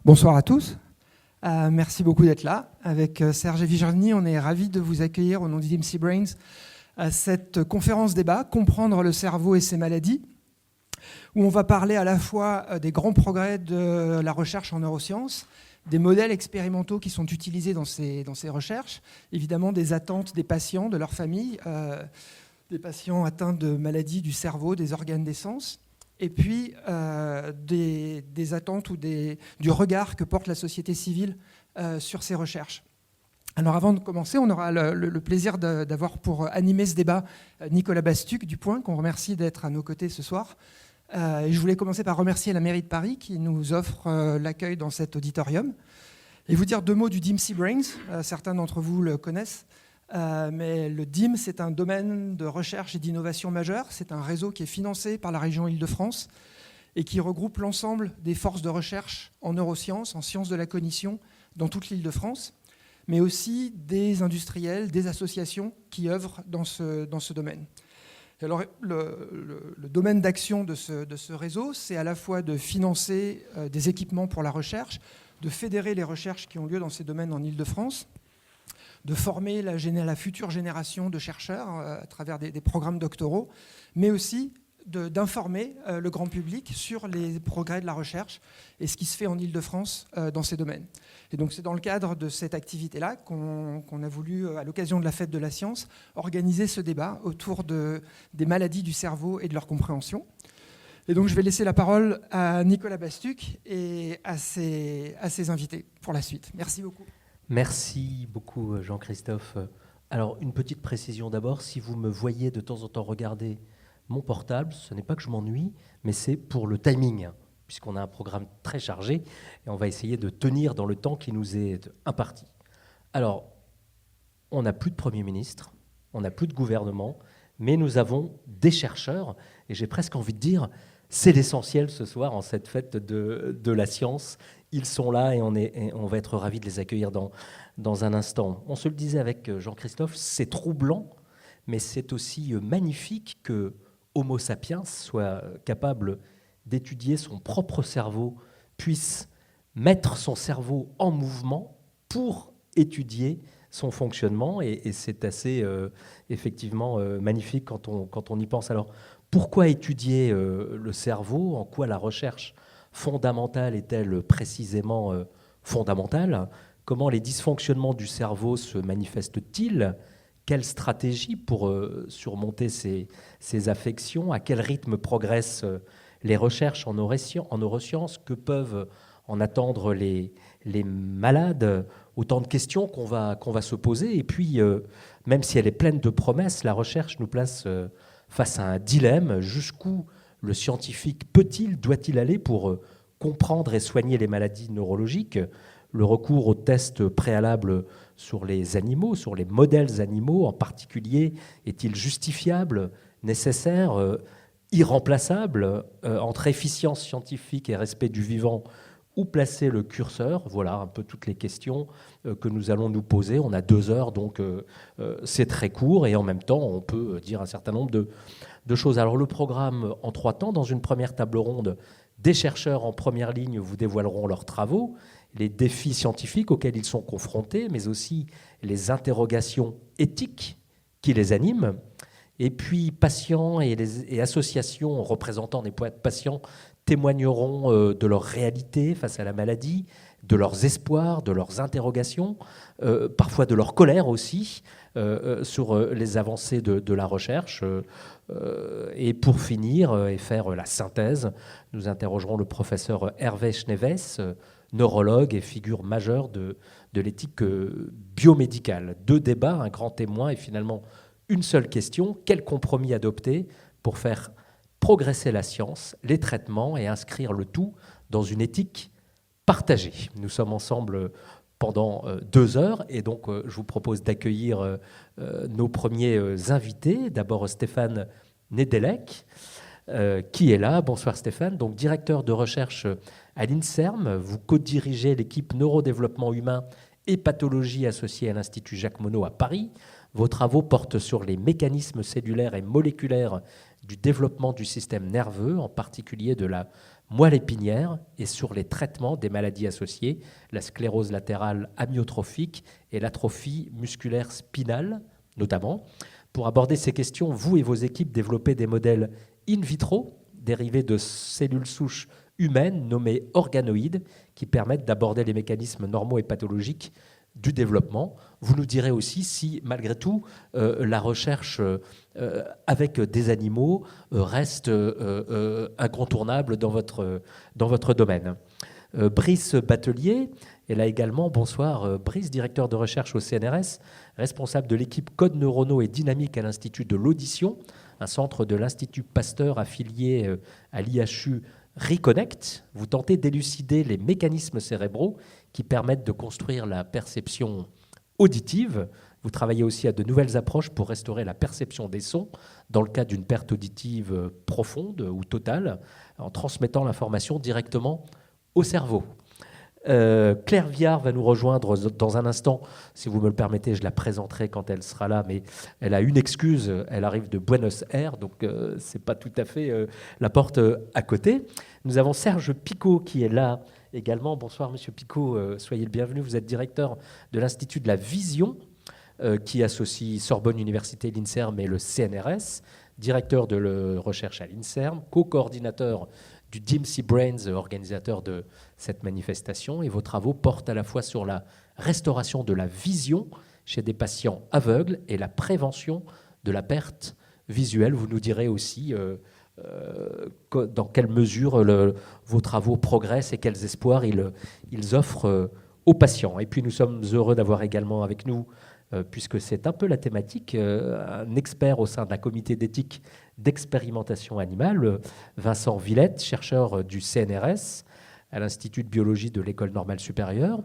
Bonsoir à tous. Merci beaucoup d'être là. Avec Serge et Virginie, on est ravis de vous accueillir au nom du DMC Brains à cette conférence débat, Comprendre le cerveau et ses maladies, où on va parler à la fois des grands progrès de la recherche en neurosciences, des modèles expérimentaux qui sont utilisés dans ces recherches, évidemment des attentes des patients, de leurs familles, des patients atteints de maladies du cerveau, des organes des sens, et puis des attentes ou du regard que porte la société civile sur ces recherches. Alors avant de commencer, on aura le plaisir d'avoir pour animer ce débat Nicolas Bastuc du Point, qu'on remercie d'être à nos côtés ce soir. Et je voulais commencer par remercier la mairie de Paris qui nous offre l'accueil dans cet auditorium. Et vous dire deux mots du DMC Brains. Certains d'entre vous le connaissent. Mais le DIM, c'est un domaine de recherche et d'innovation majeur. C'est un réseau qui est financé par la région Île-de-France et qui regroupe l'ensemble des forces de recherche en neurosciences, en sciences de la cognition dans toute l'Île-de-France, mais aussi des industriels, des associations qui œuvrent dans ce domaine. Alors, le domaine d'action de ce réseau, c'est à la fois de financer des équipements pour la recherche, de fédérer les recherches qui ont lieu dans ces domaines en Île-de-France, de former la future génération de chercheurs à travers des programmes doctoraux, mais aussi d'informer le grand public sur les progrès de la recherche et ce qui se fait en Île-de-France dans ces domaines. Et donc c'est dans le cadre de cette activité-là qu'on a voulu, à l'occasion de la Fête de la Science, organiser ce débat autour des maladies du cerveau et de leur compréhension. Et donc je vais laisser la parole à Nicolas Bastuc et à ses invités pour la suite. Merci beaucoup. Merci beaucoup Jean-Christophe. Alors une petite précision d'abord, si vous me voyez de temps en temps regarder mon portable, ce n'est pas que je m'ennuie, mais c'est pour le timing, puisqu'on a un programme très chargé et on va essayer de tenir dans le temps qui nous est imparti. Alors, on n'a plus de Premier ministre, on n'a plus de gouvernement, mais nous avons des chercheurs, et j'ai presque envie de dire, c'est l'essentiel ce soir en cette fête de la science. Ils sont là et on va être ravis de les accueillir dans un instant. On se le disait avec Jean-Christophe, c'est troublant, mais c'est aussi magnifique que Homo sapiens soit capable d'étudier son propre cerveau, puisse mettre son cerveau en mouvement pour étudier son fonctionnement. Et c'est assez effectivement magnifique quand on y pense. Alors, pourquoi étudier le cerveau? En quoi la recherche fondamentale est-elle précisément fondamentale? Comment les dysfonctionnements du cerveau se manifestent-ils? Quelle stratégie pour surmonter ces affections? À quel rythme progressent les recherches en neurosciences? Que peuvent en attendre les malades? Autant de questions qu'on va se poser. Et puis, même si elle est pleine de promesses, la recherche nous place face à un dilemme. Jusqu'où le scientifique doit-il aller pour comprendre et soigner les maladies neurologiques? Le recours aux tests préalables sur les animaux, sur les modèles animaux en particulier, est-il justifiable, nécessaire, irremplaçable, entre efficience scientifique et respect du vivant? Où placer le curseur? Voilà un peu toutes les questions que nous allons nous poser. On a 2 heures, donc c'est très court, et en même temps, on peut dire un certain nombre de choses. Alors le programme en 3 temps, dans une première table ronde, des chercheurs en première ligne vous dévoileront leurs travaux, les défis scientifiques auxquels ils sont confrontés, mais aussi les interrogations éthiques qui les animent. Et puis, patients et associations représentant des patients témoigneront de leur réalité face à la maladie, de leurs espoirs, de leurs interrogations, parfois de leur colère aussi, sur les avancées de la recherche. Et pour finir et faire la synthèse, nous interrogerons le professeur Hervé Schneves, neurologue et figure majeure de l'éthique biomédicale. 2 débats, un grand témoin et finalement une seule question: quel compromis adopter pour faire progresser la science, les traitements et inscrire le tout dans une éthique partagée? Nous sommes ensemble pendant 2 heures et donc je vous propose d'accueillir nos premiers invités. D'abord Stéphane Nedelec, qui est là. Bonsoir Stéphane, donc directeur de recherche à l'INSERM. Vous co-dirigez l'équipe neurodéveloppement humain et pathologie associée à l'Institut Jacques Monod à Paris. Vos travaux portent sur les mécanismes cellulaires et moléculaires du développement du système nerveux, en particulier de la moelle épinière et sur les traitements des maladies associées, la sclérose latérale amyotrophique et l'atrophie musculaire spinale, notamment. Pour aborder ces questions, vous et vos équipes développez des modèles in vitro dérivés de cellules souches humaines nommées organoïdes qui permettent d'aborder les mécanismes normaux et pathologiques du développement. Vous nous direz aussi si, malgré tout, la recherche avec des animaux reste incontournable dans votre domaine. Brice Batelier est là également. Bonsoir Brice, directeur de recherche au CNRS, responsable de l'équipe Codes neuronaux et dynamiques à l'Institut de l'audition, un centre de l'Institut Pasteur affilié à l'IHU Reconnect. Vous tentez d'élucider les mécanismes cérébraux qui permettent de construire la perception auditive. Vous travaillez aussi à de nouvelles approches pour restaurer la perception des sons dans le cas d'une perte auditive profonde ou totale, en transmettant l'information directement au cerveau. Claire Viard va nous rejoindre dans un instant. Si vous me le permettez, je la présenterai quand elle sera là, mais elle a une excuse, elle arrive de Buenos Aires, donc c'est pas tout à fait la porte à côté. Nous avons Serge Picot qui est là également. Bonsoir Monsieur Picot, soyez le bienvenu. Vous êtes directeur de l'Institut de la Vision, qui associe Sorbonne Université, l'INSERM et le CNRS, directeur de recherche à l'INSERM, co-coordinateur du DIMSI Brains, organisateur de cette manifestation, et vos travaux portent à la fois sur la restauration de la vision chez des patients aveugles et la prévention de la perte visuelle. Vous nous direz aussi dans quelle mesure vos travaux progressent et quels espoirs ils offrent aux patients. Et puis nous sommes heureux d'avoir également avec nous, puisque c'est un peu la thématique, un expert au sein d'un comité d'éthique d'expérimentation animale, Vincent Villette, chercheur du CNRS à l'Institut de biologie de l'École normale supérieure.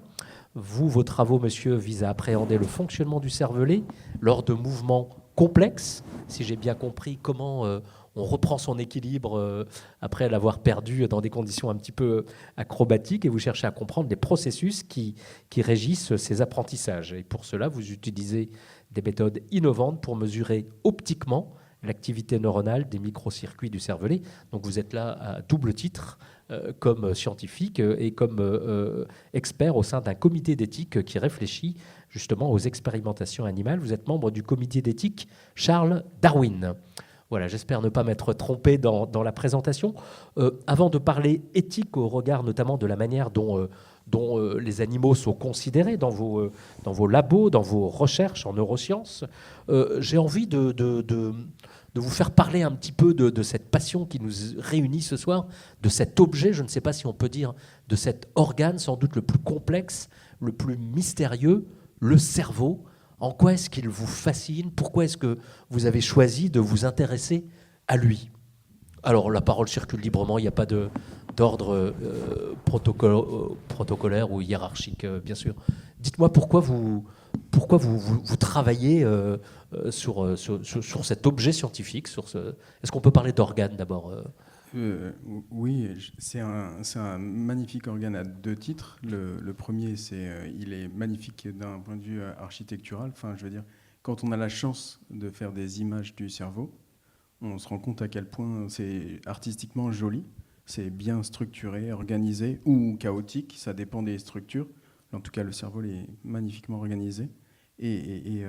Vos travaux, monsieur, visent à appréhender le fonctionnement du cervelet lors de mouvements complexes. Si j'ai bien compris, comment on reprend son équilibre après l'avoir perdu dans des conditions un petit peu acrobatiques, et vous cherchez à comprendre les processus qui régissent ces apprentissages. Et pour cela, vous utilisez des méthodes innovantes pour mesurer optiquement l'activité neuronale des microcircuits du cervelet. Donc vous êtes là à double titre, comme scientifique et comme expert au sein d'un comité d'éthique qui réfléchit justement aux expérimentations animales. Vous êtes membre du comité d'éthique Charles Darwin. Voilà, j'espère ne pas m'être trompé dans la présentation. Avant de parler éthique au regard notamment de la manière dont les animaux sont considérés dans vos labos, dans vos recherches en neurosciences, j'ai envie de vous faire parler un petit peu de cette passion qui nous réunit ce soir, de cet objet, je ne sais pas si on peut dire, de cet organe sans doute le plus complexe, le plus mystérieux, le cerveau. En quoi est-ce qu'il vous fascine? Pourquoi est-ce que vous avez choisi de vous intéresser à lui? Alors la parole circule librement, il n'y a pas d'ordre protocolaire ou hiérarchique, bien sûr. Dites-moi pourquoi vous travaillez sur cet objet scientifique. Est-ce qu'on peut parler d'organe d'abord? Oui, c'est un magnifique organe à deux titres. Le premier, il est magnifique d'un point de vue architectural. Enfin, je veux dire, quand on a la chance de faire des images du cerveau, on se rend compte à quel point c'est artistiquement joli. C'est bien structuré, organisé ou chaotique, ça dépend des structures. En tout cas, le cerveau est magnifiquement organisé. Et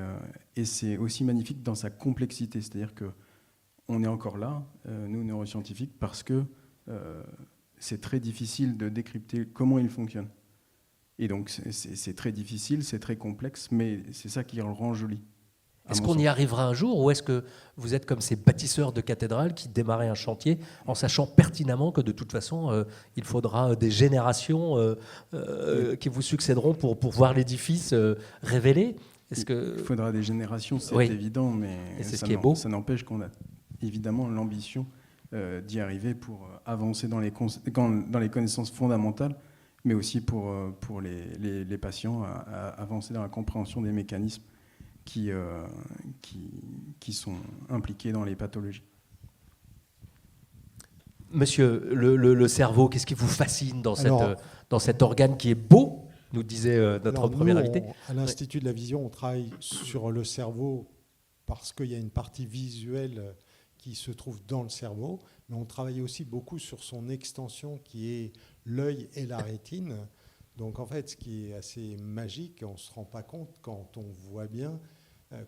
c'est aussi magnifique dans sa complexité. C'est-à-dire qu'on est encore là, nous, neuroscientifiques, parce que c'est très difficile de décrypter comment il fonctionne. Et donc, c'est très difficile, c'est très complexe, mais c'est ça qui le rend joli. Est-ce qu'on y arrivera un jour, ou est-ce que vous êtes comme ces bâtisseurs de cathédrales qui démarraient un chantier en sachant pertinemment que de toute façon, il faudra des générations qui vous succéderont pour voir l'édifice révélé? Il faudra des générations, c'est évident, mais ça n'empêche qu'on a évidemment l'ambition d'y arriver pour avancer dans les connaissances fondamentales, mais aussi pour les patients à avancer dans la compréhension des mécanismes qui sont impliqués dans les pathologies. Monsieur, le cerveau, qu'est-ce qui vous fascine dans cet organe qui est beau, nous disait notre premier invité? À l'Institut de la Vision, on travaille sur le cerveau parce qu'il y a une partie visuelle qui se trouve dans le cerveau, mais on travaille aussi beaucoup sur son extension qui est l'œil et la rétine. Donc en fait, ce qui est assez magique, on ne se rend pas compte quand on voit bien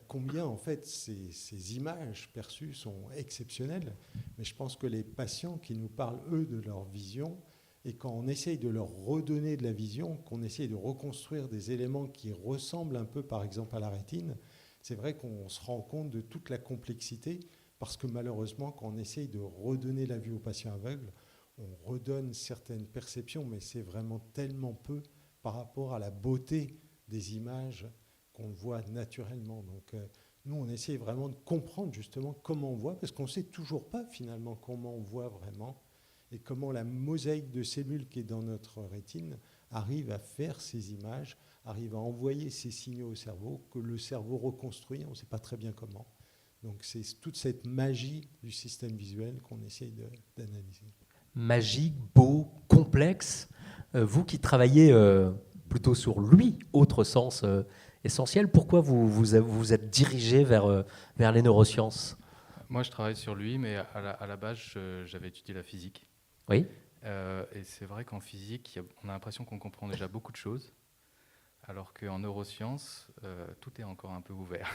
combien en fait ces images perçues sont exceptionnelles. Mais je pense que les patients qui nous parlent, eux, de leur vision, et quand on essaye de leur redonner de la vision, qu'on essaye de reconstruire des éléments qui ressemblent un peu, par exemple, à la rétine, c'est vrai qu'on se rend compte de toute la complexité, parce que malheureusement, quand on essaye de redonner la vue aux patients aveugles, on redonne certaines perceptions, mais c'est vraiment tellement peu par rapport à la beauté des images qu'on voit naturellement. Donc nous, on essaye vraiment de comprendre justement comment on voit, parce qu'on ne sait toujours pas finalement comment on voit vraiment, et comment la mosaïque de cellules qui est dans notre rétine arrive à faire ces images, arrive à envoyer ces signaux au cerveau, que le cerveau reconstruit, on ne sait pas très bien comment. Donc c'est toute cette magie du système visuel qu'on essaye d'analyser. Magique, beau, complexe. Vous qui travaillez plutôt sur lui, autre sens essentiel, pourquoi vous êtes dirigé vers les neurosciences? Moi, je travaille sur lui, mais à la base, j'avais étudié la physique. Oui. Et c'est vrai qu'en physique, on a l'impression qu'on comprend déjà beaucoup de choses, alors qu'en neurosciences, tout est encore un peu ouvert.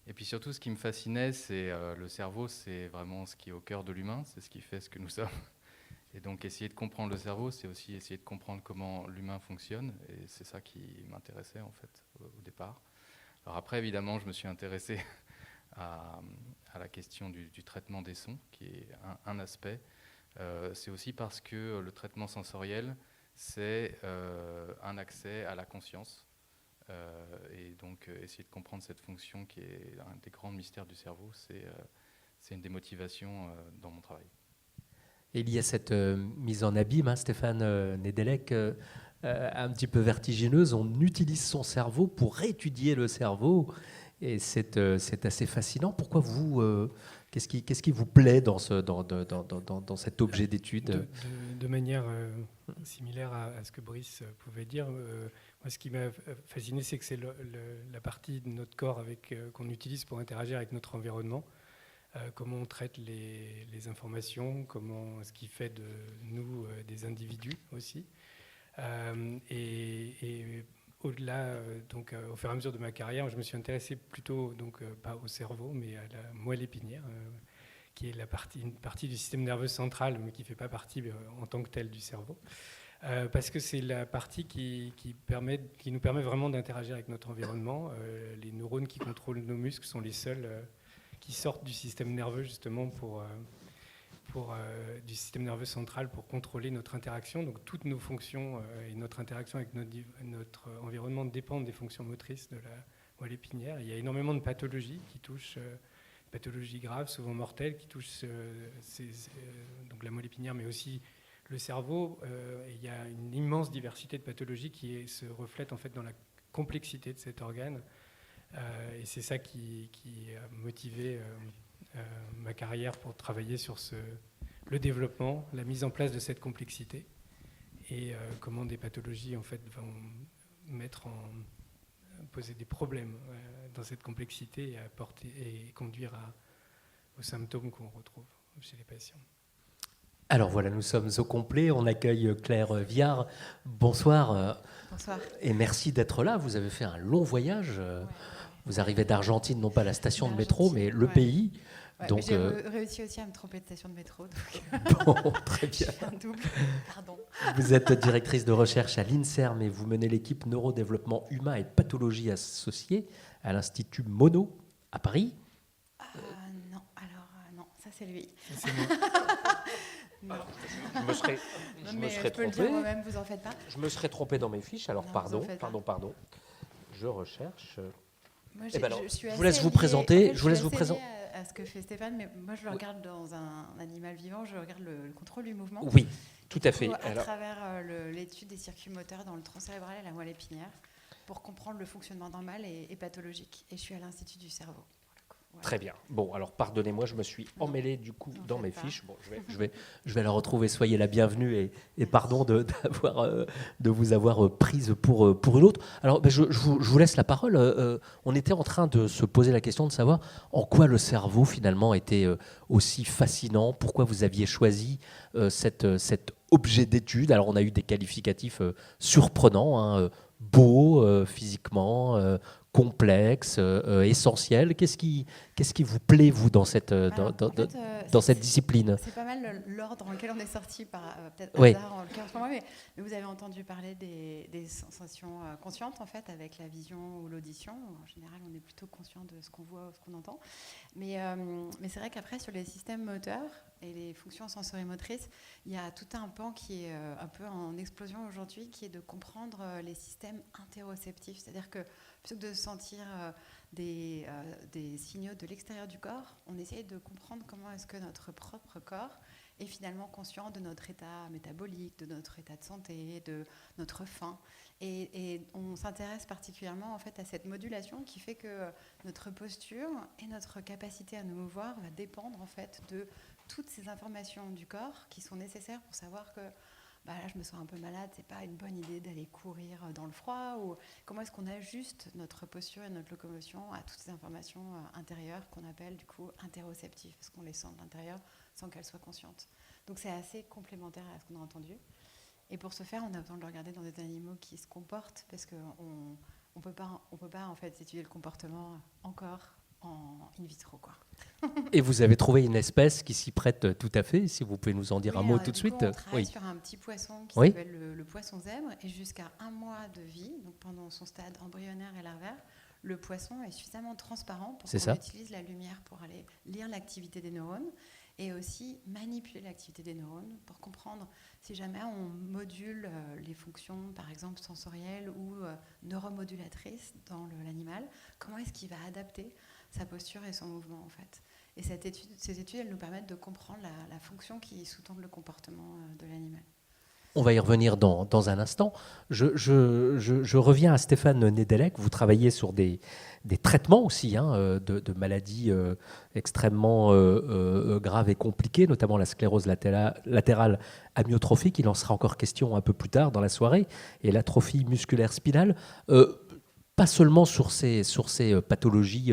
Et puis surtout, ce qui me fascinait, c'est le cerveau, c'est vraiment ce qui est au cœur de l'humain, c'est ce qui fait ce que nous sommes. Et donc, essayer de comprendre le cerveau, c'est aussi essayer de comprendre comment l'humain fonctionne, et c'est ça qui m'intéressait, en fait, au départ. Alors après, évidemment, je me suis intéressé à la question du traitement des sons, qui est un aspect. C'est aussi parce que le traitement sensoriel, c'est un accès à la conscience. Et donc, essayer de comprendre cette fonction qui est un des grands mystères du cerveau, c'est une des motivations dans mon travail. Et il y a cette mise en abîme, Stéphane Nedelec, un petit peu vertigineuse. On utilise son cerveau pour étudier le cerveau. Et c'est assez fascinant. Pourquoi vous, qu'est-ce qui vous plaît dans cet objet d'étude? De manière similaire à ce que Brice pouvait dire, moi, ce qui m'a fasciné, c'est que c'est la partie de notre corps qu'on utilise pour interagir avec notre environnement. Comment on traite les informations, ce qui fait de nous des individus aussi. Et au-delà, donc, au fur et à mesure de ma carrière, je me suis intéressé plutôt, donc, pas au cerveau, mais à la moelle épinière, qui est une partie du système nerveux central, mais qui ne fait pas partie en tant que telle du cerveau. Parce que c'est la partie qui nous permet vraiment d'interagir avec notre environnement. Les neurones qui contrôlent nos muscles sont les seuls qui sortent du système nerveux, justement, du système nerveux central pour contrôler notre interaction. Donc toutes nos fonctions et notre interaction avec notre environnement dépendent des fonctions motrices de la moelle épinière. Il y a énormément de pathologies qui touchent, pathologies graves, souvent mortelles, qui touchent donc la moelle épinière, mais aussi le cerveau. Et il y a une immense diversité de pathologies qui se reflète en fait dans la complexité de cet organe. Et c'est ça qui a motivé ma carrière pour travailler sur le développement, la mise en place de cette complexité et comment des pathologies en fait vont poser des problèmes dans cette complexité et conduire aux symptômes qu'on retrouve chez les patients. Alors voilà, nous sommes au complet. On accueille Claire Viard. Bonsoir. Bonsoir. Et merci d'être là. Vous avez fait un long voyage. Ouais. Vous arrivez d'Argentine, non pas la station de métro, mais le pays. Ouais, donc, j'ai réussi aussi à me tromper de station de métro. Bon, très bien. J'ai fait un double. Pardon. Vous êtes directrice de recherche à l'INSERM et vous menez l'équipe neurodéveloppement humain et pathologie associée à l'Institut Monod à Paris. Non, alors non, ça c'est lui. C'est moi. Non. Je me serais je peux le dire moi-même, vous en faites pas. Je me serais trompé dans mes fiches, alors non, pardon. Je recherche. Moi, je suis vous laisse vous présenter. En fait, je vous laisse vous présenter. À ce que fait Stéphane, mais moi je le regarde dans un animal vivant, je regarde le contrôle du mouvement. Oui, tout à fait. À travers l'étude des circuits moteurs dans le tronc cérébral et la moelle épinière, pour comprendre le fonctionnement normal et pathologique. Et je suis à l'Institut du cerveau. Ouais. Très bien. Bon, alors pardonnez-moi, je me suis Non, emmêlé du coup n'en dans faites mes pas. fiches. Bon, je vais la retrouver. Soyez la bienvenue et pardon de vous avoir prise pour une autre. Alors, ben, je vous laisse la parole. On était en train de se poser la question de savoir en quoi le cerveau finalement était aussi fascinant. Pourquoi vous aviez choisi cet objet d'étude. Alors, on a eu des qualificatifs surprenants, hein, beau physiquement, complexe, essentiel. Qu'est-ce qui vous plaît, vous, dans cette, Alors, en fait, dans cette discipline? c'est pas mal l'ordre dans lequel on est sorti par peut-être Oui. hasard en l'occurrence pour moi, mais vous avez entendu parler des sensations conscientes en fait avec la vision ou l'audition. En général, on est plutôt conscient de ce qu'on voit ou ce qu'on entend. Mais c'est vrai qu'après, sur les systèmes moteurs et les fonctions sensorimotrices, il y a tout un pan qui est un peu en explosion aujourd'hui, qui est de comprendre les systèmes interoceptifs. C'est-à-dire que plutôt que de sentir des signaux de l'extérieur du corps, on essaye de comprendre comment est-ce que notre propre corps est finalement conscient de notre état métabolique, de notre état de santé, de notre faim. Et on s'intéresse particulièrement en fait à cette modulation qui fait que notre posture et notre capacité à nous mouvoir va dépendre en fait de toutes ces informations du corps qui sont nécessaires pour savoir que là, je me sens un peu malade, c'est pas une bonne idée d'aller courir dans le froid, ou comment est-ce qu'on ajuste notre posture et notre locomotion à toutes ces informations intérieures qu'on appelle du coup interoceptives, parce qu'on les sent de l'intérieur sans qu'elles soient conscientes. Donc c'est assez complémentaire à ce qu'on a entendu. Et pour ce faire, on a besoin de le regarder dans des animaux qui se comportent, parce qu'on peut pas en fait étudier le comportement encore en in vitro, quoi. Et vous avez trouvé une espèce qui s'y prête tout à fait, si vous pouvez nous en dire un mot tout de suite. On travaille Oui. sur un petit poisson qui Oui. s'appelle le poisson zèbre, et jusqu'à 1 mois de vie, donc pendant son stade embryonnaire et larvaire, le poisson est suffisamment transparent pour C'est qu'on ça. utilise la lumière pour aller lire l'activité des neurones et aussi manipuler l'activité des neurones pour comprendre si jamais on module les fonctions, par exemple sensorielles ou neuromodulatrices dans l'animal, comment est-ce qu'il va adapter sa posture et son mouvement en fait. Et ces études, elles nous permettent de comprendre la fonction qui sous-tend le comportement de l'animal. On va y revenir dans un instant. Je reviens à Stéphane Nedelec. Vous travaillez sur des traitements aussi hein, de maladies extrêmement graves et compliquées, notamment la sclérose latérale amyotrophique. Il en sera encore question un peu plus tard dans la soirée, et l'atrophie musculaire spinale. Pas seulement sur ces pathologies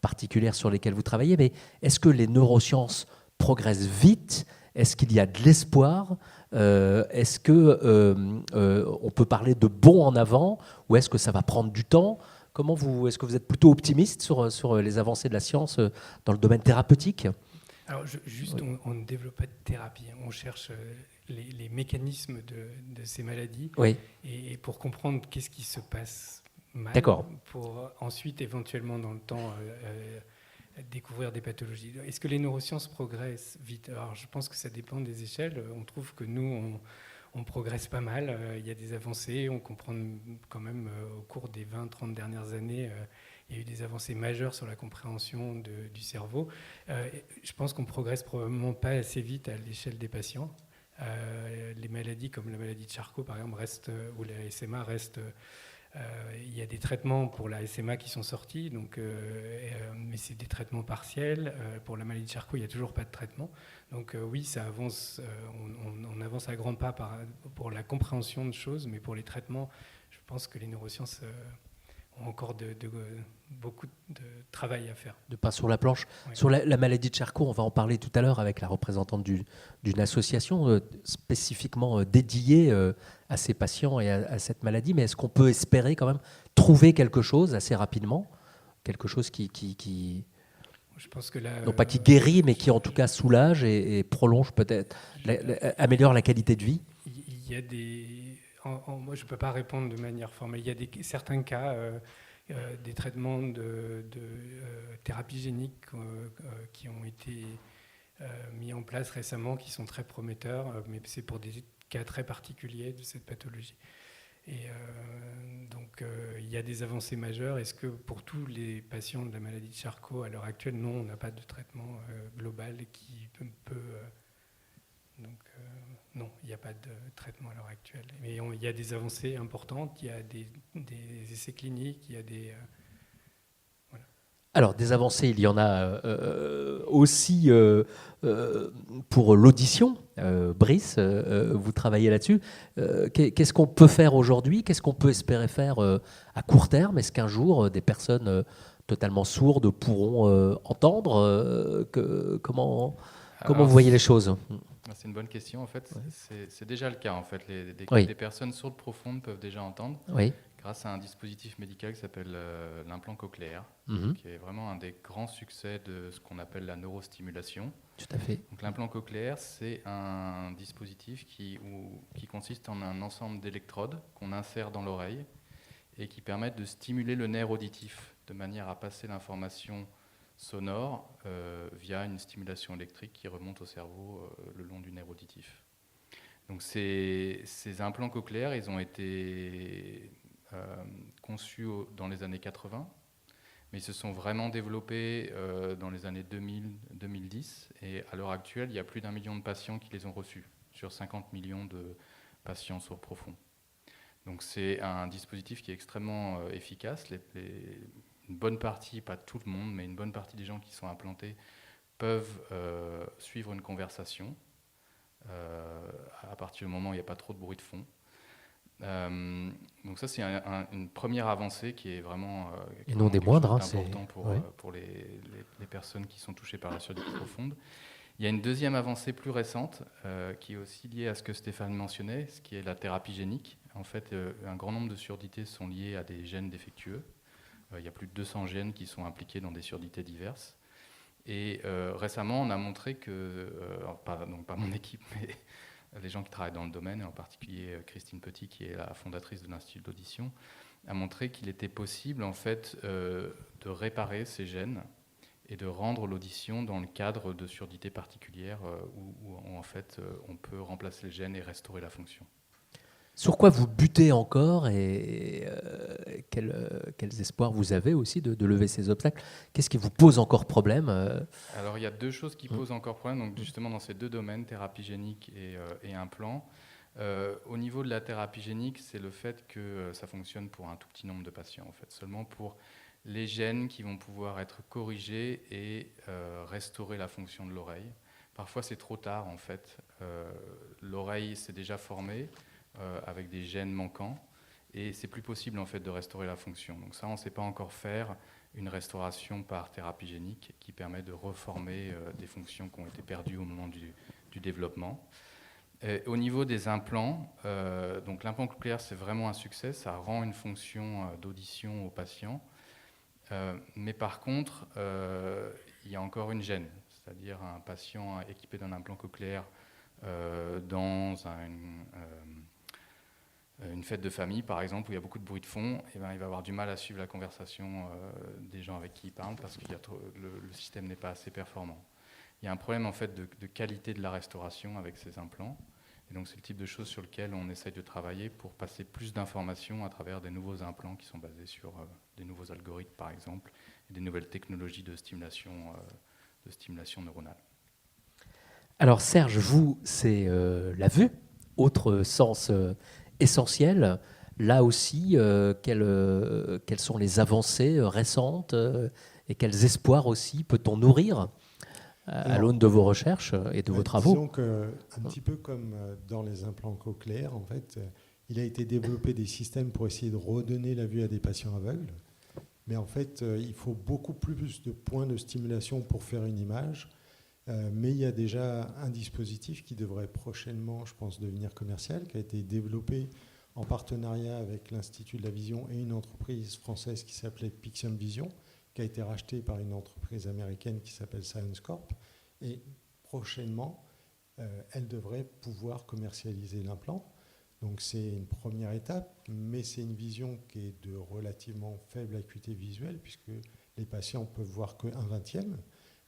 particulières sur lesquelles vous travaillez, mais est-ce que les neurosciences progressent vite? Est-ce qu'il y a de l'espoir? Est-ce qu'on peut parler de bond en avant, ou est-ce que ça va prendre du temps? Est-ce que vous êtes plutôt optimiste sur les avancées de la science dans le domaine thérapeutique? Alors, on ne développe pas de thérapie. On cherche les mécanismes de ces maladies, Oui. et pour comprendre qu'est-ce qui se passe mal, D'accord. pour ensuite, éventuellement, dans le temps, découvrir des pathologies. Est-ce que les neurosciences progressent vite? Alors, je pense que ça dépend des échelles. On trouve que nous, on progresse pas mal. Il y a des avancées. On comprend quand même, au cours des 20-30 dernières années, il y a eu des avancées majeures sur la compréhension du cerveau. Je pense qu'on progresse probablement pas assez vite à l'échelle des patients. Les maladies comme la maladie de Charcot, par exemple, ou la SMA restent... il y a des traitements pour la SMA qui sont sortis, mais c'est des traitements partiels. Pour la maladie de Charcot, il n'y a toujours pas de traitement. Donc oui, ça avance, on avance à grands pas pour la compréhension de choses, mais pour les traitements, je pense que les neurosciences ont encore beaucoup de travail à faire. De pain sur la planche. Oui. Sur la maladie de Charcot, on va en parler tout à l'heure avec la représentante d'une association spécifiquement dédiée à ces patients et à cette maladie. Mais est-ce qu'on peut espérer quand même trouver quelque chose assez rapidement? Quelque chose qui Je pense que là, non pas qui guérit, mais qui en tout cas soulage et prolonge peut-être, améliore la qualité de vie? Il y a moi, je ne peux pas répondre de manière formelle. Il y a certains cas, des traitements de thérapie génique qui ont été mis en place récemment, qui sont très prometteurs, mais c'est pour des cas très particuliers de cette pathologie. Et donc, il y a des avancées majeures. Est-ce que pour tous les patients de la maladie de Charcot, à l'heure actuelle, non, on n'a pas de traitement global qui peut... non, il n'y a pas de traitement à l'heure actuelle. Mais il y a des avancées importantes, il y a des essais cliniques, il y a des... voilà. Alors, des avancées, il y en a aussi pour l'audition. Brice, vous travaillez là-dessus. Qu'est-ce qu'on peut faire aujourd'hui? Qu'est-ce qu'on peut espérer faire à court terme? Est-ce qu'un jour, des personnes totalement sourdes pourront entendre comment Alors, vous voyez les choses? c'est une bonne question. En fait, c'est déjà le cas. En fait, Oui. des personnes sourdes profondes peuvent déjà entendre Oui. grâce à un dispositif médical qui s'appelle l'implant cochléaire, Mhm. qui est vraiment un des grands succès de ce qu'on appelle la neurostimulation. Tout à fait. Donc, l'implant cochléaire, c'est un dispositif qui consiste en un ensemble d'électrodes qu'on insère dans l'oreille et qui permettent de stimuler le nerf auditif de manière à passer l'information sonore via une stimulation électrique qui remonte au cerveau le long du nerf auditif. Donc ces implants cochléaires, ils ont été conçus dans les années 80, mais ils se sont vraiment développés dans les années 2000-2010, et à l'heure actuelle, il y a plus d'1 million de patients qui les ont reçus, sur 50 millions de patients sourds profonds. Donc c'est un dispositif qui est extrêmement efficace. Une bonne partie, pas tout le monde, mais une bonne partie des gens qui sont implantés peuvent suivre une conversation à partir du moment où il n'y a pas trop de bruit de fond. Donc ça, c'est une première avancée qui est vraiment Et non des moindres, important pour les personnes qui sont touchées par la surdité profonde. Il y a une deuxième avancée plus récente qui est aussi liée à ce que Stéphane mentionnait, ce qui est la thérapie génique. En fait, un grand nombre de surdités sont liées à des gènes défectueux. Il y a plus de 200 gènes qui sont impliqués dans des surdités diverses. Et récemment, on a montré que, pas mon équipe, mais les gens qui travaillent dans le domaine, et en particulier Christine Petit, qui est la fondatrice de l'Institut d'audition, a montré qu'il était possible en fait, de réparer ces gènes et de rendre l'audition dans le cadre de surdités particulières où en fait, on peut remplacer les gènes et restaurer la fonction. Sur quoi vous butez encore et quels espoirs vous avez aussi de lever ces obstacles? Qu'est-ce qui vous pose encore problème? Alors il y a deux choses qui posent encore problème, donc justement dans ces deux domaines, thérapie génique et implant. Au niveau de la thérapie génique, c'est le fait que ça fonctionne pour un tout petit nombre de patients, en fait, seulement pour les gènes qui vont pouvoir être corrigés et restaurer la fonction de l'oreille. Parfois c'est trop tard en fait, l'oreille s'est déjà formée avec des gènes manquants et c'est plus possible en fait de restaurer la fonction. Donc ça, on ne sait pas encore faire une restauration par thérapie génique qui permet de reformer des fonctions qui ont été perdues au moment du développement. Et au niveau des implants, donc l'implant cochléaire c'est vraiment un succès, ça rend une fonction d'audition aux patients. Mais par contre, il y a encore une gêne, c'est-à-dire un patient équipé d'un implant cochléaire dans une fête de famille, par exemple, où il y a beaucoup de bruit de fond, et ben, il va avoir du mal à suivre la conversation des gens avec qui il parle parce que le système n'est pas assez performant. Il y a un problème en fait de qualité de la restauration avec ces implants. Et donc c'est le type de choses sur lequel on essaye de travailler pour passer plus d'informations à travers des nouveaux implants qui sont basés sur des nouveaux algorithmes, par exemple, et des nouvelles technologies de stimulation neuronale. Alors Serge, vous, c'est la vue, autre sens essentiel. Là aussi, quelles sont les avancées récentes et quels espoirs aussi peut-on nourrir à l'aune de vos recherches et de vos travaux? Disons qu'un petit peu comme dans les implants cochléaires, en fait, il a été développé des systèmes pour essayer de redonner la vue à des patients aveugles. Mais en fait, il faut beaucoup plus de points de stimulation pour faire une image. Mais il y a déjà un dispositif qui devrait prochainement, je pense, devenir commercial, qui a été développé en partenariat avec l'Institut de la Vision et une entreprise française qui s'appelait Pixium Vision, qui a été rachetée par une entreprise américaine qui s'appelle Science Corp. Et prochainement, elle devrait pouvoir commercialiser l'implant. Donc c'est une première étape, mais c'est une vision qui est de relativement faible acuité visuelle, puisque les patients peuvent voir qu'un 20e.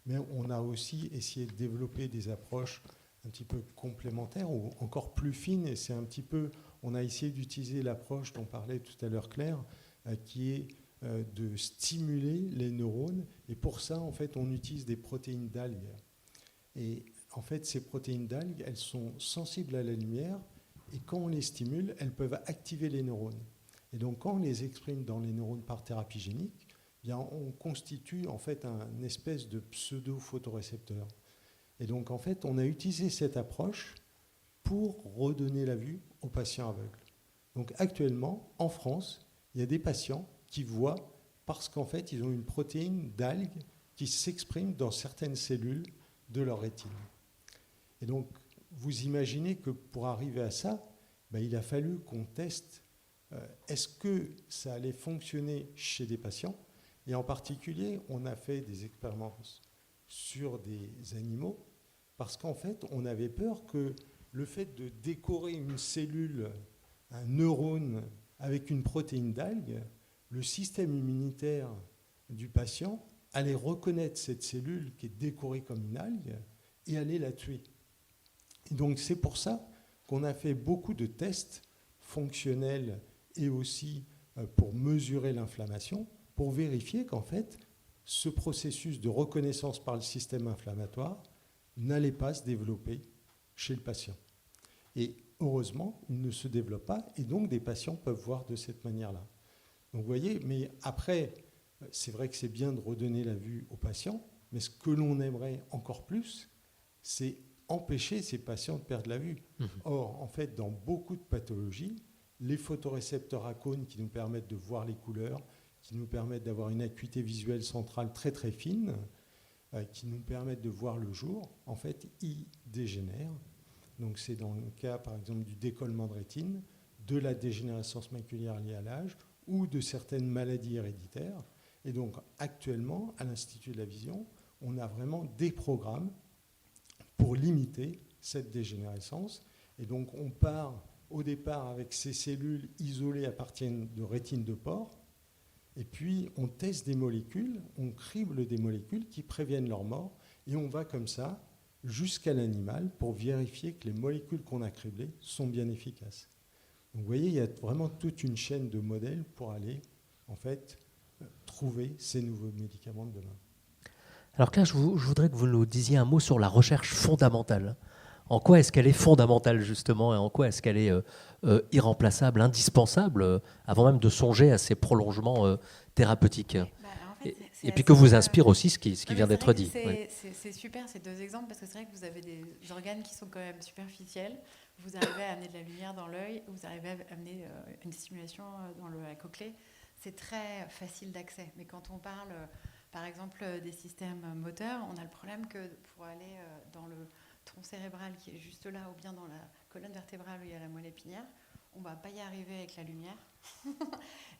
Mais on a aussi essayé de développer des approches un petit peu complémentaires ou encore plus fines. Et c'est un petit peu, on a essayé d'utiliser l'approche dont parlait tout à l'heure Claire, qui est de stimuler les neurones. Et pour ça, en fait, on utilise des protéines d'algues. Et en fait, ces protéines d'algues, elles sont sensibles à la lumière. Et quand on les stimule, elles peuvent activer les neurones. Et donc, quand on les exprime dans les neurones par thérapie génique, bien, on constitue en fait un espèce de pseudo-photorécepteur. Et donc, en fait, on a utilisé cette approche pour redonner la vue aux patients aveugles. Donc, actuellement, en France, il y a des patients qui voient parce qu'en fait, ils ont une protéine d'algue qui s'exprime dans certaines cellules de leur rétine. Et donc, vous imaginez que pour arriver à ça, il a fallu qu'on teste est-ce que ça allait fonctionner chez des patients. Et en particulier, on a fait des expériences sur des animaux parce qu'en fait, on avait peur que le fait de décorer une cellule, un neurone avec une protéine d'algue, le système immunitaire du patient allait reconnaître cette cellule qui est décorée comme une algue et allait la tuer. Et donc c'est pour ça qu'on a fait beaucoup de tests fonctionnels et aussi pour mesurer l'inflammation, pour vérifier qu'en fait, ce processus de reconnaissance par le système inflammatoire n'allait pas se développer chez le patient. Et heureusement, il ne se développe pas, et donc des patients peuvent voir de cette manière-là. Donc vous voyez, mais après, c'est vrai que c'est bien de redonner la vue aux patients, mais ce que l'on aimerait encore plus, c'est empêcher ces patients de perdre la vue. Or, en fait, dans beaucoup de pathologies, les photorécepteurs à cônes qui nous permettent de voir les couleurs, qui nous permettent d'avoir une acuité visuelle centrale très très fine, qui nous permettent de voir le jour, en fait, ils dégénèrent. Donc c'est dans le cas, par exemple, du décollement de rétine, de la dégénérescence maculaire liée à l'âge ou de certaines maladies héréditaires. Et donc actuellement, à l'Institut de la Vision, on a vraiment des programmes pour limiter cette dégénérescence. Et donc on part au départ avec ces cellules isolées à partir de rétine de porc, et puis on teste des molécules, on crible des molécules qui préviennent leur mort, et on va comme ça jusqu'à l'animal pour vérifier que les molécules qu'on a criblées sont bien efficaces. Donc vous voyez, il y a vraiment toute une chaîne de modèles pour aller en fait trouver ces nouveaux médicaments de demain. Alors Claire, je voudrais que vous nous disiez un mot sur la recherche fondamentale. En quoi est-ce qu'elle est fondamentale justement et en quoi est-ce qu'elle est irremplaçable, indispensable, avant même de songer à ces prolongements thérapeutiques et puis que vous inspire aussi ce qui vient d'être dit. C'est super ces deux exemples parce que c'est vrai que vous avez des organes qui sont quand même superficiels. Vous arrivez à amener de la lumière dans l'œil, vous arrivez à amener une stimulation dans la cochlée. C'est très facile d'accès. Mais quand on parle, par exemple, des systèmes moteurs, on a le problème que pour aller dans le tronc cérébral qui est juste là ou bien dans la colonne vertébrale où il y a la moelle épinière, on ne va pas y arriver avec la lumière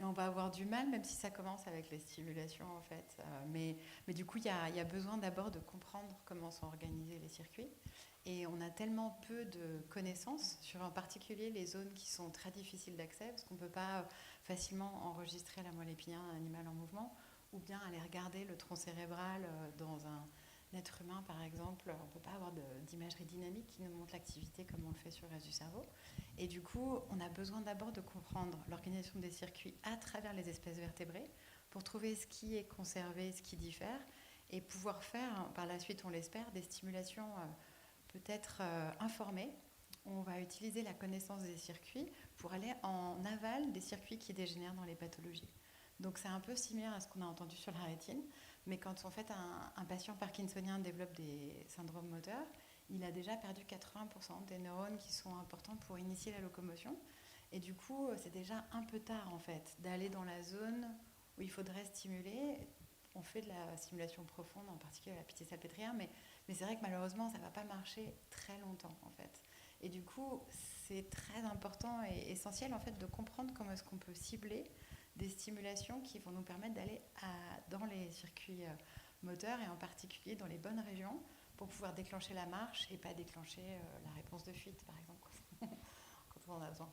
et on va avoir du mal même si ça commence avec les stimulations en fait. Mais du coup il y a besoin d'abord de comprendre comment sont organisés les circuits et on a tellement peu de connaissances sur en particulier les zones qui sont très difficiles d'accès parce qu'on ne peut pas facilement enregistrer la moelle épinière d'un animal en mouvement ou bien aller regarder le tronc cérébral dans un être humain, par exemple, on ne peut pas avoir d'imagerie dynamique qui nous montre l'activité comme on le fait sur le reste du cerveau. Et du coup, on a besoin d'abord de comprendre l'organisation des circuits à travers les espèces vertébrées pour trouver ce qui est conservé, ce qui diffère, et pouvoir faire, par la suite, on l'espère, des stimulations peut-être informées. On va utiliser la connaissance des circuits pour aller en aval des circuits qui dégénèrent dans les pathologies. Donc c'est un peu similaire à ce qu'on a entendu sur la rétine, mais quand en fait un patient parkinsonien développe des syndromes moteurs, il a déjà perdu 80% des neurones qui sont importants pour initier la locomotion. Et du coup, c'est déjà un peu tard en fait d'aller dans la zone où il faudrait stimuler. On fait de la stimulation profonde, en particulier la pitié salpêtrière, mais c'est vrai que malheureusement, ça ne va pas marcher très longtemps en fait. Et du coup, c'est très important et essentiel en fait de comprendre comment est-ce qu'on peut cibler des stimulations qui vont nous permettre d'aller dans les circuits moteurs et en particulier dans les bonnes régions pour pouvoir déclencher la marche et pas déclencher la réponse de fuite, par exemple, quand on en a besoin.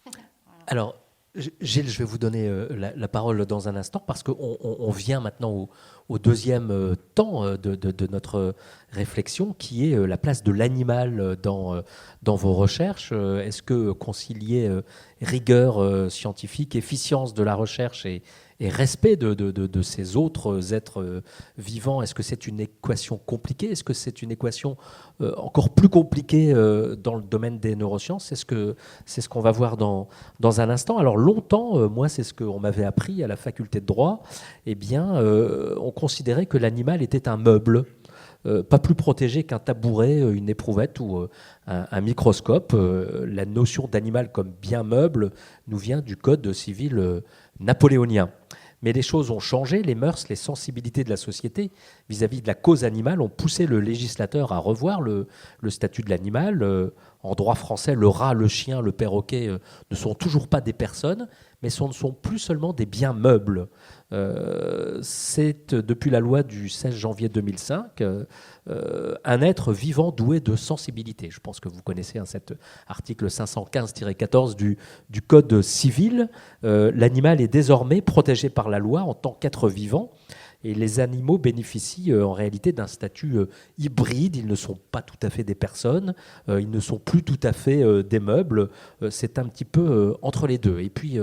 Voilà. Alors, Gilles, je vais vous donner la parole dans un instant parce qu'on vient maintenant au deuxième temps de notre réflexion qui est la place de l'animal dans vos recherches. Est-ce que concilier rigueur scientifique, efficience de la recherche et et respect de ces autres êtres vivants. Est-ce que c'est une équation compliquée? Est-ce que c'est une équation encore plus compliquée dans le domaine des neurosciences? C'est ce qu'on va voir dans un instant. Alors longtemps, moi c'est ce qu'on m'avait appris à la faculté de droit, eh bien on considérait que l'animal était un meuble. Pas plus protégé qu'un tabouret, une éprouvette ou un microscope. La notion d'animal comme bien meuble nous vient du code civil napoléonien. Mais les choses ont changé, les mœurs, les sensibilités de la société vis-à-vis de la cause animale ont poussé le législateur à revoir le statut de l'animal. En droit français, le rat, le chien, le perroquet ne sont toujours pas des personnes, mais ce ne sont plus seulement des biens meubles. C'est depuis la loi du 16 janvier 2005 un être vivant doué de sensibilité. Je pense que vous connaissez cet article 515-14 du Code civil. L'animal est désormais protégé par la loi en tant qu'être vivant. Et les animaux bénéficient en réalité d'un statut hybride. Ils ne sont pas tout à fait des personnes, ils ne sont plus tout à fait des meubles. C'est un petit peu entre les deux. Et puis,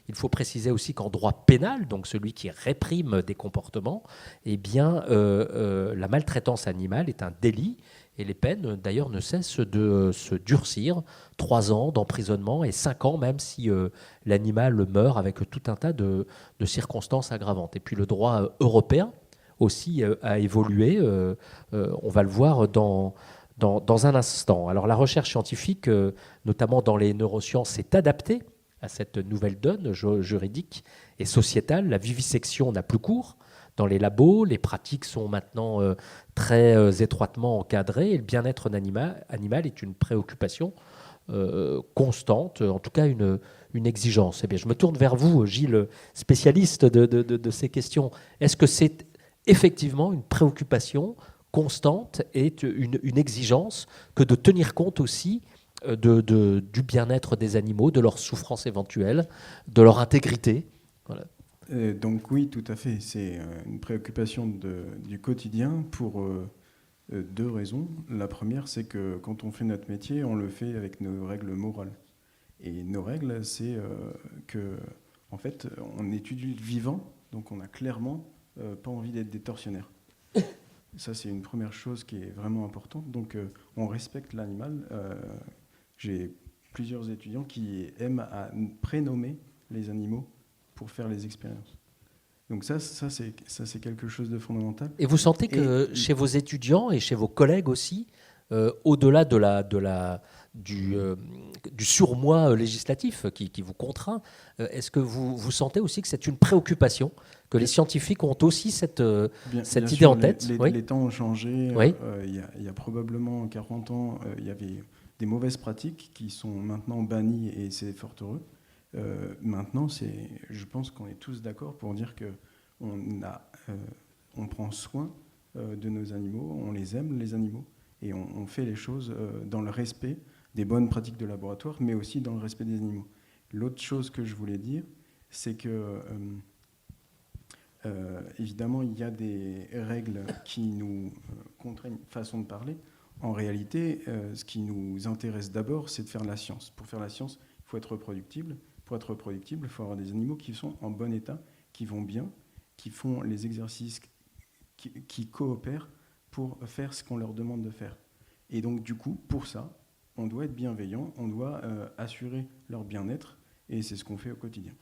il faut préciser aussi qu'en droit pénal, donc celui qui réprime des comportements, eh bien, la maltraitance animale est un délit. Et les peines, d'ailleurs, ne cessent de se durcir. 3 ans d'emprisonnement et 5 ans même si l'animal meurt, avec tout un tas de circonstances aggravantes. Et puis le droit européen aussi a évolué. On va le voir dans un instant. Alors la recherche scientifique, notamment dans les neurosciences, s'est adaptée à cette nouvelle donne juridique et sociétale. La vivisection n'a plus cours dans les labos, les pratiques sont maintenant très étroitement encadrées et le bien-être animal est une préoccupation constante, en tout cas une exigence. Eh bien, je me tourne vers vous, Gilles, spécialiste de ces questions. Est-ce que c'est effectivement une préoccupation constante et une exigence que de tenir compte aussi du bien-être des animaux, de leur souffrance éventuelle, de leur intégrité? Voilà. Donc oui, tout à fait. C'est une préoccupation du quotidien pour 2 raisons. La première, c'est que quand on fait notre métier, on le fait avec nos règles morales. Et nos règles, c'est que, en fait, on étudie le vivant, donc on n'a clairement pas envie d'être des tortionnaires. Ça, c'est une première chose qui est vraiment importante. Donc on respecte l'animal. J'ai plusieurs étudiants qui aiment à prénommer les animaux pour faire les expériences. Donc ça c'est quelque chose de fondamental. Et vous sentez que chez vos étudiants et chez vos collègues aussi, au-delà du surmoi législatif qui vous contraint, est-ce que vous sentez aussi que c'est une préoccupation, que les scientifiques ont aussi cette idée sûr, en tête? Les temps ont changé. Oui. Il y a probablement 40 ans, il y avait des mauvaises pratiques qui sont maintenant bannies et c'est fort heureux. Maintenant, je pense qu'on est tous d'accord pour dire qu'on prend soin de nos animaux, on les aime, les animaux, et on fait les choses dans le respect des bonnes pratiques de laboratoire, mais aussi dans le respect des animaux. L'autre chose que je voulais dire, c'est que, évidemment, il y a des règles qui nous contraignent, façon de parler. En réalité, ce qui nous intéresse d'abord, c'est de faire de la science. Pour faire la science, il faut être reproductible. Pour être reproductible, il faut avoir des animaux qui sont en bon état, qui vont bien, qui font les exercices, qui coopèrent pour faire ce qu'on leur demande de faire. Et donc, du coup, pour ça, on doit être bienveillant, on doit assurer leur bien-être, et c'est ce qu'on fait au quotidien.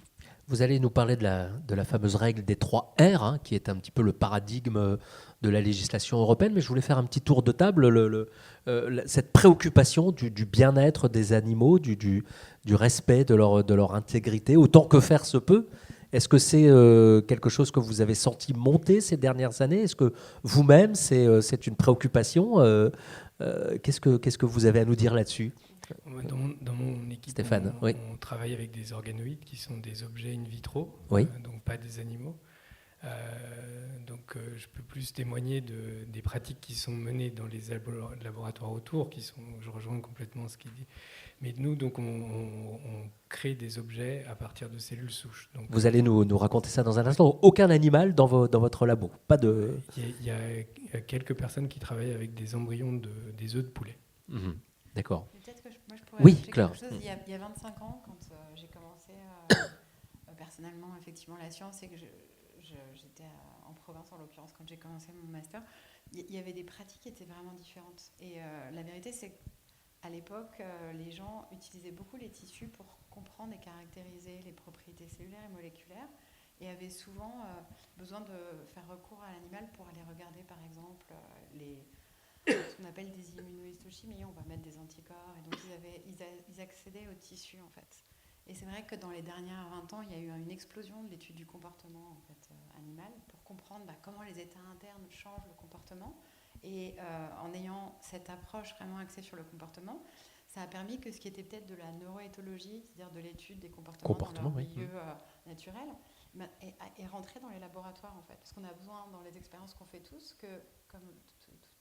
Vous allez nous parler de la fameuse règle des 3 R, hein, qui est un petit peu le paradigme de la législation européenne, mais je voulais faire un petit tour de table, cette préoccupation du bien-être des animaux, du respect de leur intégrité, autant que faire se peut. Est-ce que c'est quelque chose que vous avez senti monter ces dernières années? Est-ce que vous-même, c'est une préoccupation? Qu'est-ce que vous avez à nous dire là-dessus? Dans mon équipe, Stéphane, oui. on travaille avec des organoïdes qui sont des objets in vitro, Oui. Donc pas des animaux. Donc je peux plus témoigner des pratiques qui sont menées dans les laboratoires autour, je rejoins complètement ce qu'il dit. Mais nous, donc, on crée des objets à partir de cellules souches. Donc, vous allez nous raconter ça dans un instant. Aucun animal dans votre labo? Pas de... Il y a quelques personnes qui travaillent avec des embryons des œufs de poulet. Mmh. D'accord. Peut-être que moi je pourrais Oui, ajouter Claire. quelque chose. Il y a 25 ans, quand j'ai commencé personnellement, effectivement, la science, c'est que j'étais en province, en l'occurrence, quand j'ai commencé mon master, il y avait des pratiques qui étaient vraiment différentes. Et la vérité, c'est qu'à l'époque, les gens utilisaient beaucoup les tissus pour comprendre et caractériser les propriétés cellulaires et moléculaires, et avaient souvent besoin de faire recours à l'animal pour aller regarder, par exemple, ce qu'on appelle des immunohistochimies, on va mettre des anticorps, et donc ils accédaient au tissu, en fait. Et c'est vrai que dans les dernières 20 ans, il y a eu une explosion de l'étude du comportement en fait, animal pour comprendre comment les états internes changent le comportement. Et en ayant cette approche vraiment axée sur le comportement, ça a permis que ce qui était peut-être de la neuroéthologie, c'est-à-dire de l'étude des comportements dans leur milieu naturel, est rentré dans les laboratoires en fait. Parce qu'on a besoin dans les expériences qu'on fait tous que, comme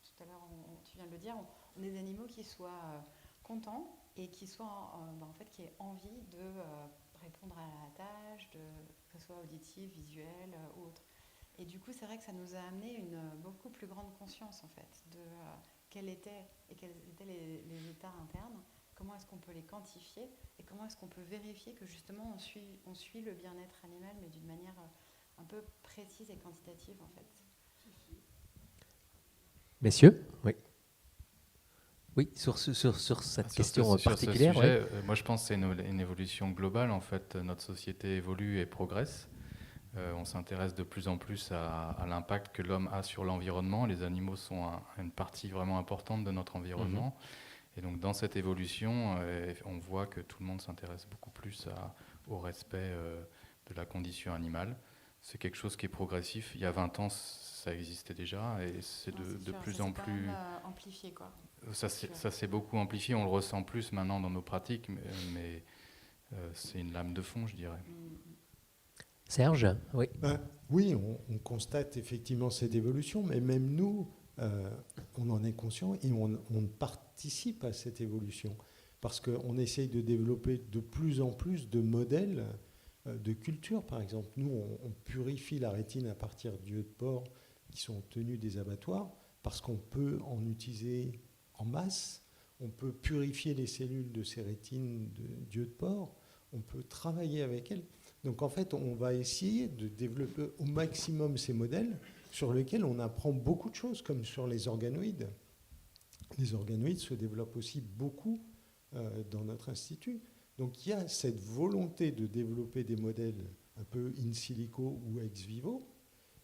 tout à l'heure tu viens de le dire, on ait des animaux qui soient contents et qui soient en fait qui aient envie de répondre à la tâche, que ce soit auditif, visuel ou autre. Et du coup, c'est vrai que ça nous a amené une beaucoup plus grande conscience en fait de quels étaient les états internes, comment est-ce qu'on peut les quantifier et comment est-ce qu'on peut vérifier que justement on suit le bien-être animal mais d'une manière un peu précise et quantitative en fait. Messieurs, oui. Oui, sur cette question particulière. Sur ce sujet, moi je pense que c'est une évolution globale. En fait, notre société évolue et progresse. On s'intéresse de plus en plus à l'impact que l'homme a sur l'environnement. Les animaux sont une partie vraiment importante de notre environnement. Et donc dans cette évolution, on voit que tout le monde s'intéresse beaucoup plus au respect de la condition animale. C'est quelque chose qui est progressif. Il y a 20 ans, ça existait déjà et c'est de plus en plus... amplifié, quoi. Ça s'est beaucoup amplifié, on le ressent plus maintenant dans nos pratiques, mais c'est une lame de fond, je dirais. Serge, oui. Oui, on constate effectivement cette évolution, mais même nous, on en est conscient et on participe à cette évolution parce qu'on essaye de développer de plus en plus de modèles de culture. Par exemple, nous, on purifie la rétine à partir d'yeux de porc qui sont obtenus des abattoirs parce qu'on peut en utiliser en masse, on peut purifier les cellules de ces rétines d'yeux de porc, on peut travailler avec elles. Donc en fait, on va essayer de développer au maximum ces modèles sur lesquels on apprend beaucoup de choses, comme sur les organoïdes. Les organoïdes se développent aussi beaucoup dans notre institut. Donc il y a cette volonté de développer des modèles un peu in silico ou ex vivo,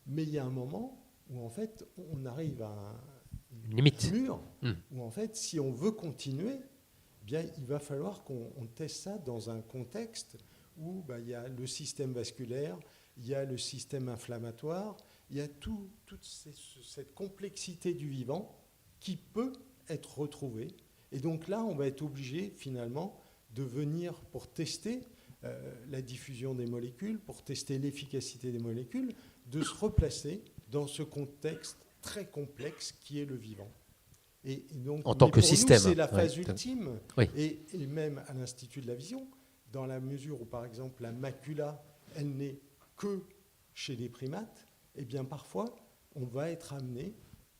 mais il y a un moment où en fait on arrive à une limite. Mur, où en fait, si on veut continuer, bien, il va falloir qu'on teste ça dans un contexte où il y a le système vasculaire, il y a le système inflammatoire, il y a toute cette complexité du vivant qui peut être retrouvée. Et donc là, on va être obligé finalement de venir pour tester la diffusion des molécules, pour tester l'efficacité des molécules, de se replacer dans ce contexte très complexe qui est le vivant. Et donc, en tant que système. C'est la phase ultime. Oui. Et même à l'Institut de la Vision, dans la mesure où, par exemple, la macula, elle n'est que chez les primates, eh bien, parfois, on va être amené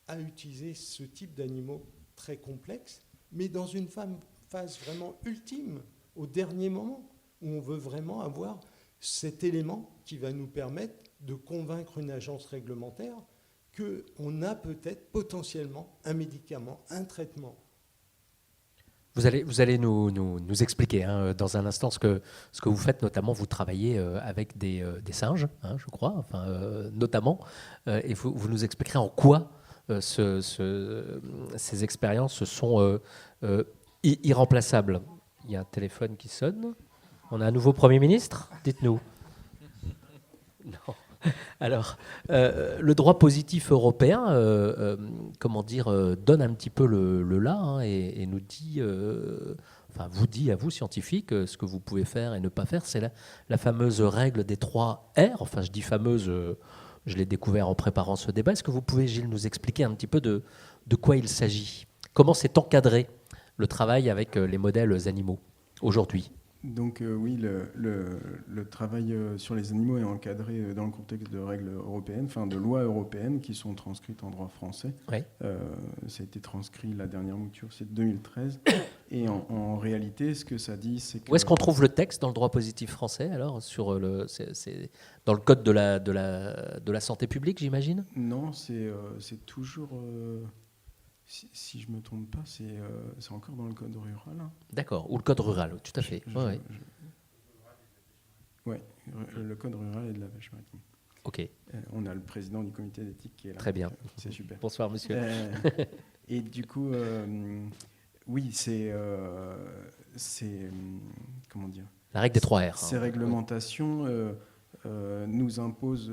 à utiliser ce type d'animaux très complexes, mais dans une phase vraiment ultime, au dernier moment, où on veut vraiment avoir cet élément qui va nous permettre de convaincre une agence réglementaire qu'on a peut-être potentiellement un médicament, un traitement. Vous allez nous expliquer dans un instant ce que vous faites, notamment vous travaillez avec des singes, je crois, notamment, et vous nous expliquerez en quoi ces expériences sont irremplaçables. Il y a un téléphone qui sonne. On a un nouveau Premier ministre ? Dites-nous. Non. Alors, le droit positif européen, donne un petit peu le là et nous dit, vous dit à vous, scientifiques, ce que vous pouvez faire et ne pas faire. C'est la fameuse règle des 3 R. Enfin, je dis fameuse, je l'ai découvert en préparant ce débat. Est-ce que vous pouvez, Gilles, nous expliquer un petit peu de quoi il s'agit ? Comment s'est encadré le travail avec les modèles animaux aujourd'hui ? Donc oui, le travail sur les animaux est encadré dans le contexte de règles européennes, enfin de lois européennes qui sont transcrites en droit français. Ouais. Ça a été transcrit, la dernière mouture, c'est de 2013. Et en réalité, ce que ça dit, c'est que... Où est-ce qu'on trouve le texte dans le droit positif français, alors sur c'est dans le code de la santé publique, j'imagine? Non, c'est toujours... si je ne me trompe pas, c'est encore dans le code rural. Hein. D'accord, ou le code rural, tout à fait. Ouais, le code rural et de la pêche maritime. Ok, On a le président du comité d'éthique qui est là. très bien. C'est super. Bonsoir, monsieur. Et du coup, oui, c'est comment dire? La règle des 3 R. Ces réglementations nous imposent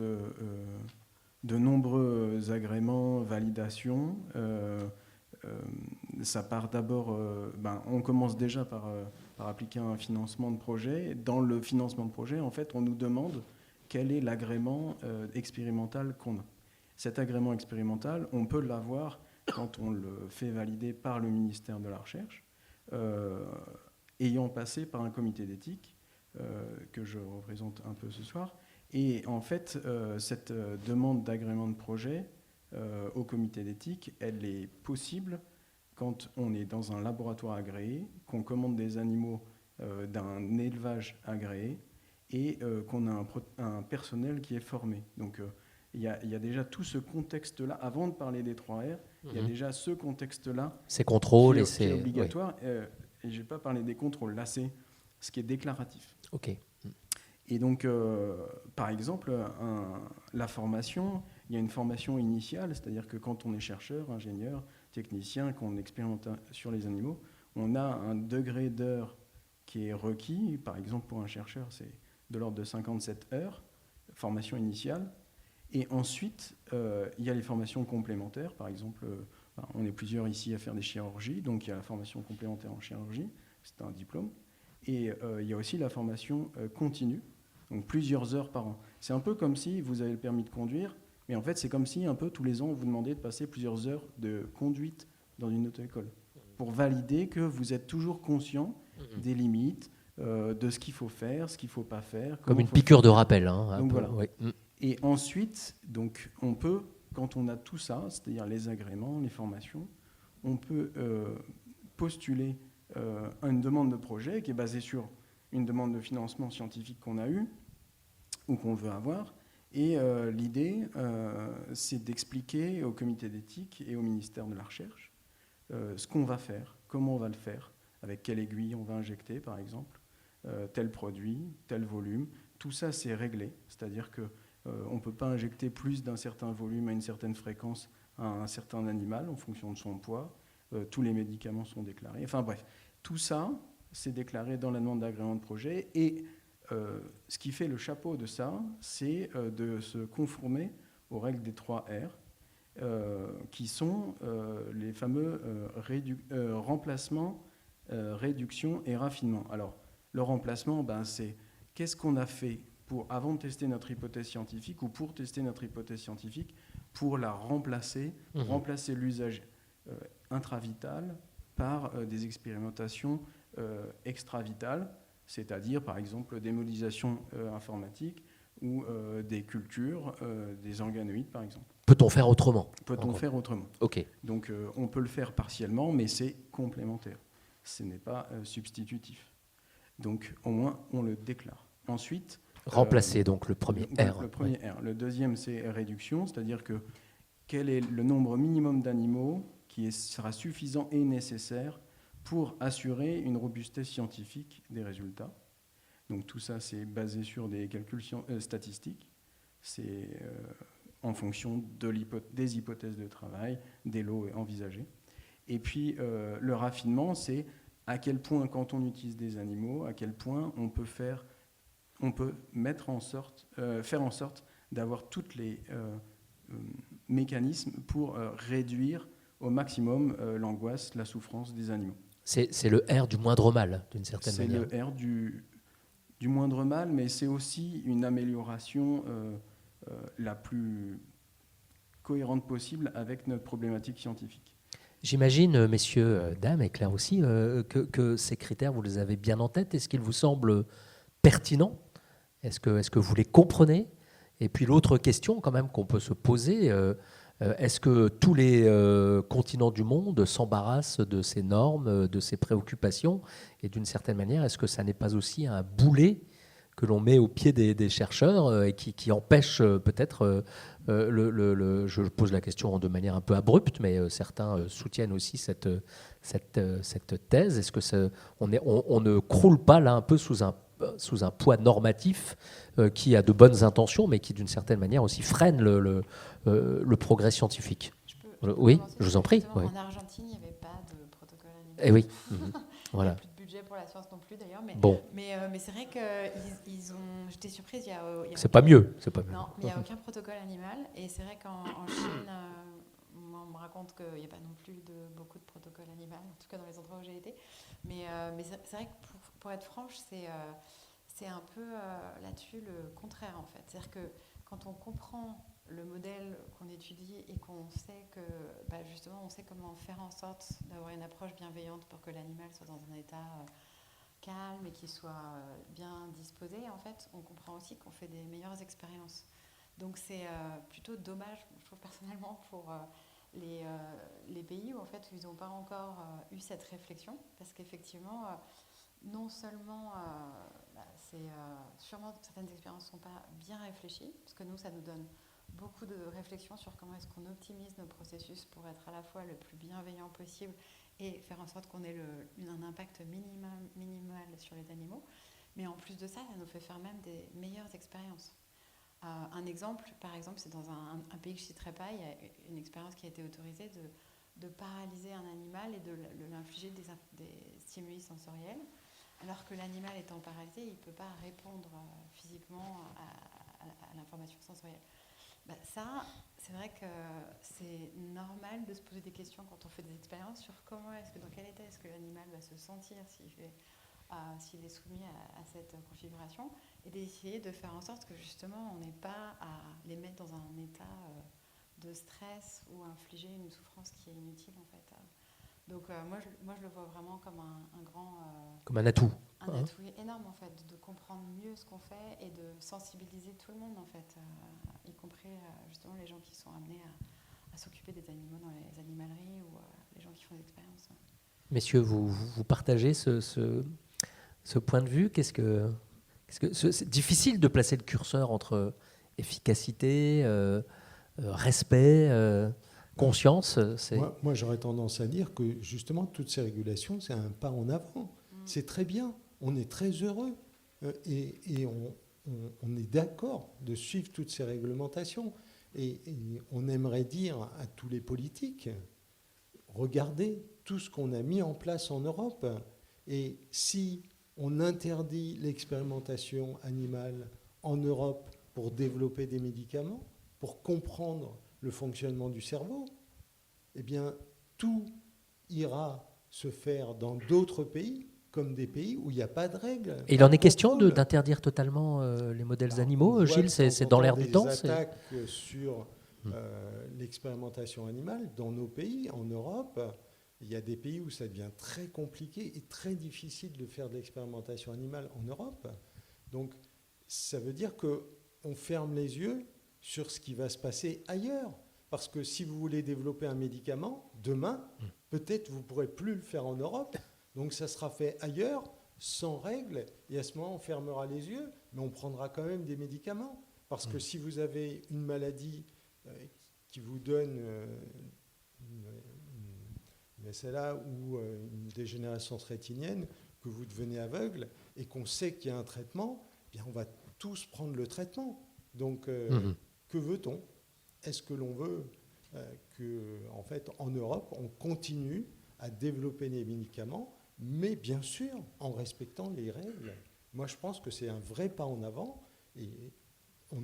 de nombreux agréments, validations. Ça part d'abord, on commence déjà par appliquer un financement de projet. Dans le financement de projet, en fait, on nous demande quel est l'agrément expérimental qu'on a. Cet agrément expérimental, on peut l'avoir quand on le fait valider par le ministère de la Recherche, ayant passé par un comité d'éthique que je représente un peu ce soir. Et en fait, cette demande d'agrément de projet au comité d'éthique, elle est possible quand on est dans un laboratoire agréé, qu'on commande des animaux d'un élevage agréé et qu'on a un personnel qui est formé. Donc il y a déjà tout ce contexte-là. Avant de parler des 3R, il y a déjà ce contexte-là Ces contrôles qui est obligatoire. Oui. Et je n'ai pas parlé des contrôles. Là, c'est ce qui est déclaratif. Ok. Et donc, par exemple, la formation, il y a une formation initiale, c'est-à-dire que quand on est chercheur, ingénieur, technicien, qu'on expérimente sur les animaux, on a un degré d'heure qui est requis. Par exemple, pour un chercheur, c'est de l'ordre de 57 heures, formation initiale. Et ensuite, il y a les formations complémentaires. Par exemple, on est plusieurs ici à faire des chirurgies, donc il y a la formation complémentaire en chirurgie, c'est un diplôme. Et il y a aussi la formation continue, donc plusieurs heures par an. C'est un peu comme si vous avez le permis de conduire, mais en fait, c'est comme si un peu tous les ans, on vous demandait de passer plusieurs heures de conduite dans une auto-école pour valider que vous êtes toujours conscient des limites, de ce qu'il faut faire, ce qu'il ne faut pas faire. Comme une piqûre de rappel. Hein, donc peu, voilà. Oui. Et ensuite, donc, on peut, quand on a tout ça, c'est-à-dire les agréments, les formations, on peut postuler une demande de projet qui est basée sur une demande de financement scientifique qu'on a eue ou qu'on veut avoir. Et l'idée, c'est d'expliquer au comité d'éthique et au ministère de la Recherche ce qu'on va faire, comment on va le faire, avec quelle aiguille on va injecter, par exemple, tel produit, tel volume. Tout ça, c'est réglé. C'est-à-dire qu'on ne peut pas injecter plus d'un certain volume à une certaine fréquence à un certain animal en fonction de son poids. Tous les médicaments sont déclarés. Enfin bref, tout ça, c'est déclaré dans la demande d'agrément de projet. Et ce qui fait le chapeau de ça, c'est de se conformer aux règles des 3R, qui sont les fameux remplacement, réduction et raffinement. Alors, le remplacement, c'est qu'est-ce qu'on a fait avant de tester notre hypothèse scientifique ou pour tester notre hypothèse scientifique, pour la remplacer, remplacer l'usage intravital par des expérimentations extravitales, c'est-à-dire par exemple des modélisations informatiques ou des cultures, des organoïdes par exemple. Peut-on faire autrement? Peut-on faire autrement? Ok. Donc on peut le faire partiellement, mais c'est complémentaire. Ce n'est pas substitutif. Donc au moins on le déclare. Ensuite, remplacer donc le premier R. Le premier R. Le deuxième, c'est réduction, c'est-à-dire que quel est le nombre minimum d'animaux qui sera suffisant et nécessaire pour assurer une robustesse scientifique des résultats. Donc tout ça, c'est basé sur des calculs statistiques. C'est en fonction des hypothèses de travail, des lots envisagés. Et puis le raffinement, c'est à quel point, quand on utilise des animaux, à quel point on peut faire en sorte d'avoir tous les mécanismes pour réduire au maximum l'angoisse, la souffrance des animaux. C'est le R du moindre mal, d'une certaine manière. C'est le R du moindre mal, mais c'est aussi une amélioration la plus cohérente possible avec notre problématique scientifique. J'imagine, messieurs, dames, et Claire aussi, que ces critères, vous les avez bien en tête. Est-ce qu'ils vous semblent pertinents ? Est-ce que vous les comprenez ? Et puis l'autre question quand même qu'on peut se poser, est-ce que tous les continents du monde s'embarrassent de ces normes, de ces préoccupations ? Et d'une certaine manière, est-ce que ça n'est pas aussi un boulet que l'on met au pied des chercheurs et qui empêche peut-être, je pose la question de manière un peu abrupte, mais certains soutiennent aussi cette thèse. Est-ce que on ne croule pas là un peu sous un poids normatif qui a de bonnes intentions, mais qui d'une certaine manière aussi freine le progrès scientifique ? Oui, je vous en prie. Oui. En Argentine, il n'y avait pas de protocole animal. Eh oui. Voilà. Voilà. Pour la science non plus d'ailleurs, mais, bon. mais c'est vrai qu'ils ont. J'étais surprise. C'est pas mieux, c'est pas mieux. Non, mais il n'y a aucun protocole animal, et c'est vrai qu'en Chine, on me raconte qu'il n'y a pas non plus beaucoup de protocoles animaux, en tout cas dans les endroits où j'ai été. Mais c'est vrai que pour être franche, c'est un peu là-dessus le contraire en fait. C'est-à-dire que quand on comprend le modèle qu'on étudie et qu'on sait que, justement, on sait comment faire en sorte d'avoir une approche bienveillante pour que l'animal soit dans un état calme et qu'il soit bien disposé, en fait, on comprend aussi qu'on fait des meilleures expériences. Donc c'est plutôt dommage, je trouve personnellement, pour les pays où en fait ils n'ont pas encore eu cette réflexion, parce qu'effectivement, non seulement sûrement certaines expériences ne sont pas bien réfléchies, parce que nous, ça nous donne beaucoup de réflexions sur comment est-ce qu'on optimise nos processus pour être à la fois le plus bienveillant possible et faire en sorte qu'on ait un impact minimal sur les animaux. Mais en plus de ça, ça nous fait faire même des meilleures expériences. Un exemple, par exemple, c'est dans un pays que je ne citerai pas, il y a une expérience qui a été autorisée de paralyser un animal et de l'infliger des stimuli sensoriels, alors que l'animal étant paralysé, il ne peut pas répondre physiquement à l'information sensorielle. Ça, c'est vrai que c'est normal de se poser des questions quand on fait des expériences sur dans quel état est-ce que l'animal va se sentir s'il est soumis à cette configuration, et d'essayer de faire en sorte que justement on n'ait pas à les mettre dans un état de stress ou infliger une souffrance qui est inutile en fait. Donc moi je le vois vraiment comme un grand... comme un atout. Un atout énorme en fait, de comprendre mieux ce qu'on fait et de sensibiliser tout le monde en fait, y compris justement les gens qui sont amenés à s'occuper des animaux dans les animaleries ou les gens qui font des expériences. Messieurs, vous partagez ce point de vue ? C'est difficile de placer le curseur entre efficacité, respect, conscience. Moi, j'aurais tendance à dire que justement, toutes ces régulations, c'est un pas en avant. C'est très bien, on est très heureux et on est d'accord de suivre toutes ces réglementations. Et on aimerait dire à tous les politiques, regardez tout ce qu'on a mis en place en Europe. Et si on interdit l'expérimentation animale en Europe pour développer des médicaments, pour comprendre le fonctionnement du cerveau, eh bien, tout ira se faire dans d'autres pays, comme des pays où il n'y a pas de règles. Et il en est question d'interdire totalement les modèles animaux, Gilles, c'est dans l'air du temps. Des attaques sur l'expérimentation animale dans nos pays, en Europe. Il y a des pays où ça devient très compliqué et très difficile de faire de l'expérimentation animale en Europe. Donc, ça veut dire qu'on ferme les yeux sur ce qui va se passer ailleurs. Parce que si vous voulez développer un médicament, demain, peut-être vous ne pourrez plus le faire en Europe. Donc, ça sera fait ailleurs, sans règles. Et à ce moment, on fermera les yeux, mais on prendra quand même des médicaments. Parce que si vous avez une maladie qui vous donne une SLA ou une dégénérescence rétinienne, que vous devenez aveugle et qu'on sait qu'il y a un traitement, eh bien on va tous prendre le traitement. Donc, que veut-on ? Est-ce que l'on veut en fait, en Europe, on continue à développer des médicaments, mais bien sûr en respectant les règles ? Moi, je pense que c'est un vrai pas en avant et on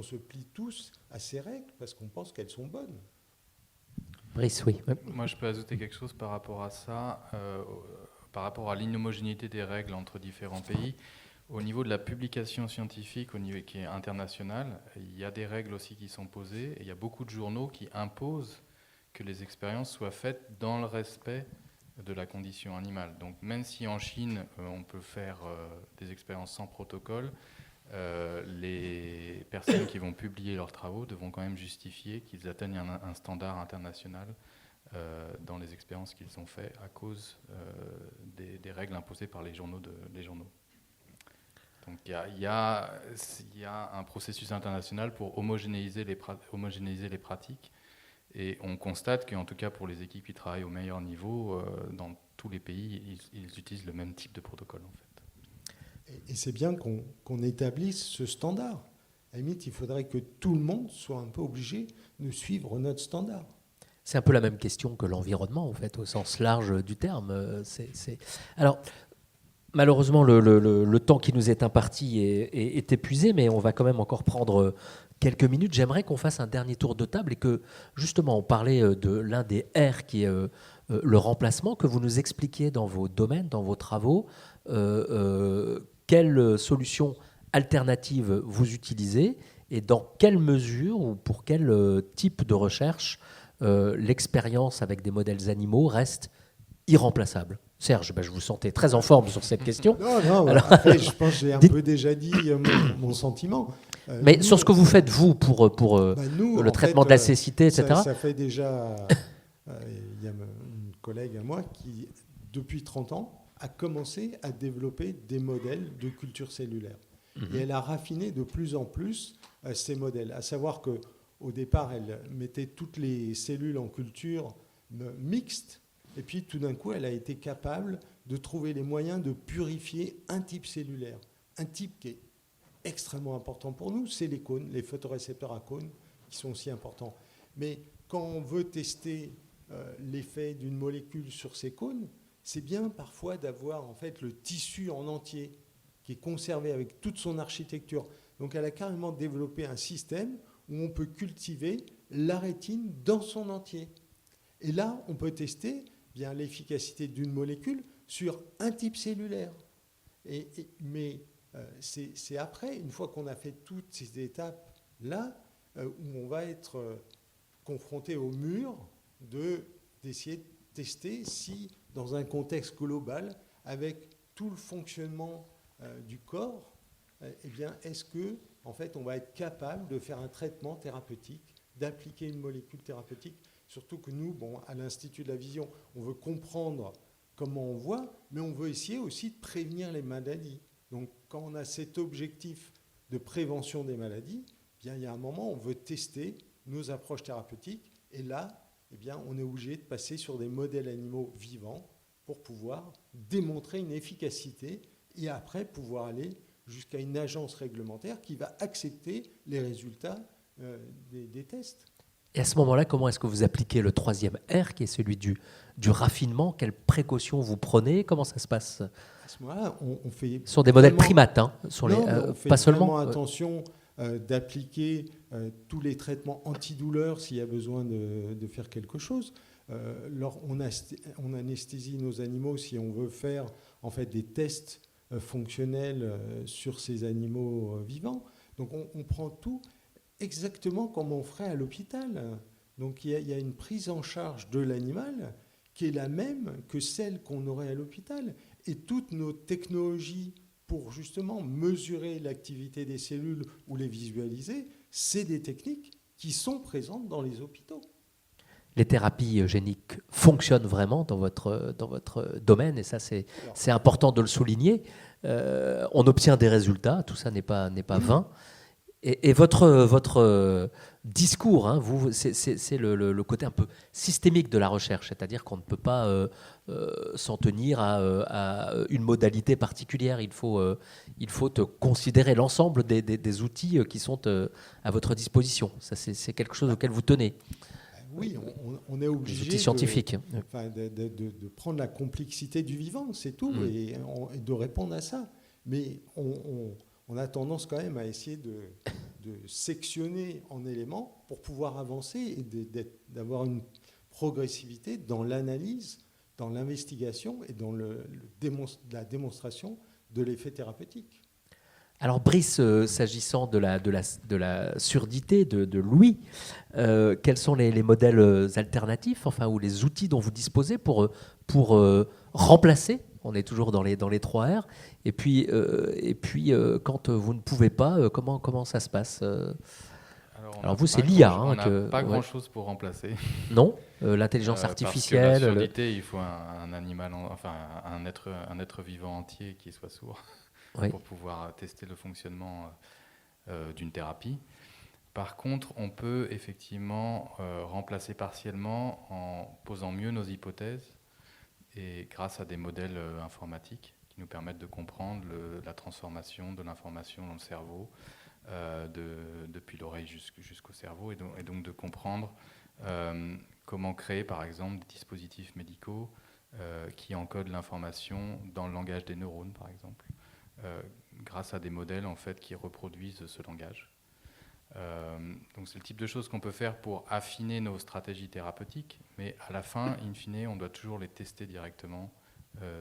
se plie tous à ces règles parce qu'on pense qu'elles sont bonnes. Brice, oui. Moi, je peux ajouter quelque chose par rapport à ça, par rapport à l'inhomogénéité des règles entre différents pays. Au niveau de la publication scientifique, au niveau qui est international, il y a des règles aussi qui sont posées. Et il y a beaucoup de journaux qui imposent que les expériences soient faites dans le respect de la condition animale. Donc même si en Chine, on peut faire des expériences sans protocole, les personnes qui vont publier leurs travaux devront quand même justifier qu'ils atteignent un standard international dans les expériences qu'ils ont faites à cause des règles imposées par les journaux. Donc il y a un processus international pour homogénéiser les pratiques, et on constate qu'en tout cas pour les équipes qui travaillent au meilleur niveau, dans tous les pays, ils utilisent le même type de protocole en fait. Et c'est bien qu'on établisse ce standard. À la limite, il faudrait que tout le monde soit un peu obligé de suivre notre standard. C'est un peu la même question que l'environnement, en fait, au sens large du terme. Alors, malheureusement, le temps qui nous est imparti est épuisé, mais on va quand même encore prendre quelques minutes. J'aimerais qu'on fasse un dernier tour de table et que, justement, on parlait de l'un des R qui est le remplacement, que vous nous expliquiez dans vos domaines, dans vos travaux, quelles solutions alternatives vous utilisez et dans quelle mesure ou pour quel type de recherche l'expérience avec des modèles animaux reste irremplaçable. Serge, je vous sentais très en forme sur cette question. Non, alors, après, je pense que j'ai un peu déjà dit mon sentiment. Mais nous, sur ce que vous faites, vous, pour le traitement de la cécité, etc. Ça fait déjà... Il y a une collègue à moi qui, depuis 30 ans, a commencé à développer des modèles de culture cellulaire. Et elle a raffiné de plus en plus ces modèles. À savoir qu'au départ, elle mettait toutes les cellules en culture mixte. Et puis, tout d'un coup, elle a été capable de trouver les moyens de purifier un type cellulaire. Un type qui est extrêmement important pour nous, c'est les cônes, les photorécepteurs à cônes, qui sont aussi importants. Mais quand on veut tester l'effet d'une molécule sur ces cônes, c'est bien parfois d'avoir en fait le tissu en entier qui est conservé avec toute son architecture. Donc elle a carrément développé un système où on peut cultiver la rétine dans son entier. Et là, on peut tester bien l'efficacité d'une molécule sur un type cellulaire. Mais c'est après, une fois qu'on a fait toutes ces étapes-là, où on va être confronté au mur d'essayer de tester si, dans un contexte global, avec tout le fonctionnement du corps, eh bien, est-ce que, en fait, on va être capable de faire un traitement thérapeutique, d'appliquer une molécule thérapeutique. Surtout que nous, à l'Institut de la Vision, on veut comprendre comment on voit, mais on veut essayer aussi de prévenir les maladies. Donc, quand on a cet objectif de prévention des maladies, eh bien, il y a un moment, on veut tester nos approches thérapeutiques. Et là, eh bien, on est obligé de passer sur des modèles animaux vivants pour pouvoir démontrer une efficacité et après pouvoir aller jusqu'à une agence réglementaire qui va accepter les résultats des tests. Et à ce moment-là, comment est-ce que vous appliquez le troisième R, qui est celui du raffinement? Quelles précautions vous prenez? Comment ça se passe? À ce moment-là, on fait... Sur des modèles primates, hein, on fait pas seulement. Attention d'appliquer tous les traitements antidouleurs s'il y a besoin de faire quelque chose. On anesthésie nos animaux si on veut faire en fait, des tests fonctionnels sur ces animaux vivants. Donc on prend tout exactement comme on ferait à l'hôpital. Donc il y a une prise en charge de l'animal qui est la même que celle qu'on aurait à l'hôpital. Et toutes nos technologies pour justement mesurer l'activité des cellules ou les visualiser, c'est des techniques qui sont présentes dans les hôpitaux. Les thérapies géniques fonctionnent vraiment dans votre domaine, et ça c'est important de le souligner. On obtient des résultats, tout ça n'est pas vain. Et votre discours, hein, c'est le côté un peu systémique de la recherche, c'est-à-dire qu'on ne peut pas s'en tenir à une modalité particulière. Il faut considérer l'ensemble des outils qui sont à votre disposition. Ça, c'est quelque chose auquel vous tenez. Oui, on est obligé de prendre la complexité du vivant, c'est tout, et de répondre à ça. Mais on a tendance quand même à essayer de sectionner en éléments pour pouvoir avancer et d'avoir une progressivité dans l'analyse, dans l'investigation et dans la démonstration de l'effet thérapeutique. Alors Brice, s'agissant de la surdité de l'ouïe, quels sont les modèles alternatifs, enfin, ou les outils dont vous disposez pour remplacer, on est toujours dans les 3 R, et puis quand vous ne pouvez pas, comment ça se passe Alors vous, c'est l'IA. On n'a pas ouais. grand-chose pour remplacer. Non, l'intelligence artificielle. Parce que la surdité, il faut un animal, un être vivant entier qui soit sourd Oui. pour pouvoir tester le fonctionnement d'une thérapie. Par contre, on peut effectivement remplacer partiellement en posant mieux nos hypothèses et grâce à des modèles informatiques qui nous permettent de comprendre la transformation de l'information dans le cerveau, depuis l'oreille jusqu'au cerveau, et donc de comprendre comment créer par exemple des dispositifs médicaux qui encodent l'information dans le langage des neurones par exemple, grâce à des modèles en fait qui reproduisent ce langage. Donc c'est le type de choses qu'on peut faire pour affiner nos stratégies thérapeutiques, mais à la fin, in fine, on doit toujours les tester directement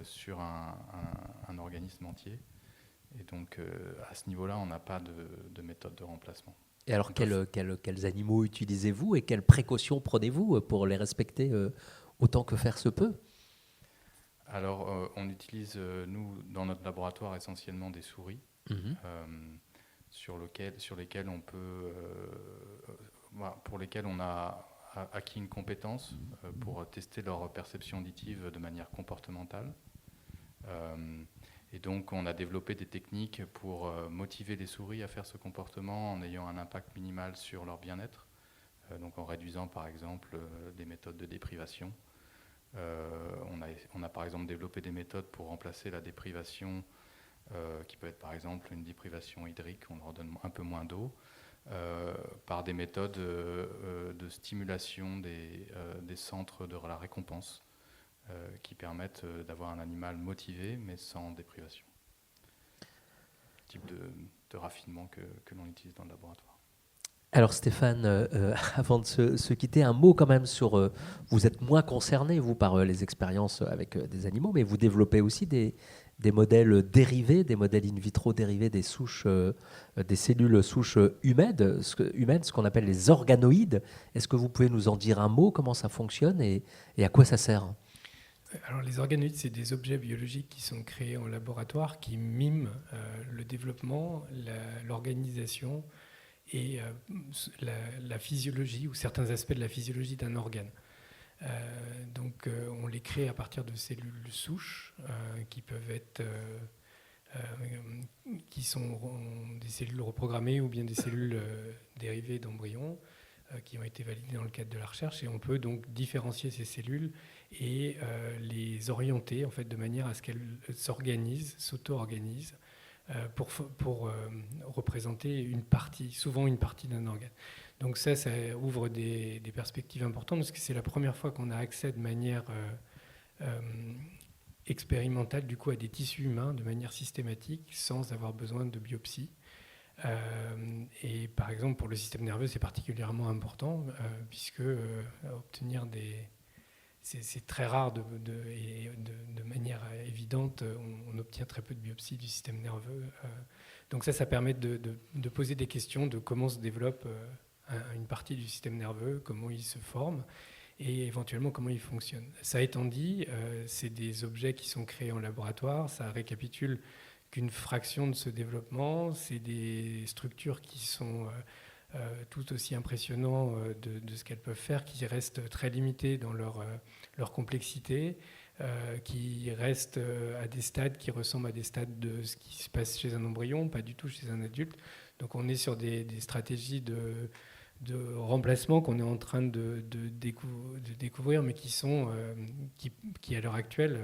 sur un organisme entier. Et donc à ce niveau-là, on n'a pas de méthode de remplacement. Et alors quels animaux utilisez-vous et quelles précautions prenez-vous pour les respecter autant que faire se peut ? Alors on utilise, nous, dans notre laboratoire, essentiellement des souris. Sur lesquels on peut, pour lesquels on a acquis une compétence pour tester leur perception auditive de manière comportementale. Et donc on a développé des techniques pour motiver les souris à faire ce comportement en ayant un impact minimal sur leur bien-être, donc en réduisant par exemple des méthodes de déprivation. On a par exemple développé des méthodes pour remplacer la déprivation qui peut être par exemple une déprivation hydrique, on leur donne un peu moins d'eau, par des méthodes de stimulation des centres de la récompense qui permettent d'avoir un animal motivé mais sans déprivation. Type de raffinement que l'on utilise dans le laboratoire. Alors Stéphane, avant de se quitter, un mot quand même sur... vous êtes moins concerné, vous, par les expériences avec des animaux, mais vous développez aussi des modèles dérivés, des modèles in vitro dérivés des souches, des cellules souches humaines, ce qu'on appelle les organoïdes. Est-ce que vous pouvez nous en dire un mot, comment ça fonctionne et à quoi ça sert ? Alors les organoïdes, c'est des objets biologiques qui sont créés en laboratoire, qui miment le développement, l'organisation et la physiologie ou certains aspects de la physiologie d'un organe. Donc on les crée à partir de cellules souches qui peuvent être qui sont des cellules reprogrammées ou bien des cellules dérivées d'embryons qui ont été validées dans le cadre de la recherche, et on peut donc différencier ces cellules et les orienter en fait de manière à ce qu'elles s'organisent, s'auto-organisent pour représenter souvent une partie d'un organe. Donc ça ouvre des perspectives importantes parce que c'est la première fois qu'on a accès de manière expérimentale du coup à des tissus humains de manière systématique sans avoir besoin de biopsie. Et par exemple pour le système nerveux c'est particulièrement important puisque obtenir c'est très rare et de manière évidente, on obtient très peu de biopsies du système nerveux. Donc ça permet de poser des questions de comment se développe une partie du système nerveux, comment il se forme et éventuellement comment il fonctionne. Ça étant dit, c'est des objets qui sont créés en laboratoire, ça récapitule qu'une fraction de ce développement, c'est des structures qui sont tout aussi impressionnantes de ce qu'elles peuvent faire, qui restent très limitées dans leur complexité, qui restent à des stades qui ressemblent à des stades de ce qui se passe chez un embryon, pas du tout chez un adulte. Donc on est sur des stratégies de remplacement qu'on est en train de découvrir, mais qui à l'heure actuelle,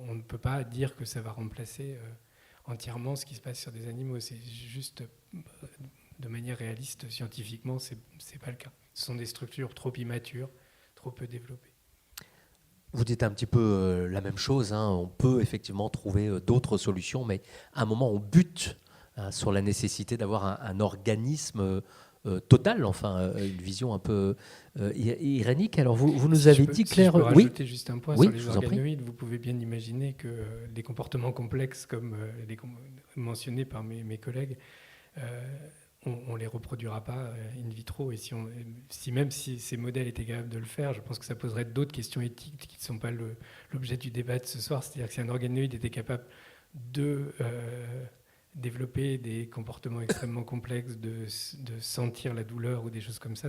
on ne peut pas dire que ça va remplacer entièrement ce qui se passe sur des animaux. C'est juste, de manière réaliste, scientifiquement, c'est pas le cas. Ce sont des structures trop immatures, trop peu développées. Vous dites un petit peu la même chose, hein. On peut effectivement trouver d'autres solutions, mais à un moment, on bute sur la nécessité d'avoir un organisme totale, enfin une vision un peu irénique. Alors vous nous avez dit, Claire, si je peux oui, rajouter juste un point oui, sur les je vous en prie. organoïdes, vous pouvez bien imaginer que des comportements complexes comme les mentionnés par mes collègues, on ne les reproduira pas in vitro. Et même si ces modèles étaient capables de le faire, je pense que ça poserait d'autres questions éthiques qui ne sont pas l'objet du débat de ce soir. C'est-à-dire que si un organoïde était capable de développer des comportements extrêmement complexes, de sentir la douleur ou des choses comme ça,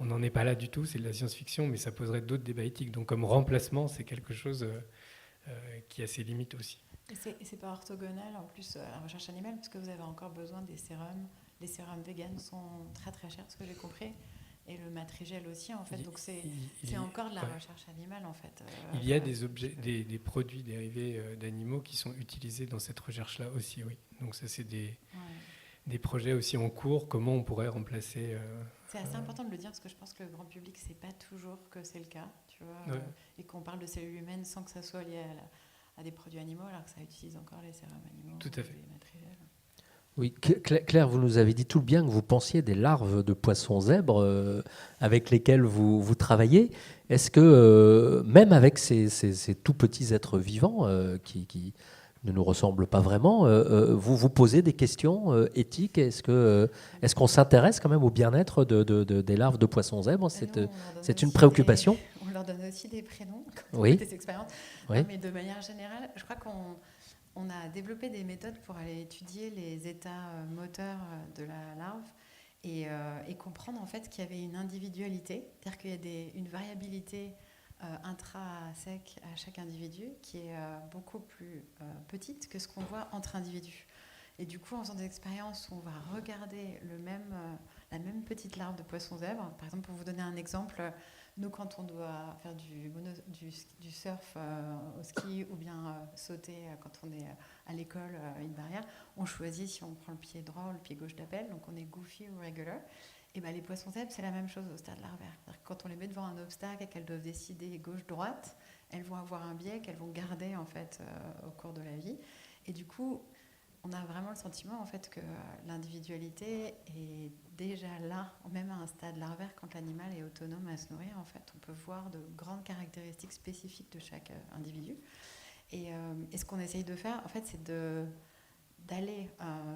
on n'en est pas là du tout, c'est de la science-fiction, mais ça poserait d'autres débats éthiques. Donc comme remplacement, c'est quelque chose qui a ses limites aussi. Et c'est pas orthogonal en plus à la recherche animale, parce que vous avez encore besoin des sérums. Les sérums véganes sont très très chers, ce que j'ai compris. Et le matrigel aussi, en fait. Donc c'est encore de la recherche animale, en fait. Il y a des produits dérivés d'animaux qui sont utilisés dans cette recherche-là aussi, oui. Donc ça, c'est des projets aussi en cours. Comment on pourrait remplacer... c'est assez important de le dire, parce que je pense que le grand public ne sait pas toujours que c'est le cas, tu vois, et qu'on parle de cellules humaines sans que ça soit lié à des produits animaux, alors que ça utilise encore les sérums animaux. Tout à fait. Les matrigels. Oui, Claire, vous nous avez dit tout le bien que vous pensiez des larves de poissons zèbres avec lesquelles vous travaillez. Est-ce que, même avec ces tout petits êtres vivants qui ne nous ressemblent pas vraiment, vous vous posez des questions éthiques? Est-ce qu'on s'intéresse quand même au bien-être des larves de poissons zèbres? C'est une préoccupation? On leur donne aussi des prénoms quand oui. on fait des expériences. Oui. Mais de manière générale, je crois qu'on a développé des méthodes pour aller étudier les états moteurs de la larve et comprendre en fait qu'il y avait une individualité, c'est-à-dire qu'il y a une variabilité intra-sec à chaque individu qui est beaucoup plus petite que ce qu'on voit entre individus. Et du coup, en faisant des expériences où on va regarder la même petite larve de poisson zèbre, par exemple, pour vous donner un exemple, nous, quand on doit faire du surf au ski ou bien sauter quand on est à l'école, une barrière, on choisit si on prend le pied droit ou le pied gauche d'appel, donc on est goofy ou regular. Et ben, les poissons zèbres, c'est la même chose au stade larvaire. Quand on les met devant un obstacle et qu'elles doivent décider gauche-droite, elles vont avoir un biais qu'elles vont garder en fait, au cours de la vie. Et du coup, on a vraiment le sentiment en fait, que l'individualité est déjà là, même à un stade larvaire, quand l'animal est autonome à se nourrir. En fait, on peut voir de grandes caractéristiques spécifiques de chaque individu. Et ce qu'on essaye de faire, en fait, c'est d'aller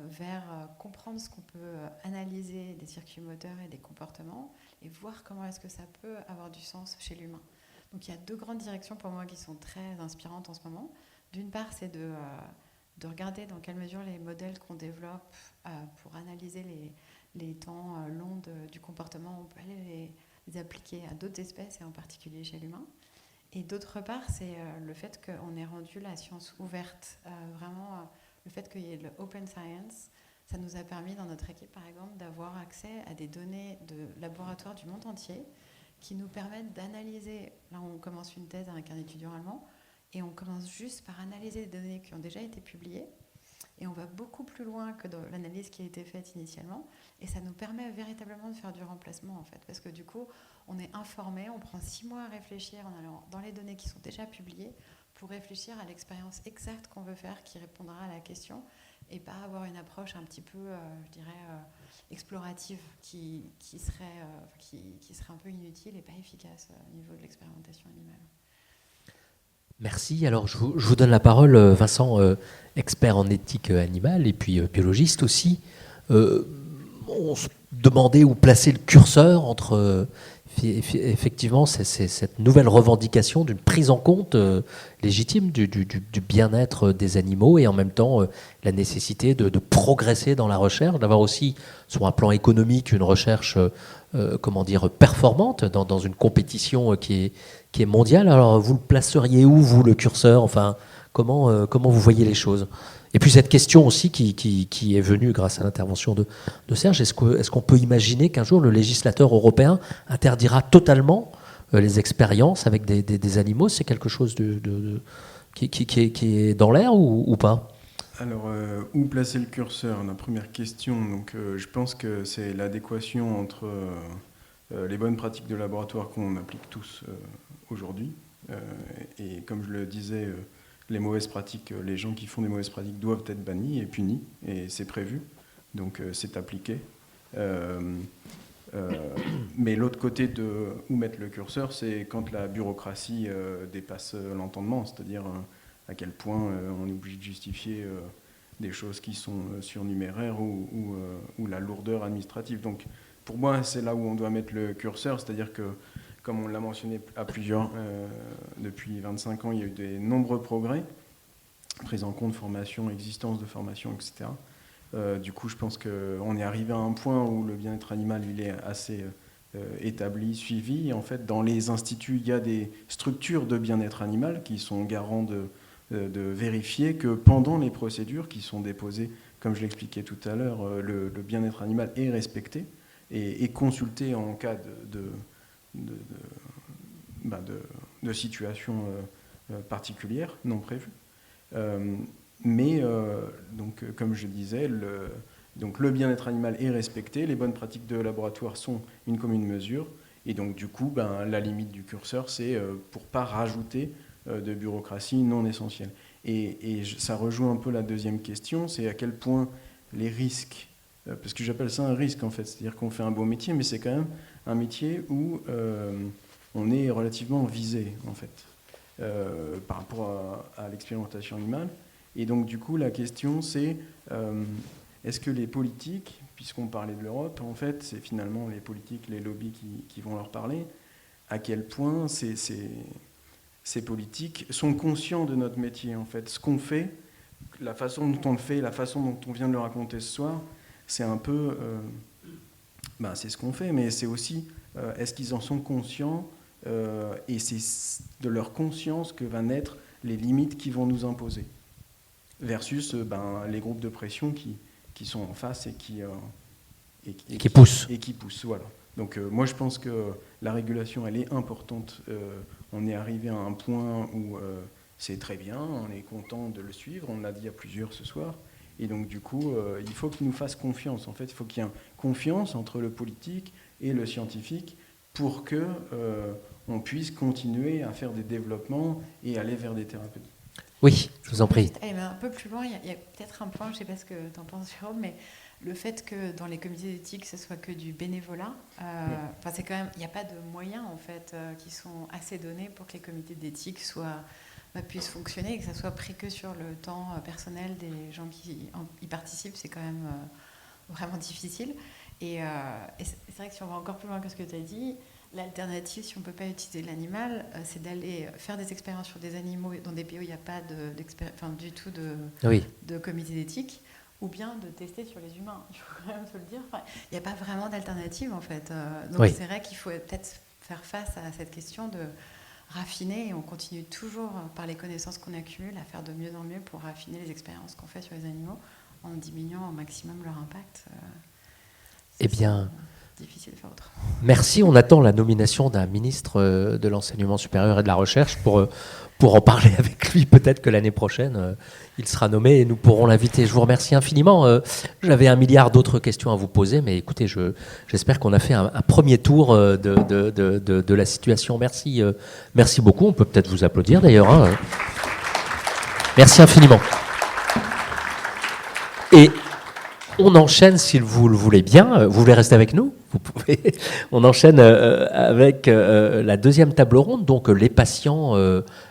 vers comprendre ce qu'on peut analyser des circuits moteurs et des comportements et voir comment est-ce que ça peut avoir du sens chez l'humain. Donc il y a deux grandes directions pour moi qui sont très inspirantes en ce moment. D'une part, c'est de regarder dans quelle mesure les modèles qu'on développe pour analyser les temps longs du comportement, on peut aller les appliquer à d'autres espèces et en particulier chez l'humain. Et d'autre part, c'est le fait qu'on ait rendu la science ouverte, vraiment... Le fait qu'il y ait le open science, ça nous a permis dans notre équipe, par exemple, d'avoir accès à des données de laboratoires du monde entier qui nous permettent d'analyser. Là, on commence une thèse avec un étudiant allemand et on commence juste par analyser des données qui ont déjà été publiées et on va beaucoup plus loin que dans l'analyse qui a été faite initialement et ça nous permet véritablement de faire du remplacement, en fait, parce que du coup, on est informé, on prend 6 mois à réfléchir en allant dans les données qui sont déjà publiées pour réfléchir à l'expérience exacte qu'on veut faire, qui répondra à la question, et pas avoir une approche un petit peu, je dirais, explorative, qui serait un peu inutile et pas efficace au niveau de l'expérimentation animale. Merci. Alors, je vous donne la parole, Vincent, expert en éthique animale et puis biologiste aussi. On se demandait où placer le curseur entre... effectivement, c'est cette nouvelle revendication d'une prise en compte légitime du bien-être des animaux et en même temps la nécessité de progresser dans la recherche, d'avoir aussi sur un plan économique une recherche performante dans une compétition qui est mondiale. Alors vous le placeriez où, vous, le curseur? Enfin, comment vous voyez les choses? Et puis cette question aussi qui est venue grâce à l'intervention de Serge, est-ce qu'on peut imaginer qu'un jour le législateur européen interdira totalement les expériences avec des animaux? C'est quelque chose qui est dans l'air ou pas? Alors, où placer le curseur? La première question, donc, je pense que c'est l'adéquation entre les bonnes pratiques de laboratoire qu'on applique tous aujourd'hui, et comme je le disais, les mauvaises pratiques, les gens qui font des mauvaises pratiques doivent être bannis et punis, et c'est prévu, donc c'est appliqué. Mais l'autre côté de où mettre le curseur, c'est quand la bureaucratie dépasse l'entendement, c'est-à-dire à quel point on est obligé de justifier des choses qui sont surnuméraires ou la lourdeur administrative. Donc pour moi, c'est là où on doit mettre le curseur, c'est-à-dire que, comme on l'a mentionné à plusieurs, depuis 25 ans, il y a eu de nombreux progrès, prise en compte, formation, existence de formation, etc. Du coup, je pense qu'on est arrivé à un point où le bien-être animal, il est assez établi, suivi. Et en fait, dans les instituts, il y a des structures de bien-être animal qui sont garants de vérifier que pendant les procédures qui sont déposées, comme je l'expliquais tout à l'heure, le bien-être animal est respecté et consulté en cas de situations particulières, non prévues. Donc, comme je disais, le bien-être animal est respecté, les bonnes pratiques de laboratoire sont une commune mesure, et donc du coup, la limite du curseur, c'est pour ne pas rajouter de bureaucratie non essentielle. Et ça rejoint un peu la deuxième question, c'est à quel point les risques, parce que j'appelle ça un risque en fait, c'est-à-dire qu'on fait un beau métier, mais c'est quand même un métier où on est relativement visé en fait, par rapport à l'expérimentation animale. Et donc du coup la question c'est est-ce que les politiques, puisqu'on parlait de l'Europe, en fait c'est finalement les politiques, les lobbies qui vont leur parler, à quel point ces politiques sont conscients de notre métier en fait. Ce qu'on fait, la façon dont on le fait, la façon dont on vient de le raconter ce soir, c'est un peu, c'est ce qu'on fait, mais c'est aussi est-ce qu'ils en sont conscients et c'est de leur conscience que va naître les limites qu'ils vont nous imposer. Versus les groupes de pression qui sont en face et qui poussent. Et qui poussent, voilà. Donc moi je pense que la régulation elle est importante. On est arrivé à un point où c'est très bien, on est content de le suivre, on l'a dit à plusieurs ce soir. Et donc du coup, il faut qu'ils nous fassent confiance. En fait, il faut qu'il y ait une confiance entre le politique et le scientifique pour que on puisse continuer à faire des développements et aller vers des thérapeutes. Oui, je vous en prie. Allez, mais un peu plus loin, il y a peut-être un point, je ne sais pas ce que tu en penses, Jérôme, mais le fait que dans les comités d'éthique, ce soit que du bénévolat, c'est quand même, il n'y a pas de moyens en fait qui sont assez donnés pour que les comités d'éthique puissent fonctionner et que ça soit pris que sur le temps personnel des gens qui y participent. C'est quand même vraiment difficile. Et c'est vrai que si on va encore plus loin que ce que tu as dit, l'alternative, si on ne peut pas utiliser l'animal, c'est d'aller faire des expériences sur des animaux dans des pays où il n'y a pas du tout de comité d'éthique, ou bien de tester sur les humains. Il faut quand même se le dire. Il n'y a pas vraiment d'alternative, en fait. Donc c'est vrai qu'il faut peut-être faire face à cette question de raffiner, et on continue toujours, par les connaissances qu'on accumule, à faire de mieux en mieux pour raffiner les expériences qu'on fait sur les animaux, en diminuant au maximum leur impact. Eh bien... difficile de faire autrement. Merci. On attend la nomination d'un ministre de l'enseignement supérieur et de la recherche pour en parler avec lui. Peut-être que l'année prochaine, il sera nommé et nous pourrons l'inviter. Je vous remercie infiniment. J'avais 1 milliard d'autres questions à vous poser, mais écoutez, j'espère qu'on a fait un premier tour de la situation. Merci, merci beaucoup. On peut peut-être vous applaudir d'ailleurs. Hein. Merci infiniment. Et on enchaîne, si vous le voulez bien. Vous voulez rester avec nous ? Vous pouvez. On enchaîne avec la deuxième table ronde, donc les patients,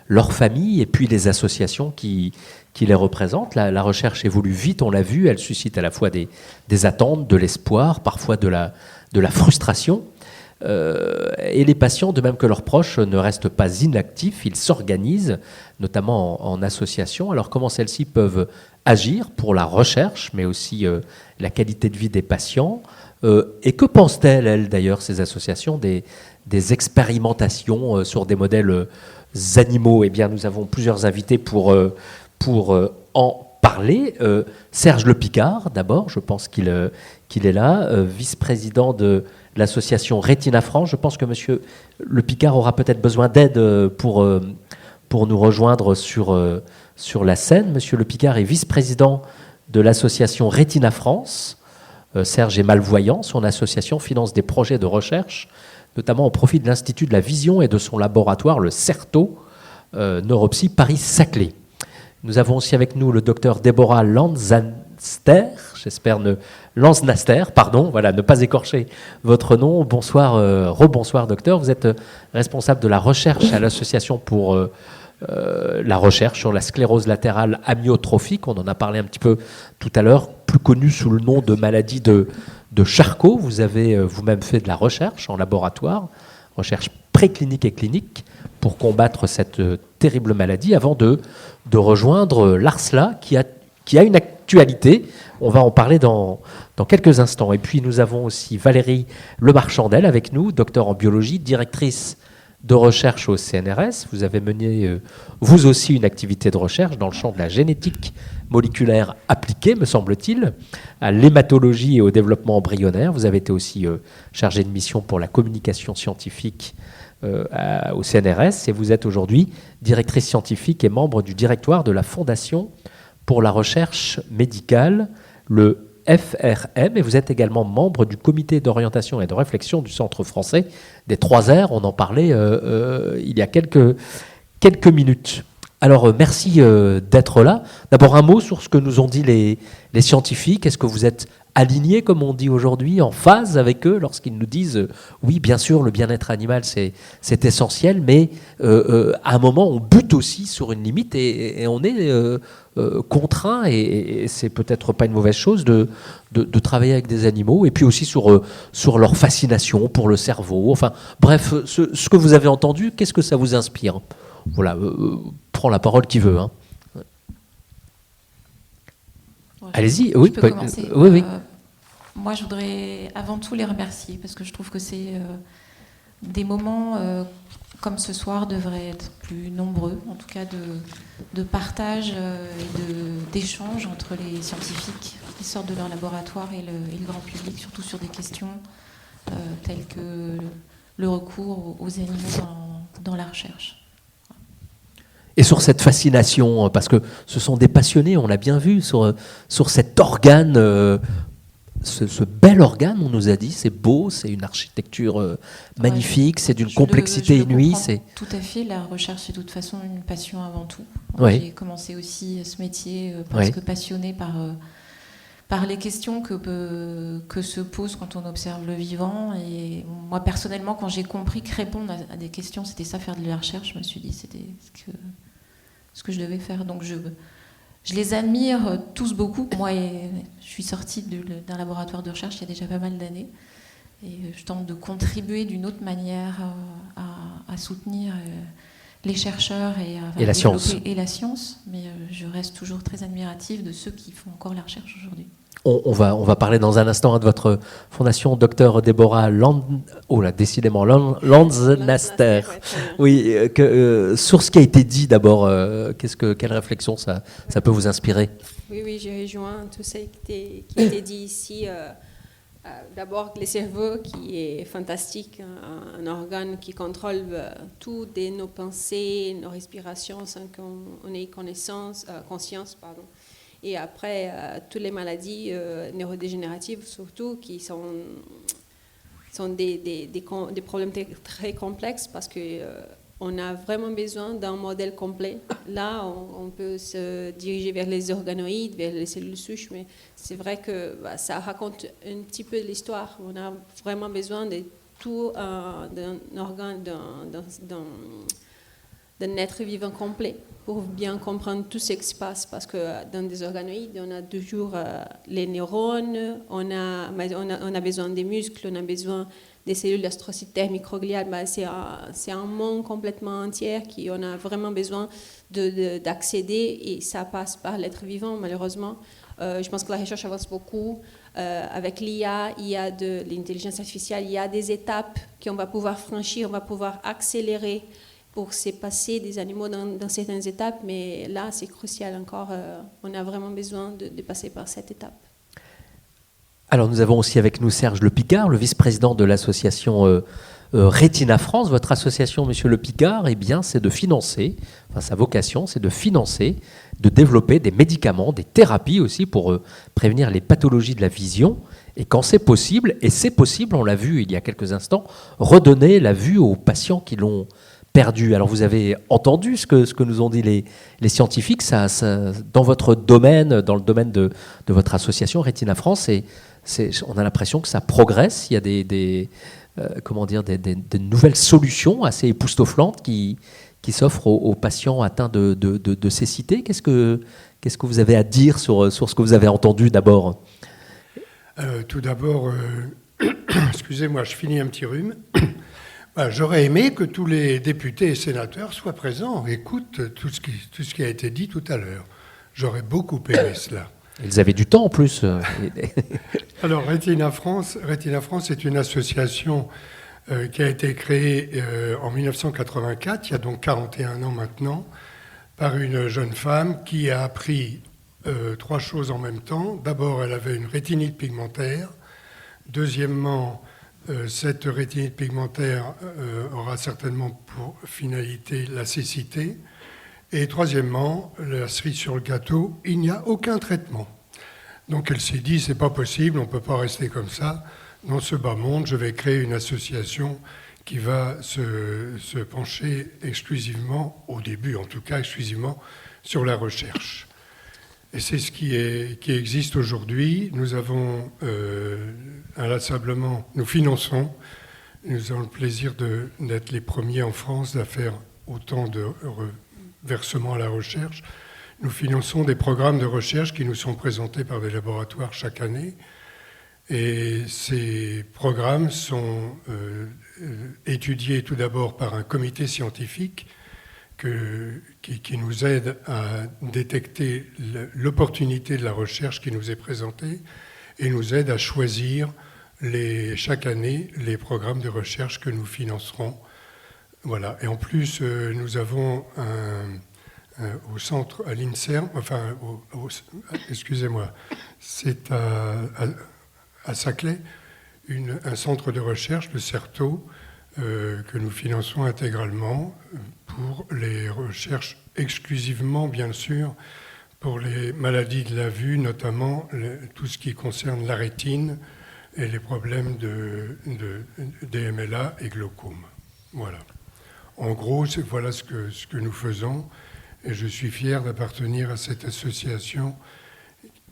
leurs familles et puis les associations qui les représentent. La recherche évolue vite, on l'a vu, elle suscite à la fois des attentes, de l'espoir, parfois de la frustration. Et les patients, de même que leurs proches, ne restent pas inactifs, ils s'organisent, notamment en association. Alors comment celles-ci peuvent agir pour la recherche, mais aussi la qualité de vie des patients. Et que pensent-elles, elles d'ailleurs, ces associations, des expérimentations sur des modèles animaux ? Eh bien, nous avons plusieurs invités pour en parler. Serge Le Picard, d'abord, je pense qu'il est là, vice-président de l'association Rétina France. Je pense que monsieur Le Picard aura peut-être besoin d'aide pour nous rejoindre sur la scène. Monsieur Le Picard est vice-président de l'association Rétina France. Serge est malvoyant. Son association finance des projets de recherche, notamment au profit de l'Institut de la Vision et de son laboratoire, le CERTO, Neuropsy Paris-Saclay. Nous avons aussi avec nous le docteur Déborah Lanznaster, pardon, voilà, ne pas écorcher votre nom. Bonsoir, rebonsoir docteur. Vous êtes responsable de la recherche à l'association pour la recherche sur la sclérose latérale amyotrophique. On en a parlé un petit peu tout à l'heure, plus connue sous le nom de maladie de Charcot. Vous avez vous-même fait de la recherche en laboratoire, recherche préclinique et clinique, pour combattre cette terrible maladie, avant de rejoindre l'ARSLA, qui a une actualité. On va en parler dans quelques instants. Et puis nous avons aussi Valérie Lemarchandel avec nous, docteur en biologie, directrice de recherche au CNRS. Vous avez mené, vous aussi, une activité de recherche dans le champ de la génétique moléculaire appliquée, me semble-t-il, à l'hématologie et au développement embryonnaire. Vous avez été aussi chargé de mission pour la communication scientifique au CNRS, et vous êtes aujourd'hui directrice scientifique et membre du directoire de la Fondation pour la recherche médicale, le FRM, et vous êtes également membre du comité d'orientation et de réflexion du Centre français des 3 R. On en parlait il y a quelques minutes. Alors, merci d'être là. D'abord, un mot sur ce que nous ont dit les scientifiques. Est-ce que vous êtes alignés, comme on dit aujourd'hui, en phase avec eux lorsqu'ils nous disent oui, bien sûr, le bien-être animal, c'est essentiel, mais à un moment, on bute aussi sur une limite et on est contraint, et c'est peut-être pas une mauvaise chose, de travailler avec des animaux, et puis aussi sur leur fascination pour le cerveau. Enfin, bref, ce que vous avez entendu, qu'est-ce que ça vous inspire ? Voilà, prends la parole qui veut. Hein. Allez-y, oui. Je peux commencer. Oui. Moi, je voudrais avant tout les remercier, parce que je trouve que c'est des moments comme ce soir devraient être plus nombreux, en tout cas de partage et d'échange entre les scientifiques qui sortent de leur laboratoire et le grand public, surtout sur des questions telles que le recours aux animaux dans la recherche. Et sur cette fascination, parce que ce sont des passionnés, on l'a bien vu, sur cet organe, ce bel organe, on nous a dit, c'est beau, c'est une architecture magnifique, c'est d'une complexité inouïe. Tout à fait, la recherche c'est de toute façon une passion avant tout. Oui. J'ai commencé aussi ce métier parce que passionnée par les questions que se pose quand on observe le vivant. Et moi personnellement, quand j'ai compris que répondre à des questions, c'était ça, faire de la recherche, je me suis dit c'était ce que je devais faire. Donc je les admire tous beaucoup. Moi, je suis sortie d'un laboratoire de recherche il y a déjà pas mal d'années. Et je tente de contribuer d'une autre manière à soutenir les chercheurs et la science. Et la science. Mais je reste toujours très admirative de ceux qui font encore la recherche aujourd'hui. On va parler dans un instant de votre fondation, Dr Déborah Lanznaster. Oui, sur ce qui a été dit d'abord, quelle réflexion ça peut vous inspirer ? Oui, j'ai rejoint tout ce qui a été dit ici. D'abord, le cerveau qui est fantastique, un organe qui contrôle tout de nos pensées, nos respirations sans qu'on ait conscience. Et après, toutes les maladies neurodégénératives, surtout, qui sont des problèmes très complexes parce qu'on a vraiment besoin d'un modèle complet. Là, on peut se diriger vers les organoïdes, vers les cellules souches, mais c'est vrai que ça raconte un petit peu l'histoire. On a vraiment besoin de tout d'un organe, d'un être vivant complet, pour bien comprendre tout ce qui se passe, parce que dans des organoïdes, on a toujours les neurones, on a besoin des muscles, on a besoin des cellules d'astrocytes microgliales. C'est un monde complètement entier qu'on a vraiment besoin d'accéder, et ça passe par l'être vivant, malheureusement. Je pense que la recherche avance beaucoup. Avec l'IA, il y a de l'intelligence artificielle, il y a des étapes qu'on va pouvoir franchir, on va pouvoir accélérer pour se passer des animaux dans certaines étapes, mais là, c'est crucial encore. On a vraiment besoin de passer par cette étape. Alors, nous avons aussi avec nous Serge Le Picard, le vice-président de l'association Retina France. Votre association, Monsieur Le Picard, c'est de financer, sa vocation, c'est de financer, de développer des médicaments, des thérapies aussi pour prévenir les pathologies de la vision. Et quand c'est possible, on l'a vu il y a quelques instants, redonner la vue aux patients qui l'ont perdu. Alors vous avez entendu ce que nous ont dit les scientifiques. Dans votre domaine, dans le domaine de votre association Retina France, on a l'impression que ça progresse. Il y a des nouvelles solutions assez époustouflantes qui s'offrent aux patients atteints de cécité. Qu'est-ce que vous avez à dire sur ce que vous avez entendu d'abord ? Tout d'abord, excusez-moi, je finis un petit rhume. J'aurais aimé que tous les députés et sénateurs soient présents, écoutent tout ce qui a été dit tout à l'heure. J'aurais beaucoup aimé cela. Ils avaient du temps en plus. Alors, Retina France est une association qui a été créée en 1984, il y a donc 41 ans maintenant, par une jeune femme qui a appris 3 choses en même temps. D'abord, elle avait une rétinite pigmentaire. Deuxièmement, cette rétinite pigmentaire aura certainement pour finalité la cécité. Et troisièmement, la cerise sur le gâteau, il n'y a aucun traitement. Donc elle s'est dit, c'est pas possible, on ne peut pas rester comme ça. Dans ce bas monde, je vais créer une association qui va se pencher exclusivement, au début en tout cas, exclusivement sur la recherche. Et c'est ce qui existe aujourd'hui. Nous avons inlassablement, nous finançons, nous avons le plaisir d'être les premiers en France à faire autant de versements à la recherche. Nous finançons des programmes de recherche qui nous sont présentés par des laboratoires chaque année. Et ces programmes sont étudiés tout d'abord par un comité scientifique qui nous aide à détecter l'opportunité de la recherche qui nous est présentée et nous aide à choisir chaque année les programmes de recherche que nous financerons. Voilà. Et en plus, nous avons au centre, à l'INSERM, enfin, excusez-moi, c'est à Saclay, un centre de recherche, le CERTO, que nous finançons intégralement pour les recherches exclusivement, bien sûr, pour les maladies de la vue, notamment tout ce qui concerne la rétine et les problèmes de DMLA et glaucome. Voilà. En gros, voilà ce que nous faisons, et je suis fier d'appartenir à cette association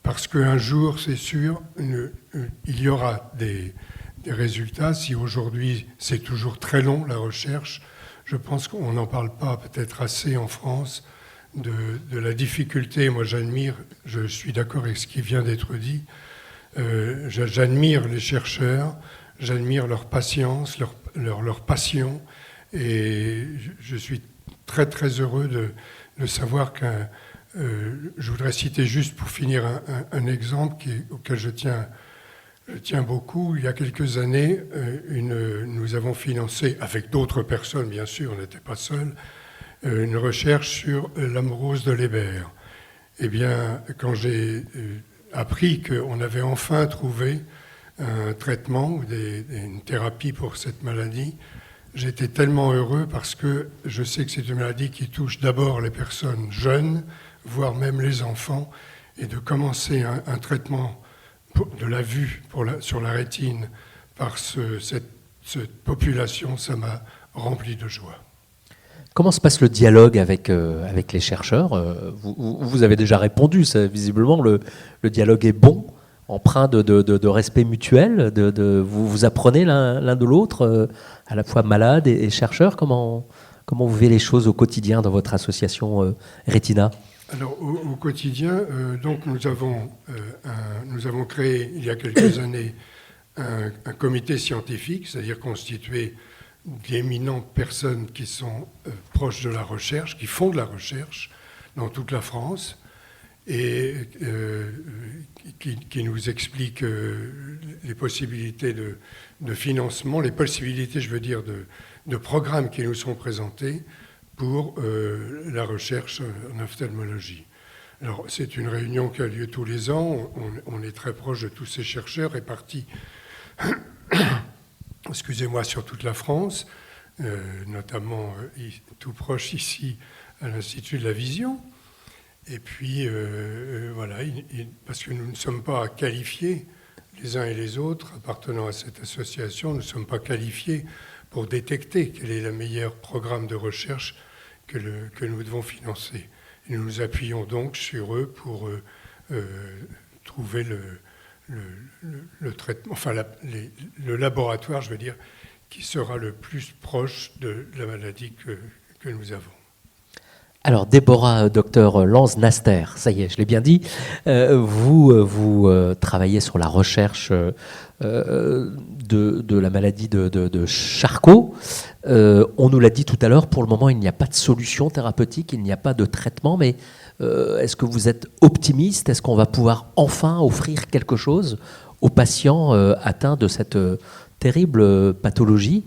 parce qu'un jour, c'est sûr, il y aura des résultats. Si aujourd'hui, c'est toujours très long, la recherche, je pense qu'on n'en parle pas peut-être assez en France de la difficulté. Moi, je suis d'accord avec ce qui vient d'être dit, j'admire les chercheurs, j'admire leur patience, leur passion, et je suis très très heureux de savoir je voudrais citer juste pour finir un exemple auquel je tiens beaucoup. Il y a quelques années, nous avons financé, avec d'autres personnes bien sûr, on n'était pas seuls, une recherche sur l'amorose de Leber. Eh bien, quand j'ai appris qu'on avait enfin trouvé un traitement ou une thérapie pour cette maladie, j'étais tellement heureux parce que je sais que c'est une maladie qui touche d'abord les personnes jeunes, voire même les enfants, et de commencer un traitement de la vue sur la rétine par cette population, ça m'a rempli de joie. Comment se passe le dialogue avec les chercheurs ? Vous avez déjà répondu, visiblement le dialogue est bon, empreint de respect mutuel, vous apprenez l'un de l'autre, à la fois malade et chercheur. Comment vous vivez les choses au quotidien dans votre association Retina ? Alors, au quotidien, donc nous avons créé il y a quelques années un comité scientifique, c'est-à-dire constitué d'éminentes personnes qui sont proches de la recherche, qui font de la recherche dans toute la France, et qui nous expliquent les possibilités de financement, les possibilités, je veux dire, de programmes qui nous sont présentés pour la recherche en ophtalmologie. Alors, c'est une réunion qui a lieu tous les ans. On est très proche de tous ces chercheurs répartis, excusez-moi, sur toute la France, notamment tout proche ici à l'Institut de la Vision. Et puis, voilà, parce que nous ne sommes pas qualifiés, les uns et les autres, appartenant à cette association, nous ne sommes pas qualifiés pour détecter quel est le meilleur programme de recherche que nous devons financer. Et nous nous appuyons donc sur eux pour trouver le traitement, enfin le laboratoire, je veux dire, qui sera le plus proche de la maladie que nous avons. Alors, Déborah, docteur Lanz-Naster, ça y est, je l'ai bien dit, vous travaillez sur la recherche de la maladie de Charcot. On nous l'a dit tout à l'heure, pour le moment, il n'y a pas de solution thérapeutique, il n'y a pas de traitement, mais est-ce que vous êtes optimiste? Est-ce qu'on va pouvoir enfin offrir quelque chose aux patients atteints de cette terrible pathologie?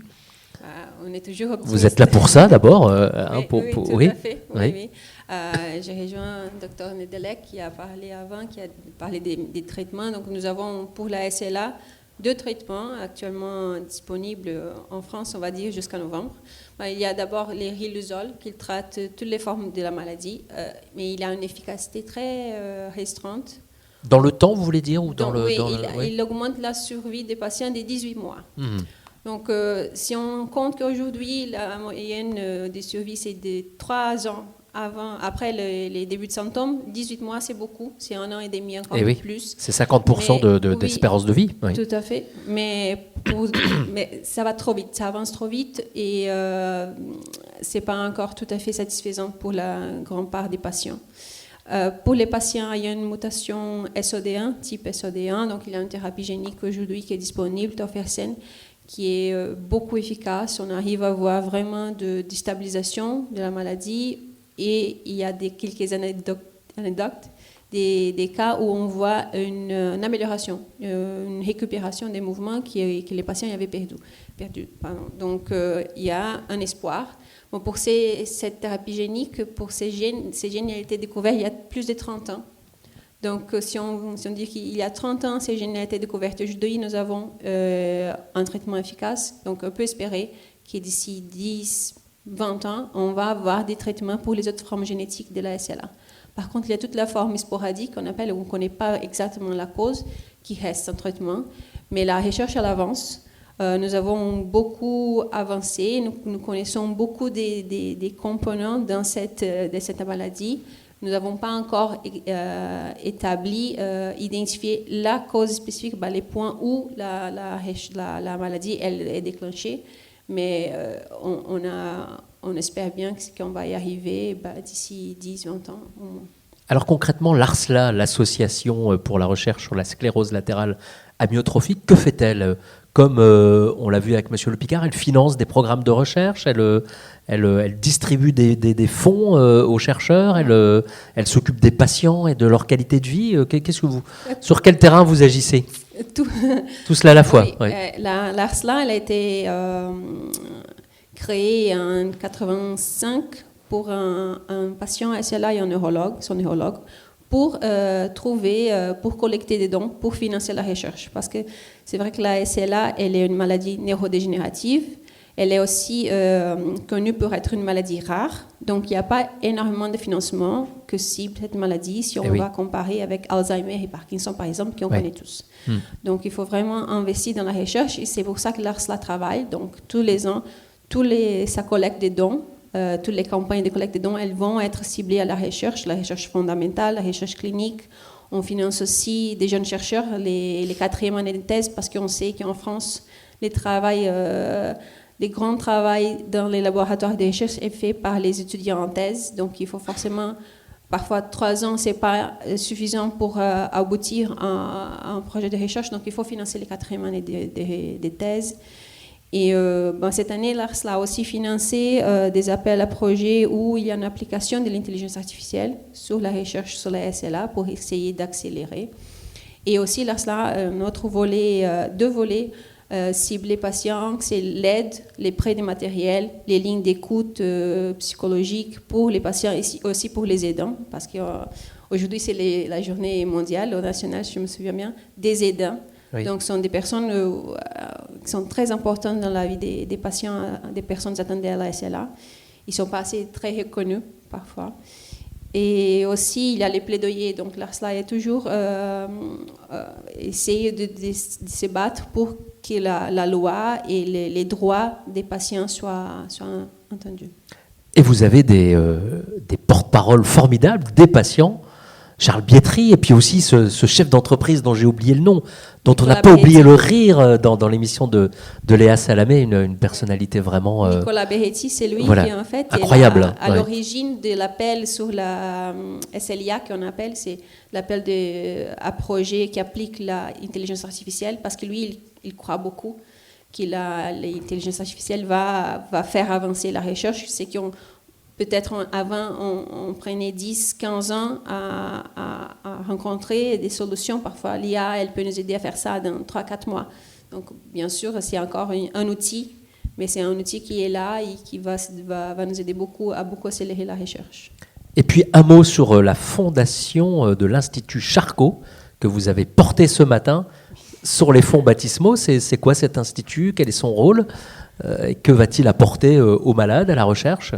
On est toujours optimiste. Vous êtes là pour ça, d'abord oui, tout à fait. Oui. J'ai rejoint le Dr Nedelec qui a parlé avant, qui a parlé des traitements. Donc, nous avons pour la SLA 2 traitements actuellement disponibles en France, on va dire, jusqu'à novembre. Il y a d'abord les Riluzole qui traite toutes les formes de la maladie, mais il a une efficacité très restreinte. Dans le temps, vous voulez dire ou il augmente la survie des patients des 18 mois. Donc, si on compte qu'aujourd'hui, la moyenne des survies, c'est de 3 ans après les débuts de symptômes, 18 mois, c'est beaucoup. C'est 1 an et demi, encore plus. C'est 50% d'espérance de vie. Oui. Tout à fait. Mais ça va trop vite, ça avance trop vite et ce n'est pas encore tout à fait satisfaisant pour la grande part des patients. Pour les patients, il y a une mutation SOD1, type SOD1, donc il y a une thérapie génique aujourd'hui qui est disponible, Tofersen, qui est beaucoup efficace. On arrive à voir vraiment de stabilisation de la maladie et il y a quelques anecdotes, des cas où on voit une amélioration, une récupération des mouvements que les patients avaient perdu. Donc il y a un espoir. Bon, pour cette thérapie génique, pour ces gènes, il a été découvert il y a plus de 30 ans. Donc, si on dit qu'il y a 30 ans, ces gènes ont été découverts. Aujourd'hui, nous avons un traitement efficace. Donc, on peut espérer que d'ici 10, 20 ans, on va avoir des traitements pour les autres formes génétiques de la SLA. Par contre, il y a toute la forme sporadique qu'on appelle, où on ne connaît pas exactement la cause, qui reste en traitement. Mais la recherche, elle avance. Nous avons beaucoup avancé. Nous connaissons beaucoup des components de cette maladie. Nous n'avons pas encore identifié la cause spécifique, les points où la maladie elle est déclenchée, mais on espère bien qu'on va y arriver d'ici 10-20 ans. Alors concrètement, l'ARSLA, l'Association pour la recherche sur la sclérose latérale amyotrophique, que fait-elle ? Comme on l'a vu avec M. Le Picard, elle finance des programmes de recherche, elle distribue des fonds aux chercheurs, elle s'occupe des patients et de leur qualité de vie. Sur quel terrain vous agissez ? Tout cela à la fois. Oui. L'ARSLA, elle a été créée en 1985 pour un patient SLA et son neurologue, pour collecter des dons, pour financer la recherche. Parce que c'est vrai que la SLA, elle est une maladie neurodégénérative. Elle est aussi connue pour être une maladie rare. Donc, il n'y a pas énormément de financement que cible cette maladie si on va comparer avec Alzheimer et Parkinson, par exemple, qu'on connaît tous. Donc, il faut vraiment investir dans la recherche et c'est pour ça que l'ARSLA travaille. Donc, tous les ans, ça collecte des dons. Toutes les campagnes de collecte de dons, elles vont être ciblées à la recherche fondamentale, la recherche clinique. On finance aussi des jeunes chercheurs, les 4e années de thèse, parce qu'on sait qu'en France, les grands travaux dans les laboratoires de recherche est fait par les étudiants en thèse. Donc, il faut forcément, parfois 3 ans, ce n'est pas suffisant pour aboutir à un projet de recherche. Donc, il faut financer les 4e années de thèse. Et cette année, l'ARSLA a aussi financé des appels à projets où il y a une application de l'intelligence artificielle sur la recherche sur la SLA pour essayer d'accélérer. Et aussi, l'ARSLA a notre volet, 2 volets ciblés patients, c'est l'aide, les prêts de matériel, les lignes d'écoute psychologique pour les patients et aussi pour les aidants, parce qu'aujourd'hui, c'est la journée mondiale, nationale, si je me souviens bien, des aidants. Oui. Donc, ce sont des personnes qui sont très importantes dans la vie des patients, des personnes atteintes de la SLA. Ils ne sont pas assez très reconnus parfois. Et aussi, il y a les plaidoyers. Donc, l'ARSLA est toujours essayer de se battre pour que la loi et les droits des patients soient entendus. Et vous avez des porte-paroles formidables des patients, Charles Bietri, et puis aussi ce chef d'entreprise dont j'ai oublié le nom, dont on n'a pas oublié le rire dans l'émission de Léa Salamé, une personnalité vraiment... Nicolas Behetti, c'est lui voilà, qui en fait incroyable, à l'origine de l'appel sur la SLIA qu'on appelle, c'est l'appel à projet qui applique l'intelligence artificielle, parce que lui, il croit beaucoup que l'intelligence artificielle va faire avancer la recherche. C'est qu'on peut-être avant, on prenait 10, 15 ans à rencontrer des solutions. Parfois, l'IA, elle peut nous aider à faire ça dans 3-4 mois. Donc, bien sûr, c'est encore un outil, mais c'est un outil qui est là et qui va nous aider à beaucoup accélérer la recherche. Et puis, un mot sur la fondation de l'Institut Charcot, que vous avez porté ce matin, sur les fonds baptismaux. C'est quoi cet institut? Quel est son rôle? Que va-t-il apporter aux malades, à la recherche?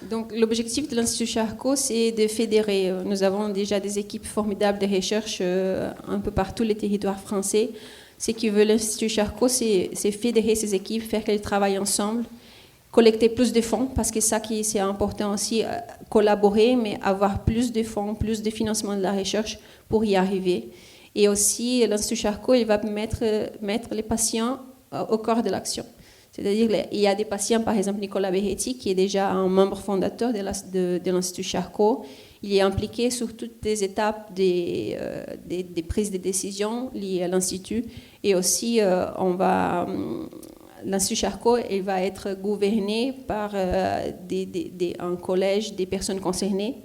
Donc, l'objectif de l'Institut Charcot, c'est de fédérer. Nous avons déjà des équipes formidables de recherche un peu par tous les territoires français. Ce que veut l'Institut Charcot, c'est fédérer ces équipes, faire qu'elles travaillent ensemble, collecter plus de fonds, parce que ça qui c'est important aussi, collaborer, mais avoir plus de fonds, plus de financement de la recherche pour y arriver. Et aussi, l'Institut Charcot, il va mettre les patients au cœur de l'action. C'est-à-dire qu'il y a des patients, par exemple Nicolas Behetti, qui est déjà un membre fondateur de l'Institut Charcot. Il est impliqué sur toutes les étapes des prises de décision liées à l'Institut. Et aussi, l'Institut Charcot il va être gouverné par un collège des personnes concernées.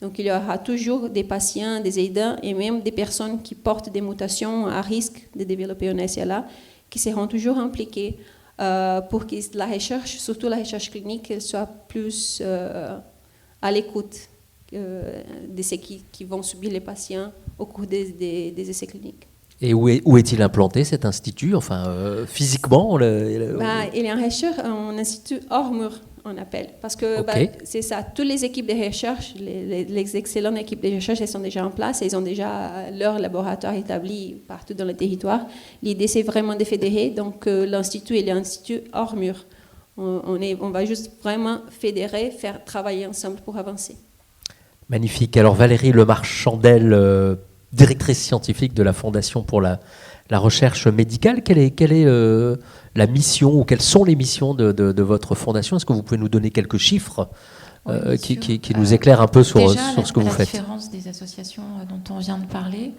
Donc, il y aura toujours des patients, des aidants et même des personnes qui portent des mutations à risque de développer un SLA qui seront toujours impliquées pour que la recherche, surtout la recherche clinique, soit plus à l'écoute de ceux qui vont subir les patients au cours des essais cliniques. Et où est-il implanté, cet institut? Enfin, physiquement il est un institut hors mur, on appelle. Parce que c'est ça, toutes les équipes de recherche, les excellentes équipes de recherche, elles sont déjà en place, elles ont déjà leur laboratoire établi partout dans le territoire. L'idée, c'est vraiment de fédérer. Donc, l'institut est l'institut hors mur. On va juste vraiment fédérer, faire travailler ensemble pour avancer. Magnifique. Alors, Valérie Lemarchandel, directrice scientifique de la Fondation pour la recherche médicale, quelle est la mission, ou quelles sont les missions de votre fondation? Est-ce que vous pouvez nous donner quelques chiffres qui nous éclairent un peu sur ce que vous faites? La différence des associations dont on vient de parler,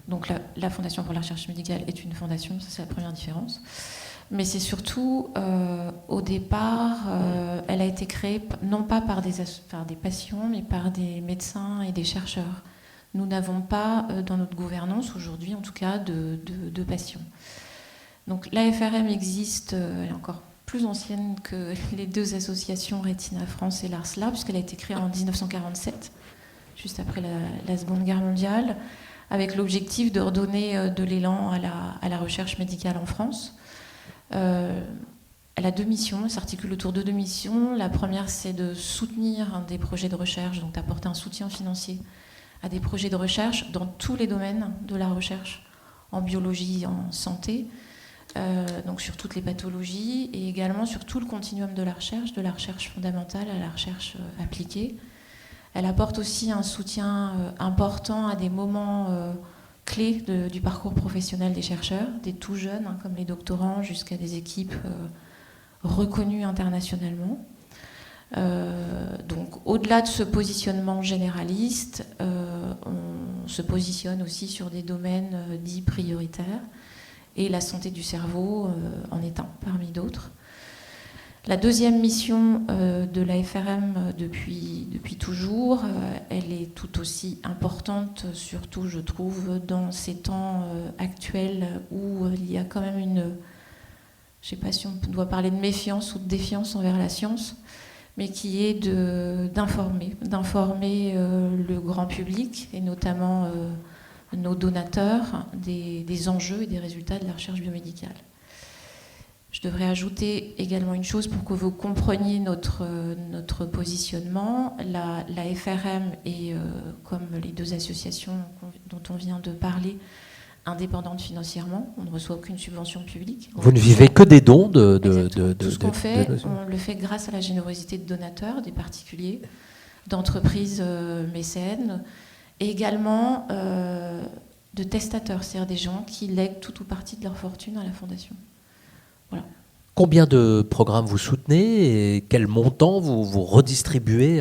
donc la Fondation pour la recherche médicale est une fondation, ça c'est la première différence. Mais c'est surtout, au départ, elle a été créée non pas par des patients, mais par des médecins et des chercheurs. Nous n'avons pas, dans notre gouvernance aujourd'hui, en tout cas, de patients. Donc l'AFRM existe, elle est encore plus ancienne que les deux associations Retina France et l'ARSLA, puisqu'elle a été créée en 1947, juste après la Seconde Guerre mondiale, avec l'objectif de redonner de l'élan à la recherche médicale en France. Elle a deux missions, elle s'articule autour de deux missions. La première, c'est de soutenir des projets de recherche, donc d'apporter un soutien financier à des projets de recherche dans tous les domaines de la recherche, en biologie, en santé, donc sur toutes les pathologies, et également sur tout le continuum de la recherche fondamentale à la recherche appliquée. Elle apporte aussi un soutien important à des moments clés du parcours professionnel des chercheurs, des tout jeunes, comme les doctorants, jusqu'à des équipes reconnues internationalement. Donc, au-delà de ce positionnement généraliste, on se positionne aussi sur des domaines dits prioritaires, et la santé du cerveau en est un parmi d'autres. La deuxième mission de l'AFRM depuis toujours, elle est tout aussi importante, surtout je trouve dans ces temps actuels où il y a quand même une, je ne sais pas si on doit parler de méfiance ou de défiance envers la science, mais qui est d'informer le grand public, et notamment nos donateurs, des enjeux et des résultats de la recherche biomédicale. Je devrais ajouter également une chose pour que vous compreniez notre positionnement. La FRM est, comme les deux associations dont on vient de parler, indépendante financièrement. On ne reçoit aucune subvention publique. Vous ne vivez que des dons de tout ce qu'on fait, on le fait grâce à la générosité de donateurs, des particuliers, d'entreprises mécènes, et également de testateurs, c'est-à-dire des gens qui lèguent tout ou partie de leur fortune à la Fondation. Voilà. Combien de programmes vous soutenez et quel montant vous redistribuez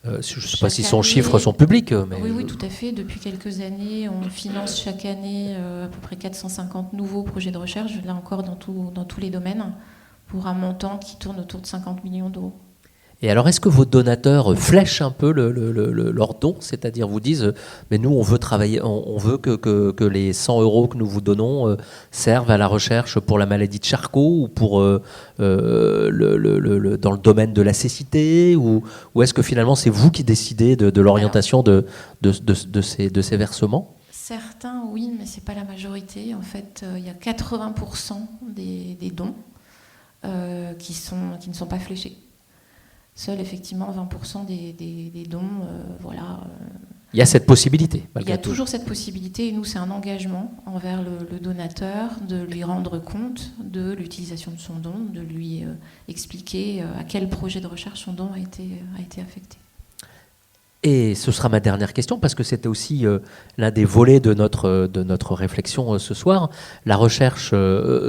je ne sais pas si son chiffre sont publics. Mais oui, tout à fait. Depuis quelques années, on finance chaque année à peu près 450 nouveaux projets de recherche, là encore dans tous les domaines, pour un montant qui tourne autour de 50 millions d'euros. Et alors, est-ce que vos donateurs flèchent un peu leurs dons, c'est-à-dire vous disent, mais nous, on veut travailler, on veut que les 100 € que nous vous donnons servent à la recherche pour la maladie de Charcot ou pour dans le domaine de la cécité, ou est-ce que finalement c'est vous qui décidez de l'orientation de ces versements ? Certains, oui, mais ce n'est pas la majorité. En fait, il y a 80% des dons qui ne sont pas fléchés. Seuls, effectivement, 20% des dons, voilà. Il y a cette possibilité. Il y a toujours cette possibilité, et nous, c'est un engagement envers le donateur de lui rendre compte de l'utilisation de son don, de lui expliquer à quel projet de recherche son don a été affecté. Et ce sera ma dernière question, parce que c'était aussi l'un des volets de notre réflexion ce soir, la recherche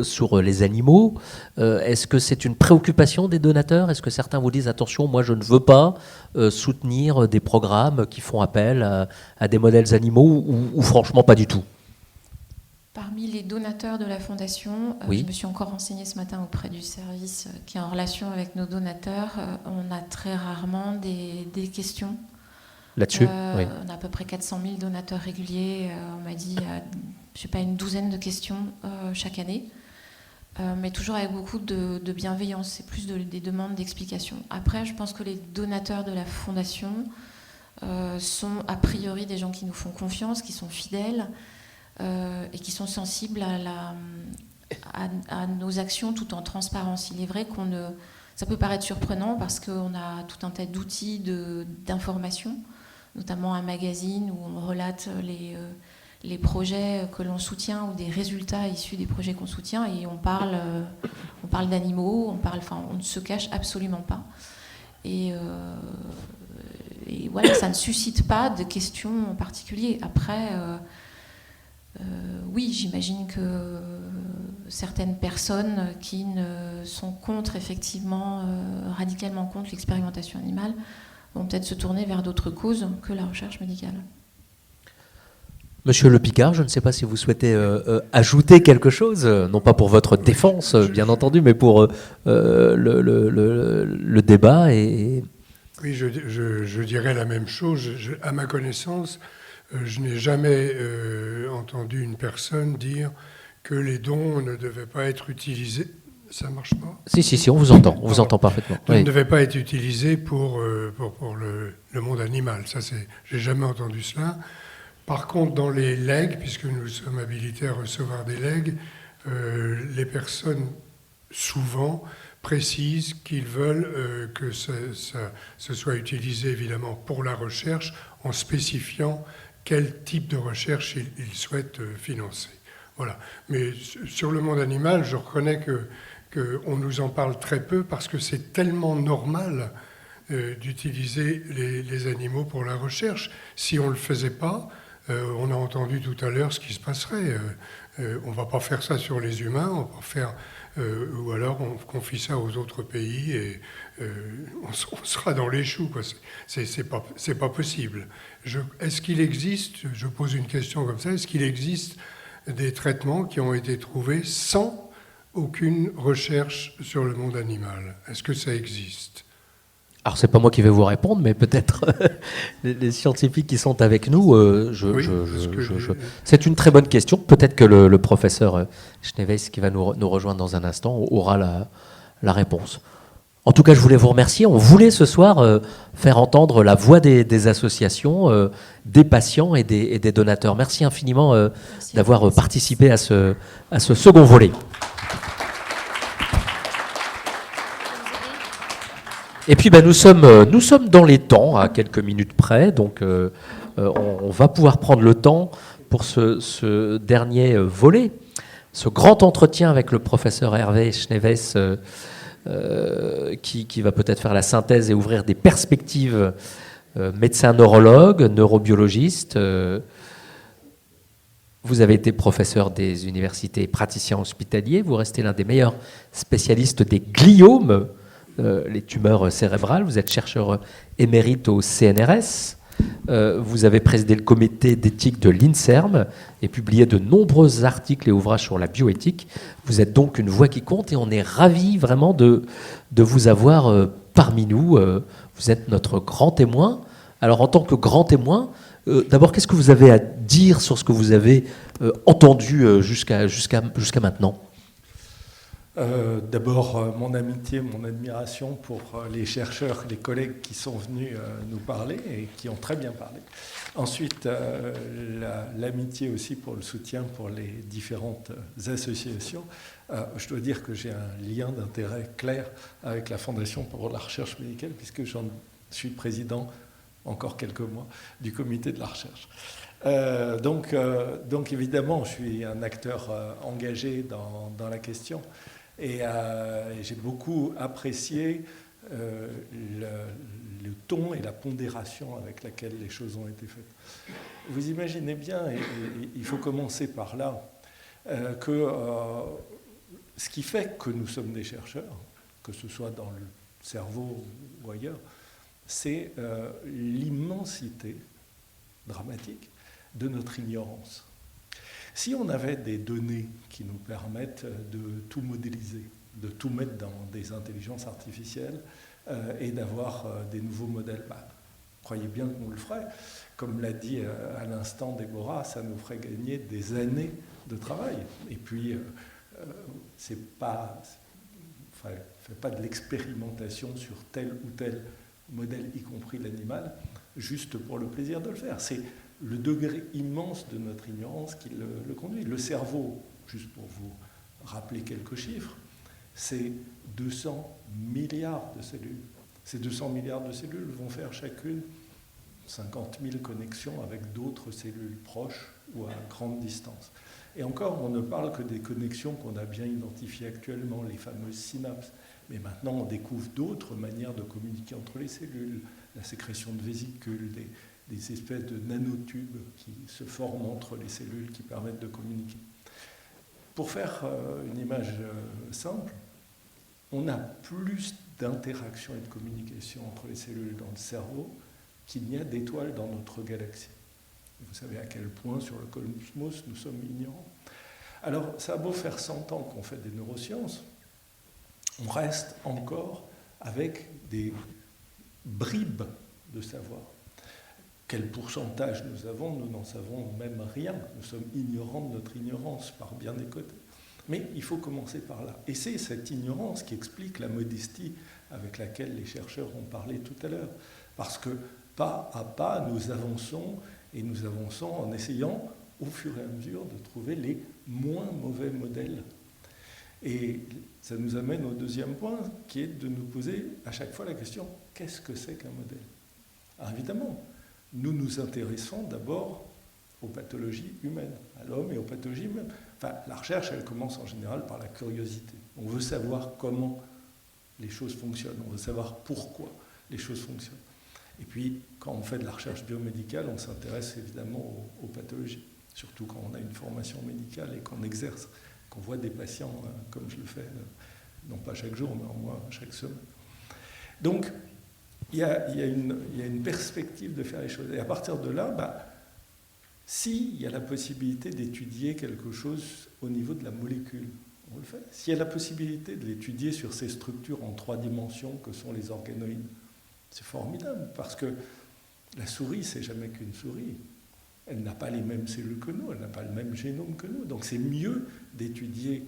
sur les animaux. Est-ce que c'est une préoccupation des donateurs ? Est-ce que certains vous disent, attention, moi je ne veux pas soutenir des programmes qui font appel à des modèles animaux, ou franchement pas du tout ? Parmi les donateurs de la Fondation, oui. Je me suis encore renseignée ce matin auprès du service qui est en relation avec nos donateurs. On a très rarement des questions. Là-dessus, oui. On a à peu près 400 000 donateurs réguliers. On m'a dit, je sais pas, une douzaine de questions chaque année, mais toujours avec beaucoup de bienveillance. C'est plus des demandes d'explications. Après, je pense que les donateurs de la Fondation sont a priori des gens qui nous font confiance, qui sont fidèles et qui sont sensibles à nos actions tout en transparence. Il est vrai ça peut paraître surprenant parce qu'on a tout un tas d'outils d'information, notamment un magazine où on relate les projets que l'on soutient ou des résultats issus des projets qu'on soutient, et on parle d'animaux, on ne se cache absolument pas. Et voilà, ça ne suscite pas de questions en particulier. Après, oui, j'imagine que certaines personnes qui sont contre, effectivement, radicalement contre l'expérimentation animale, vont peut-être se tourner vers d'autres causes que la recherche médicale. Monsieur Le Picard, je ne sais pas si vous souhaitez ajouter quelque chose, non pas pour votre défense, bien entendu, mais pour le débat. Oui, je dirais la même chose. À ma connaissance, je n'ai jamais entendu une personne dire que les dons ne devaient pas être utilisés. Ça marche pas ? Si, on vous entend. On vous entend parfaitement. Ne devait pas être utilisé pour le monde animal. Ça, j'ai jamais entendu cela. Par contre, dans les legs, puisque nous sommes habilités à recevoir des legs, les personnes souvent précisent qu'ils veulent que ce soit utilisé évidemment pour la recherche, en spécifiant quel type de recherche ils souhaitent financer. Voilà. Mais sur le monde animal, je reconnais qu'on nous en parle très peu parce que c'est tellement normal d'utiliser les animaux pour la recherche. Si on ne le faisait pas, on a entendu tout à l'heure ce qui se passerait. On ne va pas faire ça sur les humains, on va faire, ou alors on confie ça aux autres pays et on sera dans les choux, quoi. C'est pas possible. Est-ce qu'il existe, je pose une question comme ça, est-ce qu'il existe des traitements qui ont été trouvés sans aucune recherche sur le monde animal? Est-ce que ça existe? Alors, c'est pas moi qui vais vous répondre, mais peut-être les scientifiques qui sont avec nous, c'est une très bonne question. Peut-être que le professeur Schneeweiss, qui va nous rejoindre dans un instant, aura la réponse. En tout cas, je voulais vous remercier. On voulait ce soir faire entendre la voix des associations, des patients et des donateurs. Merci infiniment d'avoir participé à ce second volet. Et puis nous sommes dans les temps, à quelques minutes près, donc on va pouvoir prendre le temps pour ce dernier volet, ce grand entretien avec le professeur Hervé Schneewes, qui va peut-être faire la synthèse et ouvrir des perspectives. Médecin neurologue, neurobiologiste, vous avez été professeur des universités et praticien hospitalier, vous restez l'un des meilleurs spécialistes des gliomes, les tumeurs cérébrales, vous êtes chercheur émérite au CNRS, vous avez présidé le comité d'éthique de l'INSERM et publié de nombreux articles et ouvrages sur la bioéthique. Vous êtes donc une voix qui compte et on est ravis vraiment de vous avoir parmi nous. Vous êtes notre grand témoin. Alors en tant que grand témoin, d'abord qu'est-ce que vous avez à dire sur ce que vous avez entendu jusqu'à maintenant ? D'abord, mon amitié, mon admiration pour les chercheurs, les collègues qui sont venus nous parler et qui ont très bien parlé. Ensuite, l'amitié aussi pour le soutien pour les différentes associations. Je dois dire que j'ai un lien d'intérêt clair avec la Fondation pour la recherche médicale, puisque j'en suis président encore quelques mois du comité de la recherche. Donc évidemment, je suis un acteur engagé dans la question. Et j'ai beaucoup apprécié le ton et la pondération avec laquelle les choses ont été faites. Vous imaginez bien, et il faut commencer par là, que ce qui fait que nous sommes des chercheurs, que ce soit dans le cerveau ou ailleurs, c'est l'immensité dramatique de notre ignorance. Si on avait des données qui nous permettent de tout modéliser, de tout mettre dans des intelligences artificielles et d'avoir des nouveaux modèles, croyez bien qu'on le ferait. Comme l'a dit à l'instant Déborah, ça nous ferait gagner des années de travail. Et puis, fait pas de l'expérimentation sur tel ou tel modèle, y compris l'animal, juste pour le plaisir de le faire. C'est le degré immense de notre ignorance qui le conduit. Le cerveau, juste pour vous rappeler quelques chiffres, c'est 200 milliards de cellules. Ces 200 milliards de cellules vont faire chacune 50 000 connexions avec d'autres cellules proches ou à grande distance. Et encore, on ne parle que des connexions qu'on a bien identifiées actuellement, les fameuses synapses. Mais maintenant, on découvre d'autres manières de communiquer entre les cellules, la sécrétion de vésicules, des espèces de nanotubes qui se forment entre les cellules qui permettent de communiquer. Pour faire une image simple, on a plus d'interaction et de communication entre les cellules dans le cerveau qu'il n'y a d'étoiles dans notre galaxie. Vous savez à quel point sur le cosmos nous sommes ignorants. Alors, ça a beau faire 100 ans qu'on fait des neurosciences, on reste encore avec des bribes de savoir. Quel pourcentage nous avons ? Nous n'en savons même rien. Nous sommes ignorants de notre ignorance par bien des côtés. Mais il faut commencer par là. Et c'est cette ignorance qui explique la modestie avec laquelle les chercheurs ont parlé tout à l'heure. Parce que pas à pas, nous avançons en essayant, au fur et à mesure, de trouver les moins mauvais modèles. Et ça nous amène au deuxième point, qui est de nous poser à chaque fois la question, qu'est-ce que c'est qu'un modèle ? Alors évidemment, nous nous intéressons d'abord aux pathologies humaines, à l'homme et aux pathologies humaines. Enfin, la recherche, elle commence en général par la curiosité. On veut savoir comment les choses fonctionnent, on veut savoir pourquoi les choses fonctionnent. Et puis, quand on fait de la recherche biomédicale, on s'intéresse évidemment aux pathologies, surtout quand on a une formation médicale et qu'on exerce, qu'on voit des patients comme je le fais, non pas chaque jour, mais au moins chaque semaine. Donc, il y a une perspective de faire les choses. Et à partir de là, s'il y a la possibilité d'étudier quelque chose au niveau de la molécule, on le fait. S'il y a la possibilité de l'étudier sur ces structures en 3 dimensions que sont les organoïdes, c'est formidable, parce que la souris, c'est jamais qu'une souris. Elle n'a pas les mêmes cellules que nous, elle n'a pas le même génome que nous. Donc c'est mieux d'étudier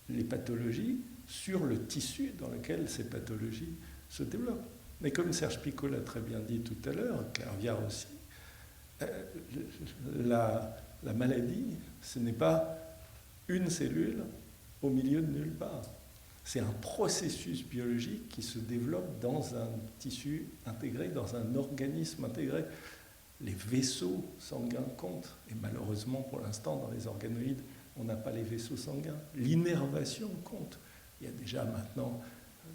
les pathologies sur le tissu dans lequel ces pathologies se développent. Mais comme Serge Picot l'a très bien dit tout à l'heure, Claire Viard aussi, la maladie, ce n'est pas une cellule au milieu de nulle part. C'est un processus biologique qui se développe dans un tissu intégré, dans un organisme intégré. Les vaisseaux sanguins comptent, et malheureusement pour l'instant dans les organoïdes, on n'a pas les vaisseaux sanguins. L'innervation compte. Il y a déjà maintenant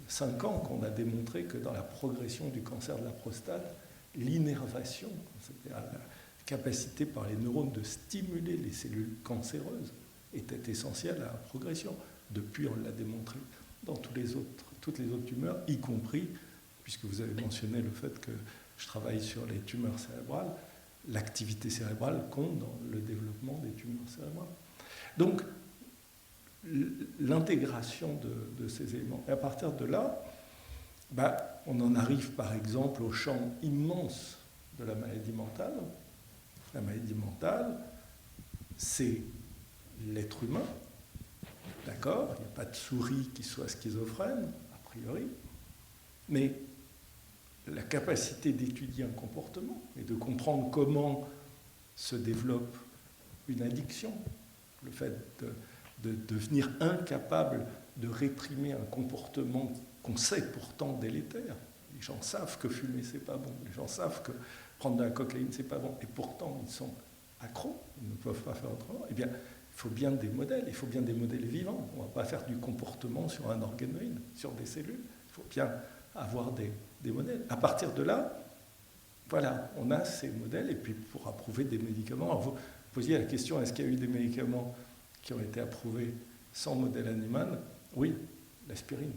5 ans qu'on a démontré que dans la progression du cancer de la prostate, l'innervation, c'est-à-dire la capacité par les neurones de stimuler les cellules cancéreuses, était essentielle à la progression. Depuis, on l'a démontré dans toutes les autres tumeurs, y compris, puisque vous avez mentionné le fait que je travaille sur les tumeurs cérébrales, l'activité cérébrale compte dans le développement des tumeurs cérébrales. Donc, l'intégration de ces éléments. Et à partir de là, on en arrive par exemple au champ immense de la maladie mentale. La maladie mentale, c'est l'être humain, d'accord ? Il n'y a pas de souris qui soit schizophrène, a priori, mais la capacité d'étudier un comportement et de comprendre comment se développe une addiction, le fait de devenir incapable de réprimer un comportement qu'on sait pourtant délétère. Les gens savent que fumer, c'est pas bon. Les gens savent que prendre de la cocaïne, c'est pas bon. Et pourtant, ils sont accros, ils ne peuvent pas faire autrement. Eh bien, il faut bien des modèles, il faut bien des modèles vivants. On ne va pas faire du comportement sur un organoïde, sur des cellules. Il faut bien avoir des modèles. À partir de là, voilà, on a ces modèles. Et puis, pour approuver des médicaments, alors vous posiez la question, est-ce qu'il y a eu des médicaments qui ont été approuvés sans modèle animal? Oui, l'aspirine.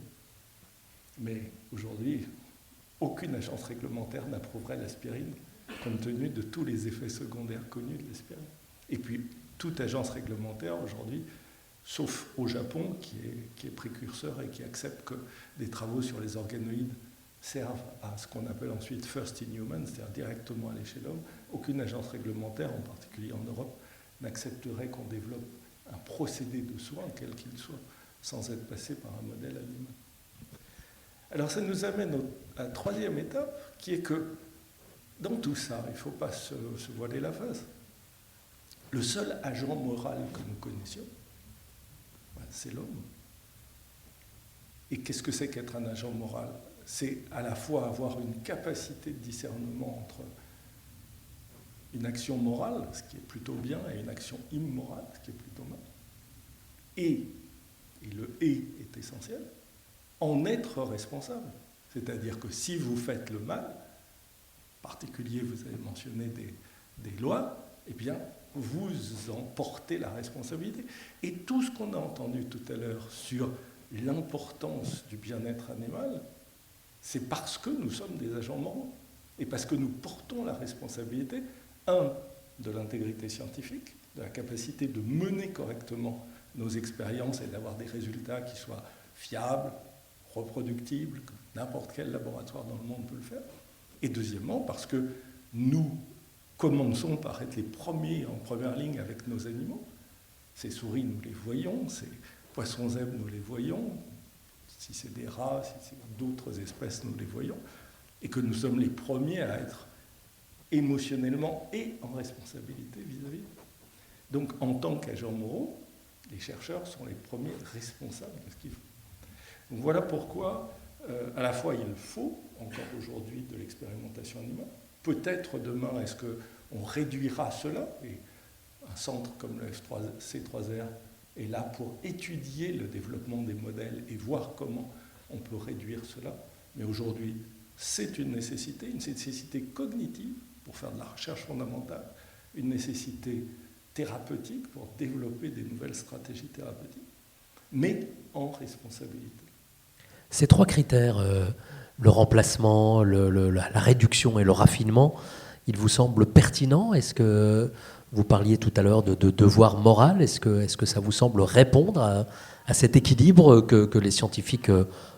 Mais aujourd'hui, aucune agence réglementaire n'approuverait l'aspirine compte tenu de tous les effets secondaires connus de l'aspirine. Et puis, toute agence réglementaire aujourd'hui, sauf au Japon, qui est précurseur et qui accepte que des travaux sur les organoïdes servent à ce qu'on appelle ensuite first in human, c'est-à-dire directement à l'échelle de l'homme, aucune agence réglementaire, en particulier en Europe, n'accepterait qu'on développe un procédé de soins, quel qu'il soit, sans être passé par un modèle animal. Alors ça nous amène à la troisième étape, qui est que dans tout ça, il ne faut pas se voiler la face. Le seul agent moral que nous connaissions, c'est l'homme. Et qu'est-ce que c'est qu'être un agent moral? C'est à la fois avoir une capacité de discernement entre une action morale, ce qui est plutôt bien, et une action immorale, ce qui est plutôt mal. Et le « et » est essentiel, en être responsable. C'est-à-dire que si vous faites le mal, en particulier, vous avez mentionné des lois, eh bien, vous en portez la responsabilité. Et tout ce qu'on a entendu tout à l'heure sur l'importance du bien-être animal, c'est parce que nous sommes des agents moraux et parce que nous portons la responsabilité, de l'intégrité scientifique, de la capacité de mener correctement nos expériences et d'avoir des résultats qui soient fiables, reproductibles, que n'importe quel laboratoire dans le monde peut le faire. Et deuxièmement, parce que nous commençons par être les premiers en première ligne avec nos animaux. Ces souris, nous les voyons, ces poissons zèbres, nous les voyons. Si c'est des rats, si c'est d'autres espèces, nous les voyons. Et que nous sommes les premiers à être émotionnellement et en responsabilité vis-à-vis. Donc, en tant qu'agents moraux, les chercheurs sont les premiers responsables de ce qu'ils font. Donc, voilà pourquoi, à la fois, il faut, encore aujourd'hui, de l'expérimentation animale. Peut-être demain, est-ce qu'on réduira cela? Et un centre comme le C3R est là pour étudier le développement des modèles et voir comment on peut réduire cela. Mais aujourd'hui, c'est une nécessité cognitive pour faire de la recherche fondamentale, une nécessité thérapeutique pour développer des nouvelles stratégies thérapeutiques, mais en responsabilité. Ces trois critères, le remplacement, la réduction et le raffinement, ils vous semblent pertinents? Est-ce que vous parliez tout à l'heure de devoir moral? Est-ce que ça vous semble répondre à cet équilibre que les scientifiques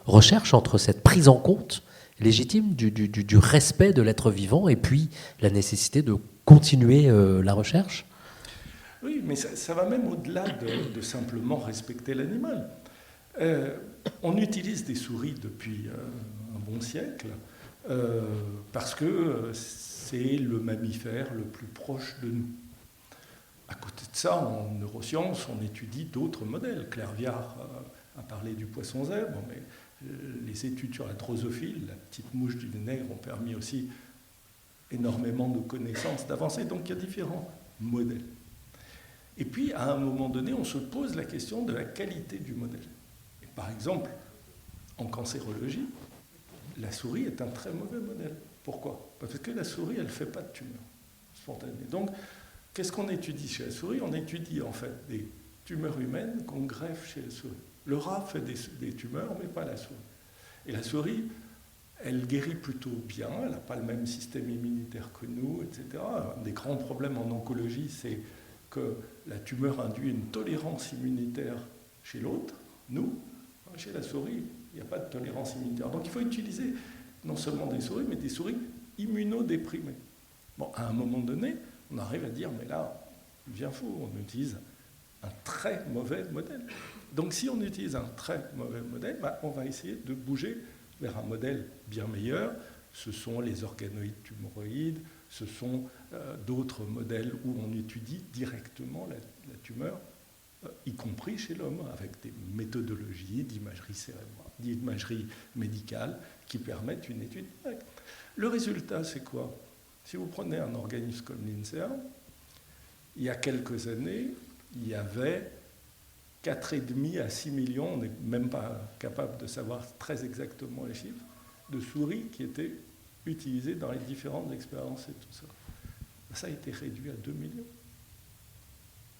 recherchent entre cette prise en compte légitime du respect de l'être vivant et puis la nécessité de continuer la recherche? Oui, mais ça va même au-delà de simplement respecter l'animal. On utilise des souris depuis un bon siècle parce que c'est le mammifère le plus proche de nous. À côté de ça, en neurosciences, on étudie d'autres modèles. Claire Viard a a parlé du poisson zèbre, mais les études sur la drosophile, la petite mouche du vinaigre, ont permis aussi énormément de connaissances, d'avancer. Donc il y a différents modèles. Et puis, à un moment donné, on se pose la question de la qualité du modèle. Et par exemple, en cancérologie, la souris est un très mauvais modèle. Pourquoi? Parce que la souris, elle ne fait pas de tumeur spontanée. Donc, qu'est-ce qu'on étudie chez la souris? On étudie en fait des tumeurs humaines qu'on greffe chez la souris. Le rat fait des tumeurs, mais pas la souris. Et la souris, elle guérit plutôt bien, elle n'a pas le même système immunitaire que nous, etc. Un des grands problèmes en oncologie, c'est que la tumeur induit une tolérance immunitaire chez l'autre. Nous, chez la souris, il n'y a pas de tolérance immunitaire. Donc il faut utiliser non seulement des souris, mais des souris immunodéprimées. Bon, à un moment donné, on arrive à dire, mais là, il devient fou, on utilise un très mauvais modèle. Donc si on utilise un très mauvais modèle, on va essayer de bouger vers un modèle bien meilleur. Ce sont les organoïdes tumoroïdes, ce sont d'autres modèles où on étudie directement la tumeur, y compris chez l'homme, avec des méthodologies d'imagerie cérébrale, d'imagerie médicale qui permettent une étude directe. Le résultat, c'est quoi? Si vous prenez un organisme comme l'INSERM, il y a quelques années, il y avait 4,5 à 6 millions, on n'est même pas capable de savoir très exactement les chiffres, de souris qui étaient utilisées dans les différentes expériences et tout ça. Ça a été réduit à 2 millions.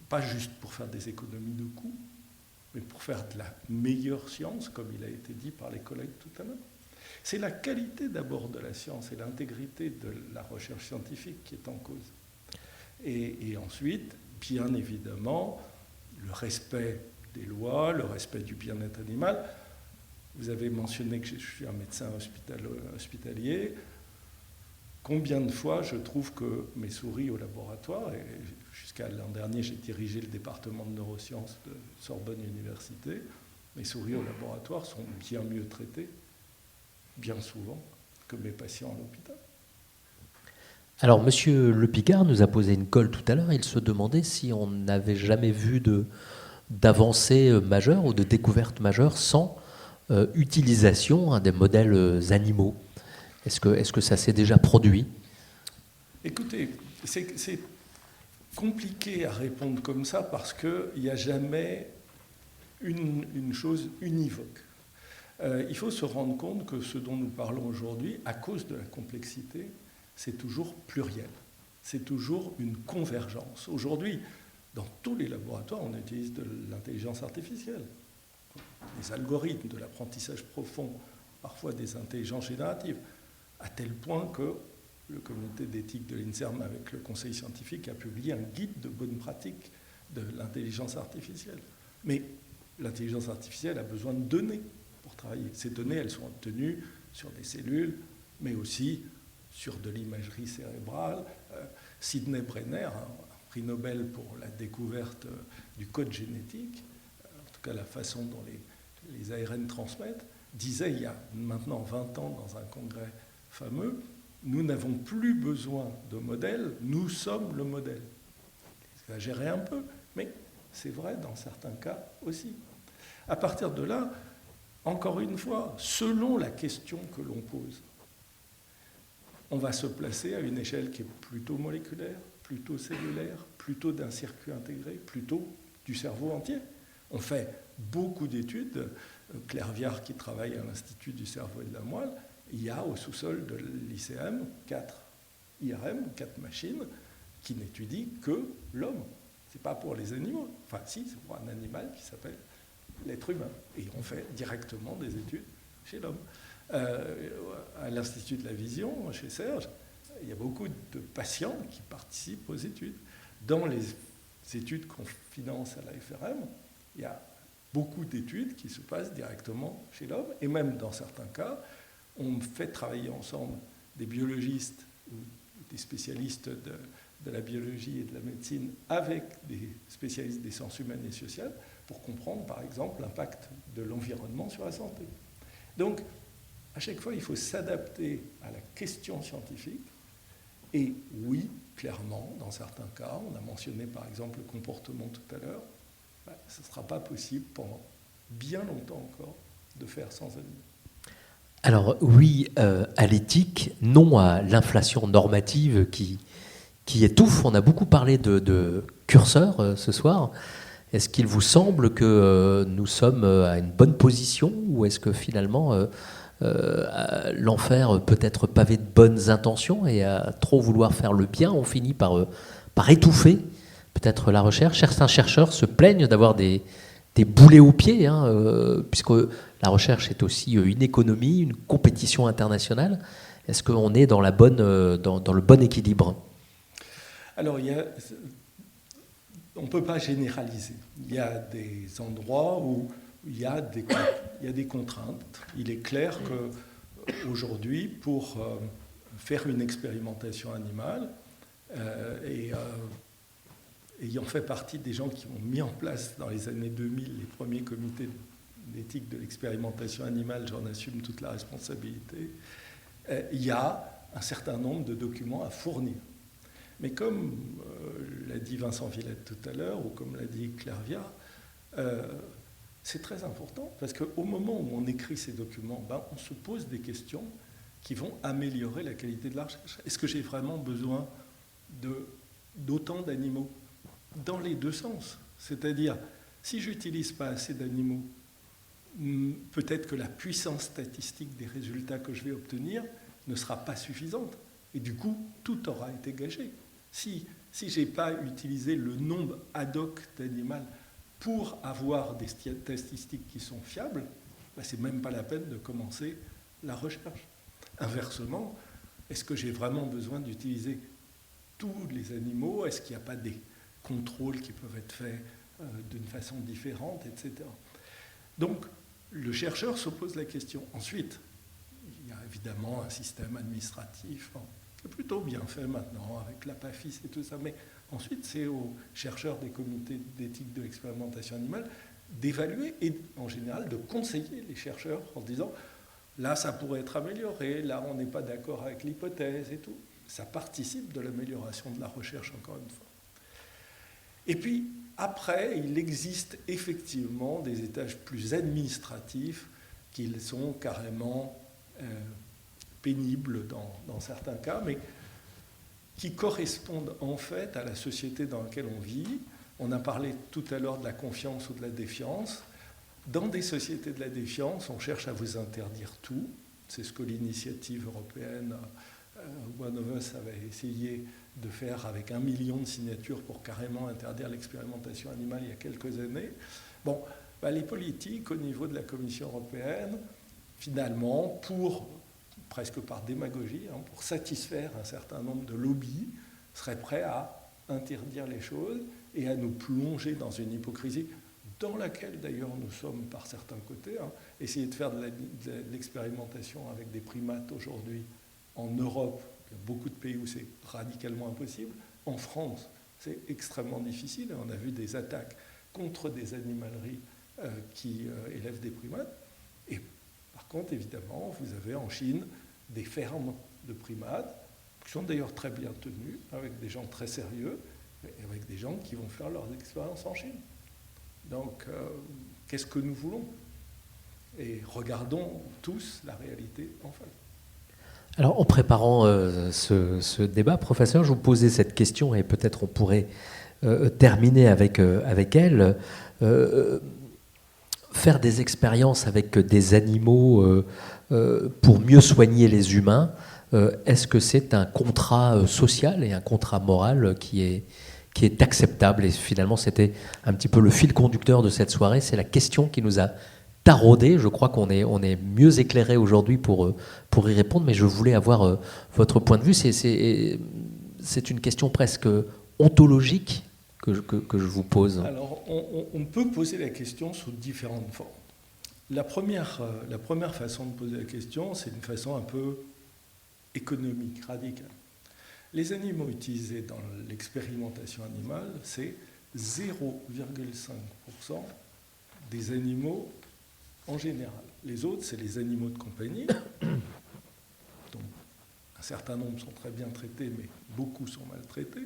Pas juste pour faire des économies de coûts, mais pour faire de la meilleure science, comme il a été dit par les collègues tout à l'heure. C'est la qualité d'abord de la science et l'intégrité de la recherche scientifique qui est en cause. Et ensuite, bien évidemment, le respect des lois, le respect du bien-être animal. Vous avez mentionné que je suis un médecin hospitalier. Combien de fois je trouve que mes souris au laboratoire, et jusqu'à l'an dernier j'ai dirigé le département de neurosciences de Sorbonne Université, mes souris au laboratoire sont bien mieux traitées, bien souvent, que mes patients à l'hôpital. Alors, Monsieur Le Picard nous a posé une colle tout à l'heure. Il se demandait si on n'avait jamais vu d'avancées majeures ou de découvertes majeures sans utilisation des modèles animaux. Est-ce que ça s'est déjà produit? Écoutez, c'est compliqué à répondre comme ça parce qu'il n'y a jamais une chose univoque. Il faut se rendre compte que ce dont nous parlons aujourd'hui, à cause de la complexité, c'est toujours pluriel. C'est toujours une convergence. Aujourd'hui, dans tous les laboratoires, on utilise de l'intelligence artificielle, des algorithmes, de l'apprentissage profond, parfois des intelligences génératives, à tel point que le comité d'éthique de l'INSERM, avec le conseil scientifique, a publié un guide de bonne pratique de l'intelligence artificielle. Mais l'intelligence artificielle a besoin de données pour travailler. Ces données, elles sont obtenues sur des cellules, mais aussi sur de l'imagerie cérébrale. Sidney Brenner, un prix Nobel pour la découverte du code génétique, en tout cas la façon dont les ARN transmettent, disait il y a maintenant 20 ans dans un congrès fameux, nous n'avons plus besoin de modèles, nous sommes le modèle. Exagéré un peu, mais c'est vrai dans certains cas aussi. À partir de là, encore une fois, selon la question que l'on pose, on va se placer à une échelle qui est plutôt moléculaire, plutôt cellulaire, plutôt d'un circuit intégré, plutôt du cerveau entier. On fait beaucoup d'études. Claire Viard, qui travaille à l'Institut du cerveau et de la moelle, il y a au sous-sol de l'ICM 4 IRM, 4 machines, qui n'étudient que l'homme. Ce n'est pas pour les animaux. Enfin, si, c'est pour un animal qui s'appelle l'être humain. Et on fait directement des études chez l'homme. À l'Institut de la Vision, chez Serge, il y a beaucoup de patients qui participent aux études. Dans les études qu'on finance à la FRM, il y a beaucoup d'études qui se passent directement chez l'homme. Et même dans certains cas, on fait travailler ensemble des biologistes ou des spécialistes de la biologie et de la médecine avec des spécialistes des sciences humaines et sociales pour comprendre, par exemple, l'impact de l'environnement sur la santé. Donc, à chaque fois, il faut s'adapter à la question scientifique. Et oui, clairement, dans certains cas, on a mentionné par exemple le comportement tout à l'heure, ce ne sera pas possible pendant bien longtemps encore de faire sans animaux. Alors oui à l'éthique, non à l'inflation normative qui étouffe. On a beaucoup parlé de curseur ce soir. Est-ce qu'il vous semble que nous sommes à une bonne position ou est-ce que finalement l'enfer peut être pavé de bonnes intentions et à trop vouloir faire le bien, on finit par étouffer peut-être la recherche? Certains chercheurs se plaignent d'avoir des boulets aux pieds, puisque la recherche est aussi une économie, une compétition internationale. Est-ce qu'on est dans le bon équilibre? Alors, on ne peut pas généraliser. Il y a des endroits où il y a des contraintes. Il est clair qu'aujourd'hui, pour faire une expérimentation animale, ayant fait partie des gens qui ont mis en place dans les années 2000 les premiers comités d'éthique de l'expérimentation animale, j'en assume toute la responsabilité, il y a un certain nombre de documents à fournir. Mais comme l'a dit Vincent Villette tout à l'heure, ou comme l'a dit Claire Viard, c'est très important, parce qu'au moment où on écrit ces documents, on se pose des questions qui vont améliorer la qualité de la recherche. Est-ce que j'ai vraiment besoin d'autant d'animaux? Dans les deux sens. C'est-à-dire, si je n'utilise pas assez d'animaux, peut-être que la puissance statistique des résultats que je vais obtenir ne sera pas suffisante. Et du coup, tout aura été gagé. Si je n'ai pas utilisé le nombre ad hoc d'animaux pour avoir des statistiques qui sont fiables, ce n'est même pas la peine de commencer la recherche. Inversement, est-ce que j'ai vraiment besoin d'utiliser tous les animaux? Est-ce qu'il n'y a pas des contrôles qui peuvent être faits d'une façon différente, etc. Donc, le chercheur se pose la question. Ensuite, il y a évidemment un système administratif qui est plutôt bien fait maintenant, avec l'APAFIS et tout ça, mais ensuite, c'est aux chercheurs des comités d'éthique de l'expérimentation animale d'évaluer et, en général, de conseiller les chercheurs en disant « là, ça pourrait être amélioré, là, on n'est pas d'accord avec l'hypothèse et tout ». Ça participe de l'amélioration de la recherche, encore une fois. Et puis, après, il existe effectivement des étages plus administratifs qui sont carrément pénibles dans certains cas, mais qui correspondent en fait à la société dans laquelle on vit. On a parlé tout à l'heure de la confiance ou de la défiance. Dans des sociétés de la défiance, on cherche à vous interdire tout. C'est ce que l'initiative européenne One of Us avait essayé de faire avec 1 million de signatures pour carrément interdire l'expérimentation animale il y a quelques années. Bon, les politiques au niveau de la Commission européenne, finalement, presque par démagogie, pour satisfaire un certain nombre de lobbies, seraient prêts à interdire les choses et à nous plonger dans une hypocrisie dans laquelle d'ailleurs nous sommes par certains côtés. Essayer de faire de l'expérimentation avec des primates aujourd'hui en Europe, il y a beaucoup de pays où c'est radicalement impossible. En France, c'est extrêmement difficile. On a vu des attaques contre des animaleries qui élèvent des primates. Et par contre, évidemment, vous avez en Chine des fermes de primates qui sont d'ailleurs très bien tenues, avec des gens très sérieux, et avec des gens qui vont faire leurs expériences en Chine. Donc, qu'est-ce que nous voulons? Et regardons tous la réalité en face. Alors, en préparant ce débat, professeur, je vous posais cette question et peut-être on pourrait terminer avec elle. Faire des expériences avec des animaux pour mieux soigner les humains, est-ce que c'est un contrat social et un contrat moral qui est acceptable? Et finalement, c'était un petit peu le fil conducteur de cette soirée. C'est la question qui nous a taraudé. Je crois qu'on est mieux éclairé aujourd'hui pour y répondre, mais je voulais avoir votre point de vue. C'est une question presque ontologique que je vous pose. Alors, on peut poser la question sous différentes formes. La première façon de poser la question, c'est une façon un peu économique, radicale. Les animaux utilisés dans l'expérimentation animale, c'est 0,5% des animaux en général. Les autres, c'est les animaux de compagnie, dont un certain nombre sont très bien traités, mais beaucoup sont maltraités,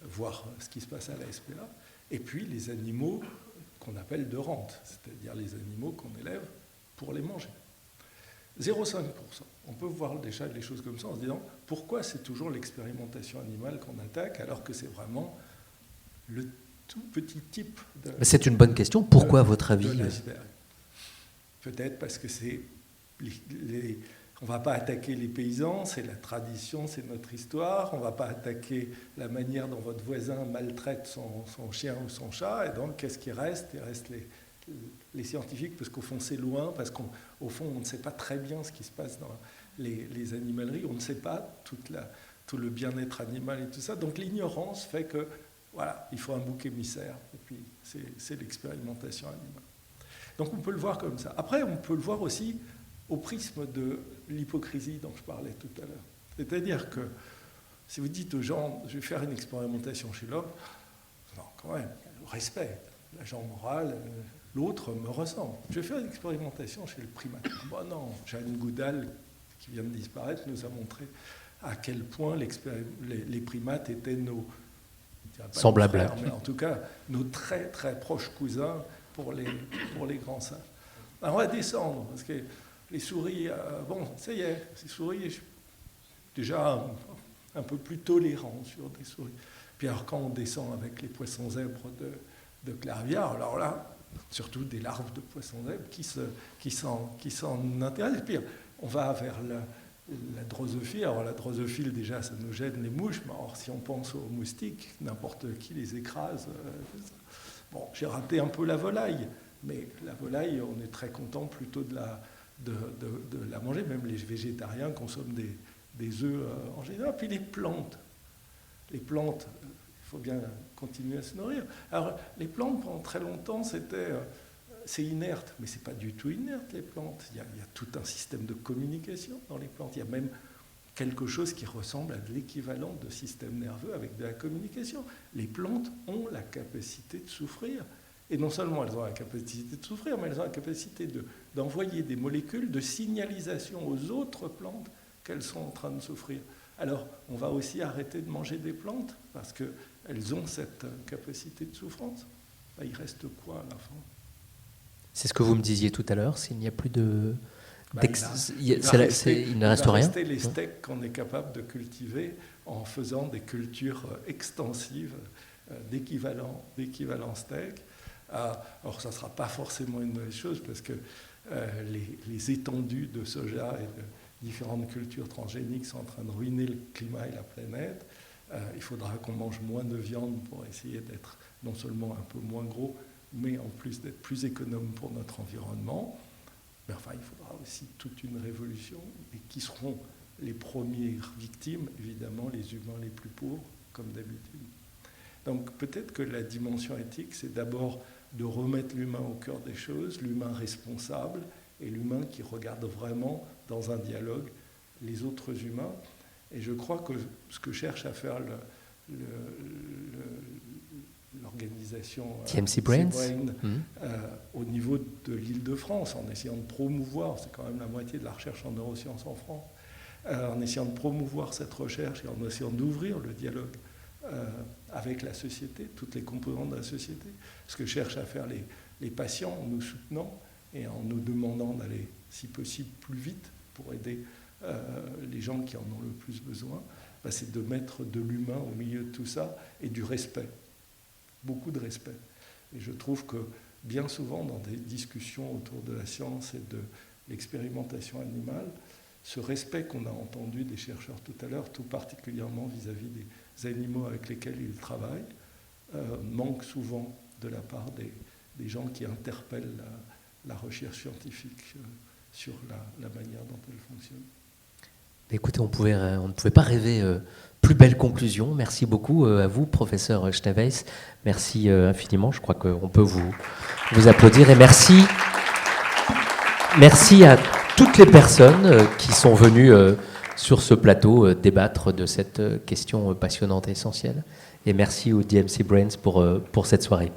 voir ce qui se passe à la SPA, et puis les animaux qu'on appelle de rente, c'est-à-dire les animaux qu'on élève pour les manger. 0,5%. On peut voir déjà les choses comme ça en se disant pourquoi c'est toujours l'expérimentation animale qu'on attaque alors que c'est vraiment le tout petit type de... C'est une bonne question. Pourquoi, à votre avis? Peut-être parce que c'est... On ne va pas attaquer les paysans, c'est la tradition, c'est notre histoire. On ne va pas attaquer la manière dont votre voisin maltraite son chien ou son chat. Et donc, qu'est-ce qui reste? Il reste les scientifiques, parce qu'au fond, c'est loin, parce qu'au fond, on ne sait pas très bien ce qui se passe dans les animaleries. On ne sait pas tout le bien-être animal et tout ça. Donc, l'ignorance fait que, voilà, il faut un bouc émissaire. Et puis, c'est l'expérimentation animale. Donc, on peut le voir comme ça. Après, on peut le voir aussi au prisme de l'hypocrisie dont je parlais tout à l'heure. C'est-à-dire que si vous dites aux gens, je vais faire une expérimentation chez l'homme, non, quand même, le respect, l'agent moral, l'autre me ressemble. Je vais faire une expérimentation chez le primate. Bon non, Jeanne Goudal, qui vient de disparaître, nous a montré à quel point les primates étaient nos semblables, frères, mais en tout cas nos très très proches cousins pour les grands singes. Alors on va descendre, parce que les souris, bon, ça y est, ces souris, je suis déjà un peu plus tolérant sur des souris. Puis alors quand on descend avec les poissons zèbres de Clairviard, alors là, surtout des larves de poissons zèbres qui s'en intéressent. Puis on va vers la drosophile. Alors la drosophile, déjà, ça nous gêne les mouches, mais alors si on pense aux moustiques, n'importe qui les écrase. Bon, j'ai raté un peu la volaille, mais la volaille, on est très content plutôt de la manger. Même les végétariens consomment des œufs en général. Puis les plantes, il faut bien continuer à se nourrir. Alors les plantes, pendant très longtemps, c'est inerte, mais c'est pas du tout inerte, les plantes. Il y a tout un système de communication dans les plantes. Il y a même quelque chose qui ressemble à de l'équivalent de système nerveux avec de la communication. Les plantes ont la capacité de souffrir. Et non seulement elles ont la capacité de souffrir, mais elles ont la capacité d'envoyer des molécules de signalisation aux autres plantes qu'elles sont en train de souffrir. Alors, on va aussi arrêter de manger des plantes parce qu'elles ont cette capacité de souffrance. Il reste quoi à la fin? C'est ce que vous me disiez tout à l'heure, s'il n'y a plus de... il ne reste rien. Rester les steaks qu'on est capable de cultiver en faisant des cultures extensives d'équivalent steak. Alors, ça ne sera pas forcément une mauvaise chose parce que les étendues de soja et de différentes cultures transgéniques sont en train de ruiner le climat et la planète. Il faudra qu'on mange moins de viande pour essayer d'être non seulement un peu moins gros, mais en plus d'être plus économe pour notre environnement. Mais enfin, il faudra aussi toute une révolution. Et qui seront les premières victimes? Évidemment, les humains les plus pauvres, comme d'habitude. Donc peut-être que la dimension éthique, c'est d'abord de remettre l'humain au cœur des choses, l'humain responsable, et l'humain qui regarde vraiment dans un dialogue les autres humains. Et je crois que ce que cherche à faire l'organisation TMC Brains au niveau de l'Île-de-France, en essayant de promouvoir, c'est quand même la moitié de la recherche en neurosciences en France, en essayant de promouvoir cette recherche et en essayant d'ouvrir le dialogue avec la société, toutes les composantes de la société. Ce que cherchent à faire les patients en nous soutenant et en nous demandant d'aller, si possible, plus vite pour aider les gens qui en ont le plus besoin, c'est de mettre de l'humain au milieu de tout ça et du respect, beaucoup de respect. Et je trouve que bien souvent, dans des discussions autour de la science et de l'expérimentation animale, ce respect qu'on a entendu des chercheurs tout à l'heure, tout particulièrement vis-à-vis des animaux avec lesquels ils travaillent, manque souvent de la part des gens qui interpellent la recherche scientifique sur la manière dont elle fonctionne. Écoutez, on ne pouvait pas rêver plus belle conclusion. Merci beaucoup à vous, professeur Schneeweis. Merci infiniment. Je crois qu'on peut vous applaudir. Et merci à toutes les personnes qui sont venues sur ce plateau débattre de cette question passionnante et essentielle. Et merci au DMC Brains pour cette soirée.